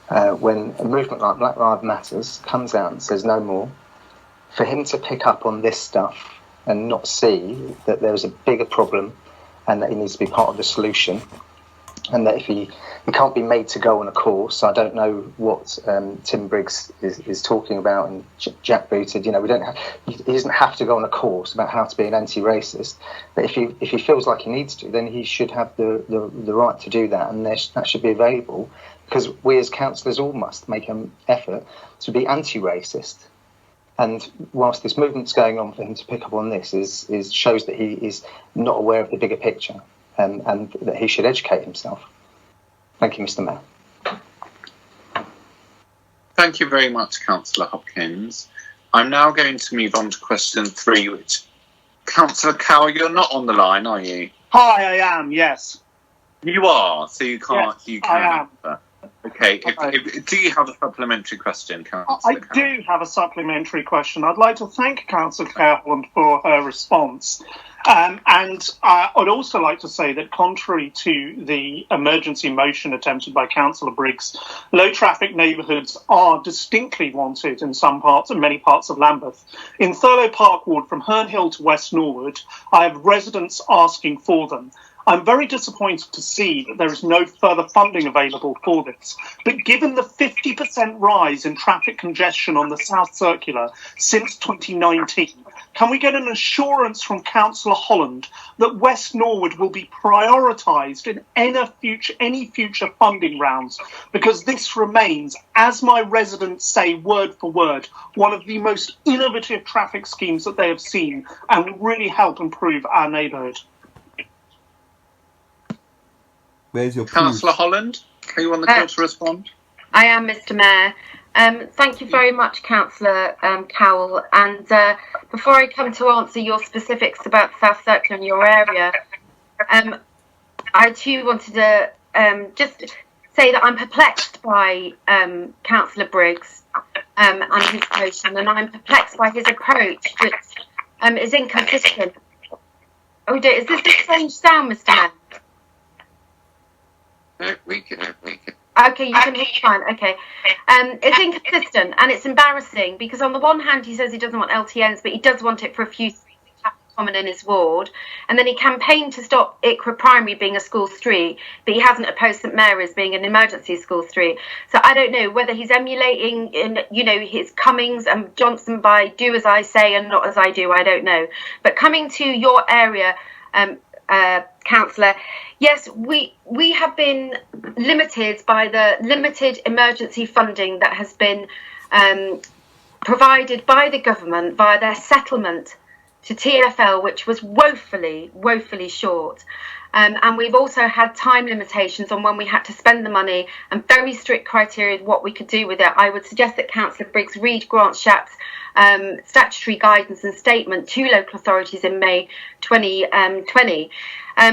Speaker 22: When a movement like Black Lives Matters comes out and says no more, for him to pick up on this stuff and not see that there's a bigger problem and that he needs to be part of the solution, and that if he can't be made to go on a course. I don't know what Tim Briggs is talking about and jackbooted. You know, he doesn't have to go on a course about how to be an anti-racist. But if he feels like he needs to, then he should have the right to do that, and that should be available, because we as councillors all must make an effort to be anti-racist. And whilst this movement's going on, for him to pick up on this is shows that he is not aware of the bigger picture, and that he should educate himself. Thank you, Mr. Mayor.
Speaker 9: Thank you very much, Councillor Hopkins. I'm now going to move on to question 3, which... Councillor Cowell, you're not on the line, are you?
Speaker 7: Hi, I am, yes.
Speaker 9: You are, so you can't...
Speaker 7: Yes,
Speaker 9: you
Speaker 7: I
Speaker 9: can
Speaker 7: am.
Speaker 9: answer. Okay, do you have a supplementary question, Councillor
Speaker 7: I
Speaker 9: Cowell?
Speaker 7: do have a supplementary question. I'd like to thank Councillor Cowland for her response. And I'd also like to say that contrary to the emergency motion attempted by Councillor Briggs, low traffic neighbourhoods are distinctly wanted in many parts of Lambeth. In Thurlow Park Ward, from Herne Hill to West Norwood, I have residents asking for them. I'm very disappointed to see that there is no further funding available for this. But given the 50% rise in traffic congestion on the South Circular since 2019, can we get an assurance from Councillor Holland that West Norwood will be prioritised in any future funding rounds? Because this remains, as my residents say word for word, one of the most innovative traffic schemes that they have seen and will really help improve our neighbourhood.
Speaker 14: Where's your
Speaker 9: Councillor Holland, are you on the call to respond?
Speaker 16: I am, Mr. Mayor. Thank you very much, Councillor Cowell. And before I come to answer your specifics about South Circular and your area, I too wanted to just say that I'm perplexed by Councillor Briggs and his motion, and I'm perplexed by his approach, which is inconsistent. Oh dear, is this a strange sound, Mr. Mayor?
Speaker 9: We can.
Speaker 16: Okay, you can hear me fine. Okay. It's inconsistent and it's embarrassing because on the one hand he says he doesn't want LTNs, but he does want it for a few streets in Clapham Common in his ward. And then he campaigned to stop Ickra Primary being a school street, but he hasn't opposed St Mary's being an emergency school street. So I don't know whether he's emulating his Cummings and Johnson by do as I say and not as I do. I don't know. But coming to your area, Councillor, yes, we have been limited by the limited emergency funding that has been provided by the government via their settlement to TfL, which was woefully short. And we've also had time limitations on when we had to spend the money and very strict criteria of what we could do with it. I would suggest that Councillor Briggs read Grant Shapps' statutory guidance and statement to local authorities in May 2020.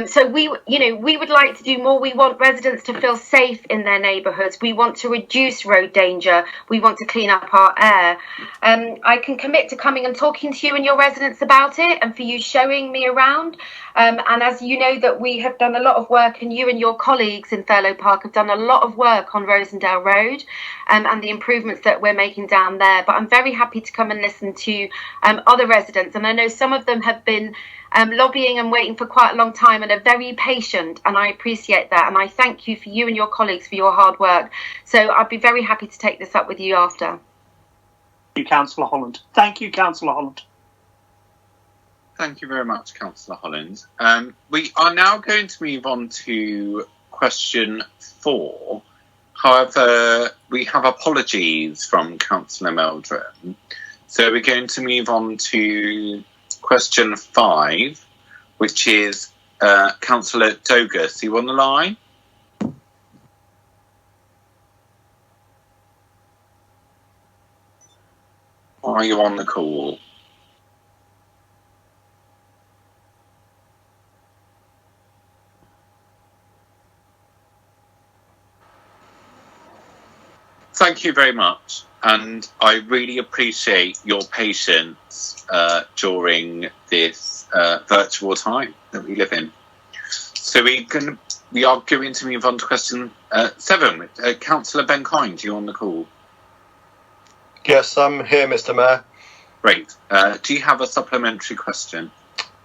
Speaker 16: So we would like to do more. We want residents to feel safe in their neighbourhoods. We want to reduce road danger. We want to clean up our air. I can commit to coming and talking to you and your residents about it and for you showing me around. And as you know that we have done a lot of work, and you and your colleagues in Thurlow Park have done a lot of work on Rosendale Road and the improvements that we're making down there. But I'm very happy to come and listen to other residents. And I know some of them have been lobbying and waiting for quite a long time and are very patient, and I appreciate that, and I thank you and your colleagues for your hard work. So I'd be very happy to take this up with you after.
Speaker 7: Thank you, Councillor Holland. Thank you, Councillor Holland.
Speaker 9: Thank you very much, Councillor Holland. We are now going to move on to question 4. However, we have apologies from Councillor Meldrum. So we're going to move on to question 5, which is Councillor Douglas. Are you on the line? Are you on the call? Thank you very much, and I really appreciate your patience during this virtual time that we live in. So we are going to move on to question 7. Councillor Ben Kind, you on the call?
Speaker 8: Yes, I'm here, Mr. Mayor.
Speaker 9: Great. Do you have a supplementary question?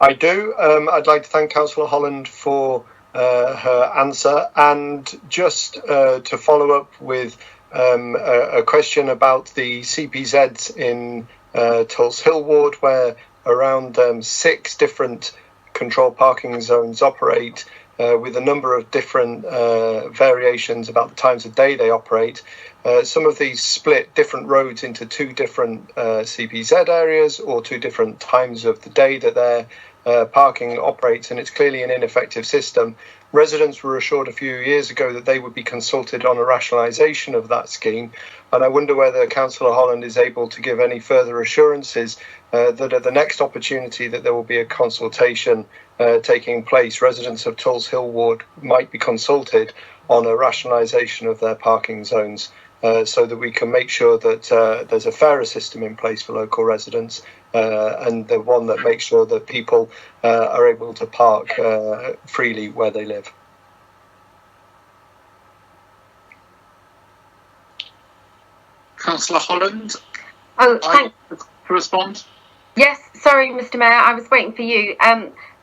Speaker 8: I do. I'd like to thank Councillor Holland for her answer, and just to follow up with a question about the CPZs in Tulse Hill Ward, where around 6 different controlled parking zones operate. with a number of different variations about the times of day they operate. Some of these split different roads into two different CPZ areas or two different times of the day that their parking operates, and it's clearly an ineffective system. Residents were assured a few years ago that they would be consulted on a rationalisation of that scheme, and I wonder whether Councillor Holland is able to give any further assurances that at the next opportunity that there will be a consultation taking place, residents of Tulse Hill Ward might be consulted on a rationalisation of their parking zones, so that we can make sure that there's a fairer system in place for local residents, and the one that makes sure that people are able to park freely where they live.
Speaker 9: Councillor Holland?
Speaker 16: Oh, thank
Speaker 9: you. To respond?
Speaker 16: Yes, sorry, Mr. Mayor, I was waiting for you.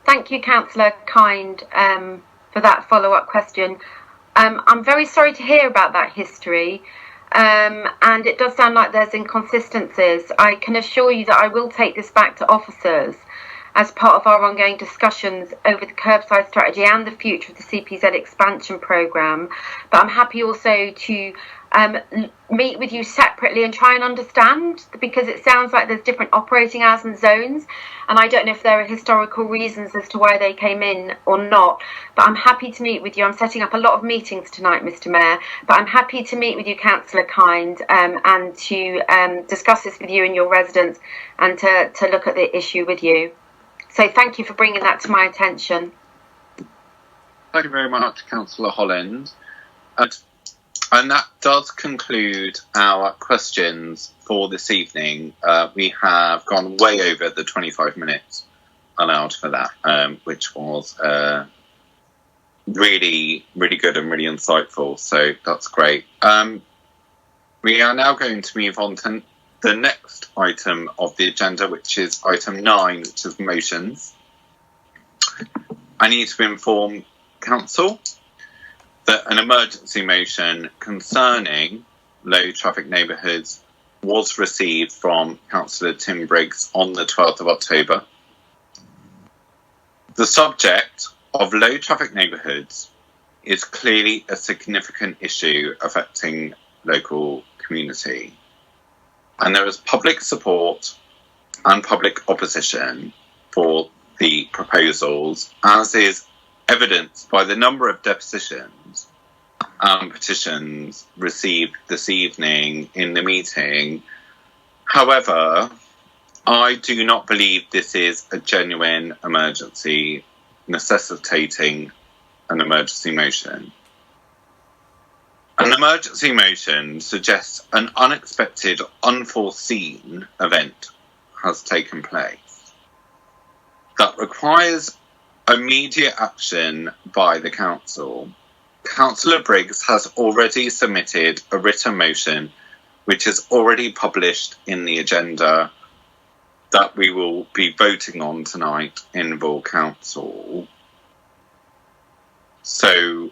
Speaker 16: Thank you, Councillor Kind, for that follow-up question. I'm very sorry to hear about that history, and it does sound like there's inconsistencies. I can assure you that I will take this back to officers as part of our ongoing discussions over the curbside strategy and the future of the CPZ expansion programme. But I'm happy also to meet with you separately and try and understand, because it sounds like there's different operating hours and zones, and I don't know if there are historical reasons as to why they came in or not. But I'm happy to meet with you. I'm setting up a lot of meetings tonight, Mr. Mayor, but I'm happy to meet with you, Councillor Kind, and to discuss this with you and your residents, and to look at the issue with you. So thank you for bringing that to my attention.
Speaker 9: Thank you very much, Councillor Holland. And that does conclude our questions for this evening. We have gone way over the 25 minutes allowed for that, which was really, really good and really insightful. So that's great. We are now going to move on to the next item of the agenda, which is item 9, which is motions. I need to inform Council that an emergency motion concerning low traffic neighbourhoods was received from Councillor Tim Briggs on the 12th of October. The subject of low traffic neighbourhoods is clearly a significant issue affecting local community. And there is public support and public opposition for the proposals, as is evidenced by the number of depositions and petitions received this evening in the meeting. However, I do not believe this is a genuine emergency necessitating an emergency motion. An emergency motion suggests an unexpected, unforeseen event has taken place that requires immediate action by the Council. Councillor Briggs has already submitted a written motion which is already published in the agenda that we will be voting on tonight in full Council. So,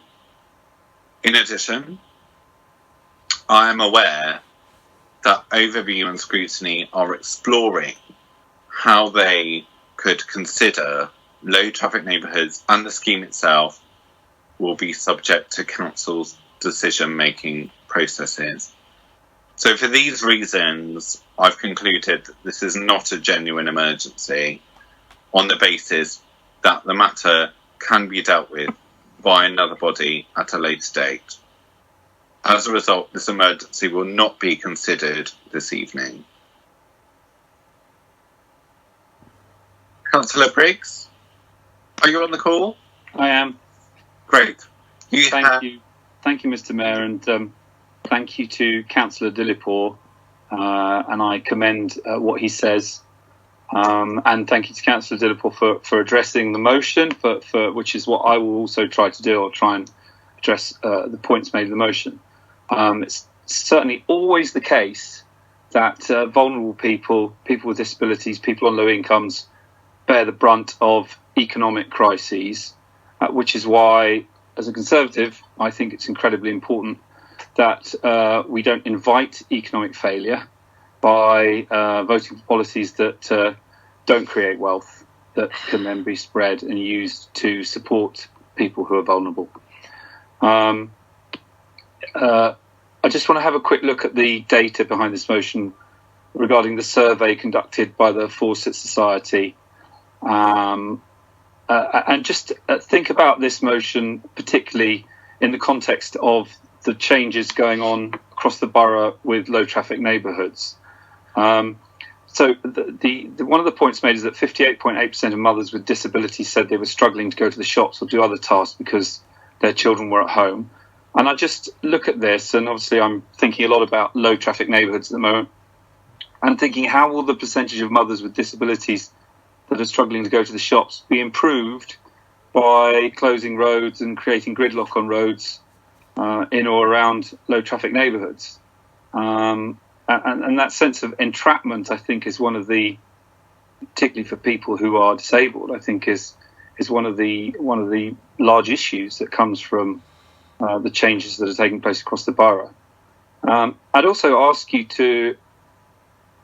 Speaker 9: in addition, I am aware that Overview and Scrutiny are exploring how they could consider low traffic neighbourhoods, and the scheme itself will be subject to Council's decision-making processes. So for these reasons, I've concluded that this is not a genuine emergency, on the basis that the matter can be dealt with by another body at a later date. As a result, this emergency will not be considered this evening. Councillor Briggs, are you on the call?
Speaker 6: I am.
Speaker 9: Great.
Speaker 6: Thank you, Mr. Mayor, and thank you to Councillor Dillipore, and I commend what he says. And thank you to Councillor Dillipore for addressing the motion, for which is what I will also try to do. I'll try and address the points made in the motion. It's certainly always the case that vulnerable people, people with disabilities, people on low incomes bear the brunt of economic crises, which is why, as a Conservative, I think it's incredibly important that we don't invite economic failure by voting for policies that don't create wealth that can then be spread and used to support people who are vulnerable. I just want to have a quick look at the data behind this motion regarding the survey conducted by the Fawcett Society, and just think about this motion, particularly in the context of the changes going on across the borough with low traffic neighbourhoods. So one of the points made is that 58.8% of mothers with disabilities said they were struggling to go to the shops or do other tasks because their children were at home. And I just look at this, and obviously I'm thinking a lot about low traffic neighbourhoods at the moment, and thinking, how will the percentage of mothers with disabilities that are struggling to go to the shops be improved by closing roads and creating gridlock on roads in or around low traffic neighbourhoods? And that sense of entrapment, I think, is one of the, particularly for people who are disabled, I think is one of the large issues that comes from the changes that are taking place across the borough. I'd also ask you to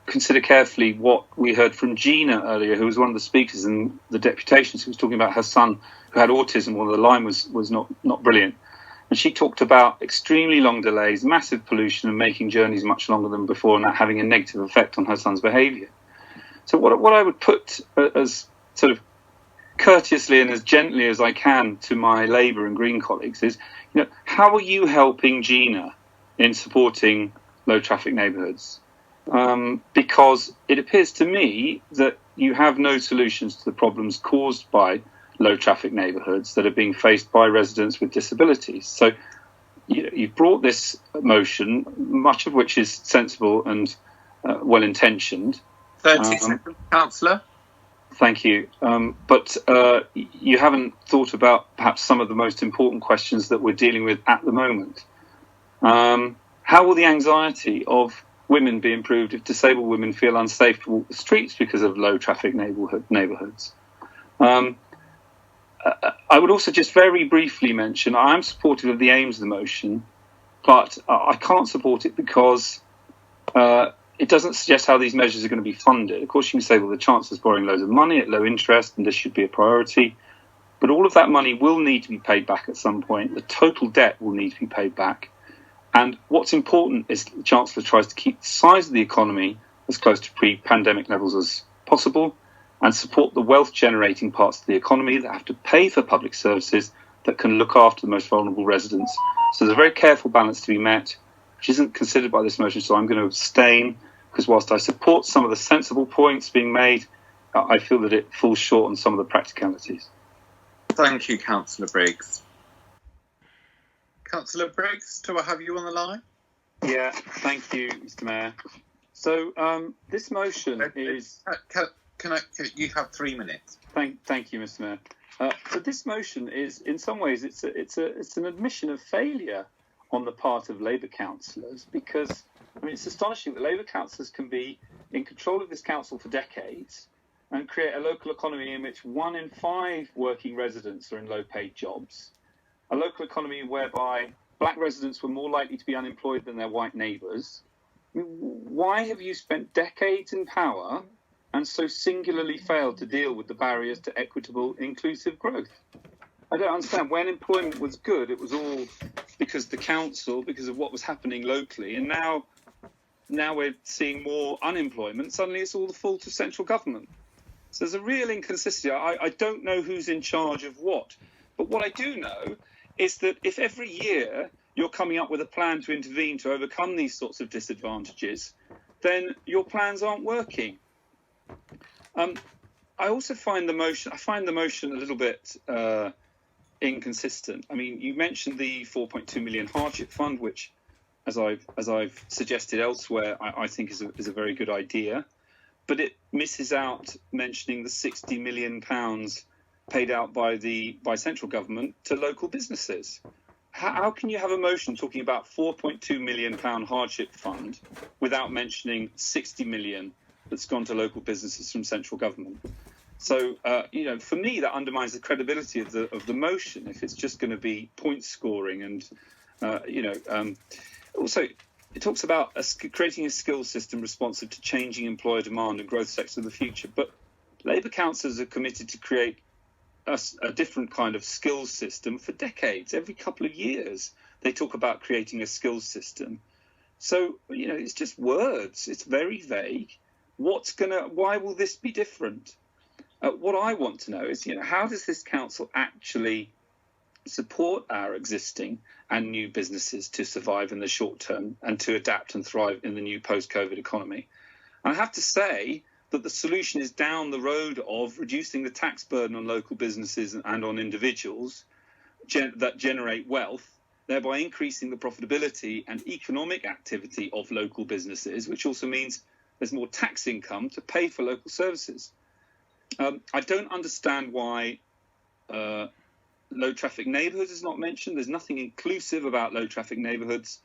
Speaker 6: consider carefully what we heard from Gina earlier, who was one of the speakers in the deputations, who was talking about her son who had autism. Well, the line was not brilliant. And she talked about extremely long delays, massive pollution, and making journeys much longer than before, and that having a negative effect on her son's behaviour. So what I would put as sort of courteously and as gently as I can to my Labour and Green colleagues is, how are you helping Gina in supporting low traffic neighbourhoods? Because it appears to me that you have no solutions to the problems caused by low traffic neighbourhoods that are being faced by residents with disabilities. So you've brought this motion, much of which is sensible and well intentioned.
Speaker 9: 30 seconds, Councillor.
Speaker 6: Thank you. But you haven't thought about perhaps some of the most important questions that we're dealing with at the moment. How will the anxiety of women be improved if disabled women feel unsafe to walk the streets because of low traffic neighbourhoods? I would also just very briefly mention I am supportive of the aims of the motion, but I can't support it because it doesn't suggest how these measures are going to be funded. Of course, you can say, well, the Chancellor's borrowing loads of money at low interest and this should be a priority. But all of that money will need to be paid back at some point. The total debt will need to be paid back. And what's important is the Chancellor tries to keep the size of the economy as close to pre-pandemic levels as possible and support the wealth-generating parts of the economy that have to pay for public services that can look after the most vulnerable residents. So there's a very careful balance to be met, which isn't considered by this motion, so I'm going to abstain, because whilst I support some of the sensible points being made, I feel that it falls short on some of the practicalities.
Speaker 9: Thank you, Councillor Briggs. Councillor Briggs, do I have you on the line?
Speaker 6: Yeah, thank you, Mr. Mayor. So this motion is...
Speaker 9: you have 3 minutes.
Speaker 6: Thank you, Mr. Mayor. So this motion is, in some ways, it's an admission of failure on the part of Labour councillors, because it's astonishing that Labour councillors can be in control of this council for decades and create a local economy in which 1 in 5 working residents are in low-paid jobs, a local economy whereby black residents were more likely to be unemployed than their white neighbours. Why have you spent decades in power and so singularly failed to deal with the barriers to equitable, inclusive growth? I don't understand. When employment was good, it was all because the council, because of what was happening locally, and now we're seeing more unemployment. Suddenly it's all the fault of central government. So there's a real inconsistency. I don't know who's in charge of what, but what I do know is that if every year you're coming up with a plan to intervene to overcome these sorts of disadvantages, then your plans aren't working. I also find the motion a little bit inconsistent. I mean, you mentioned the 4.2 million hardship fund, which, as I've suggested elsewhere, I think is a very good idea, but it misses out mentioning the £60 million paid out by central government to local businesses. How can you have a motion talking about £4.2 million hardship fund without mentioning 60 million that's gone to local businesses from central government? So, for me, that undermines the credibility of the motion if it's just going to be point scoring. And, also, it talks about creating a skills system responsive to changing employer demand and growth sectors of the future. But Labour councillors are committed to create a different kind of skills system for decades. Every couple of years, they talk about creating a skills system. So, it's just words. It's very vague. Why will this be different? What I want to know is, how does this council actually support our existing and new businesses to survive in the short term and to adapt and thrive in the new post-COVID economy? And I have to say that the solution is down the road of reducing the tax burden on local businesses and on individuals that generate wealth, thereby increasing the profitability and economic activity of local businesses, which also means there's more tax income to pay for local services. I don't understand why low traffic neighbourhoods is not mentioned. There's nothing inclusive about low traffic neighbourhoods.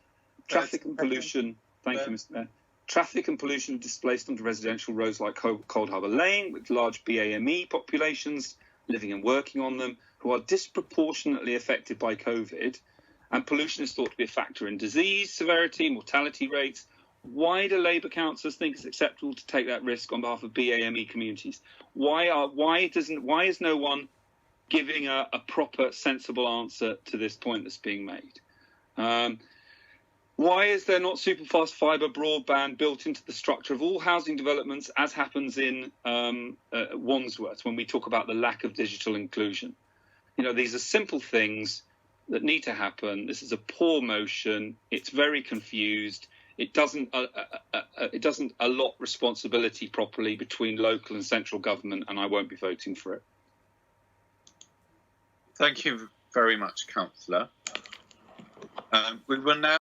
Speaker 6: Traffic and pollution. Thank you, Mr. Mayor. Traffic and pollution displaced onto residential roads like Cold Harbour Lane, with large BAME populations living and working on them, who are disproportionately affected by COVID. And pollution is thought to be a factor in disease severity, mortality rates. Why do Labour councillors think it's acceptable to take that risk on behalf of BAME communities? Why is no one giving a proper, sensible answer to this point that's being made? Why is there not superfast fibre broadband built into the structure of all housing developments, as happens in Wandsworth when we talk about the lack of digital inclusion? These are simple things that need to happen. This is a poor motion. It's very confused. It doesn't allot responsibility properly between local and central government, and I won't be voting for it.
Speaker 9: Thank you very much, Councillor. We will now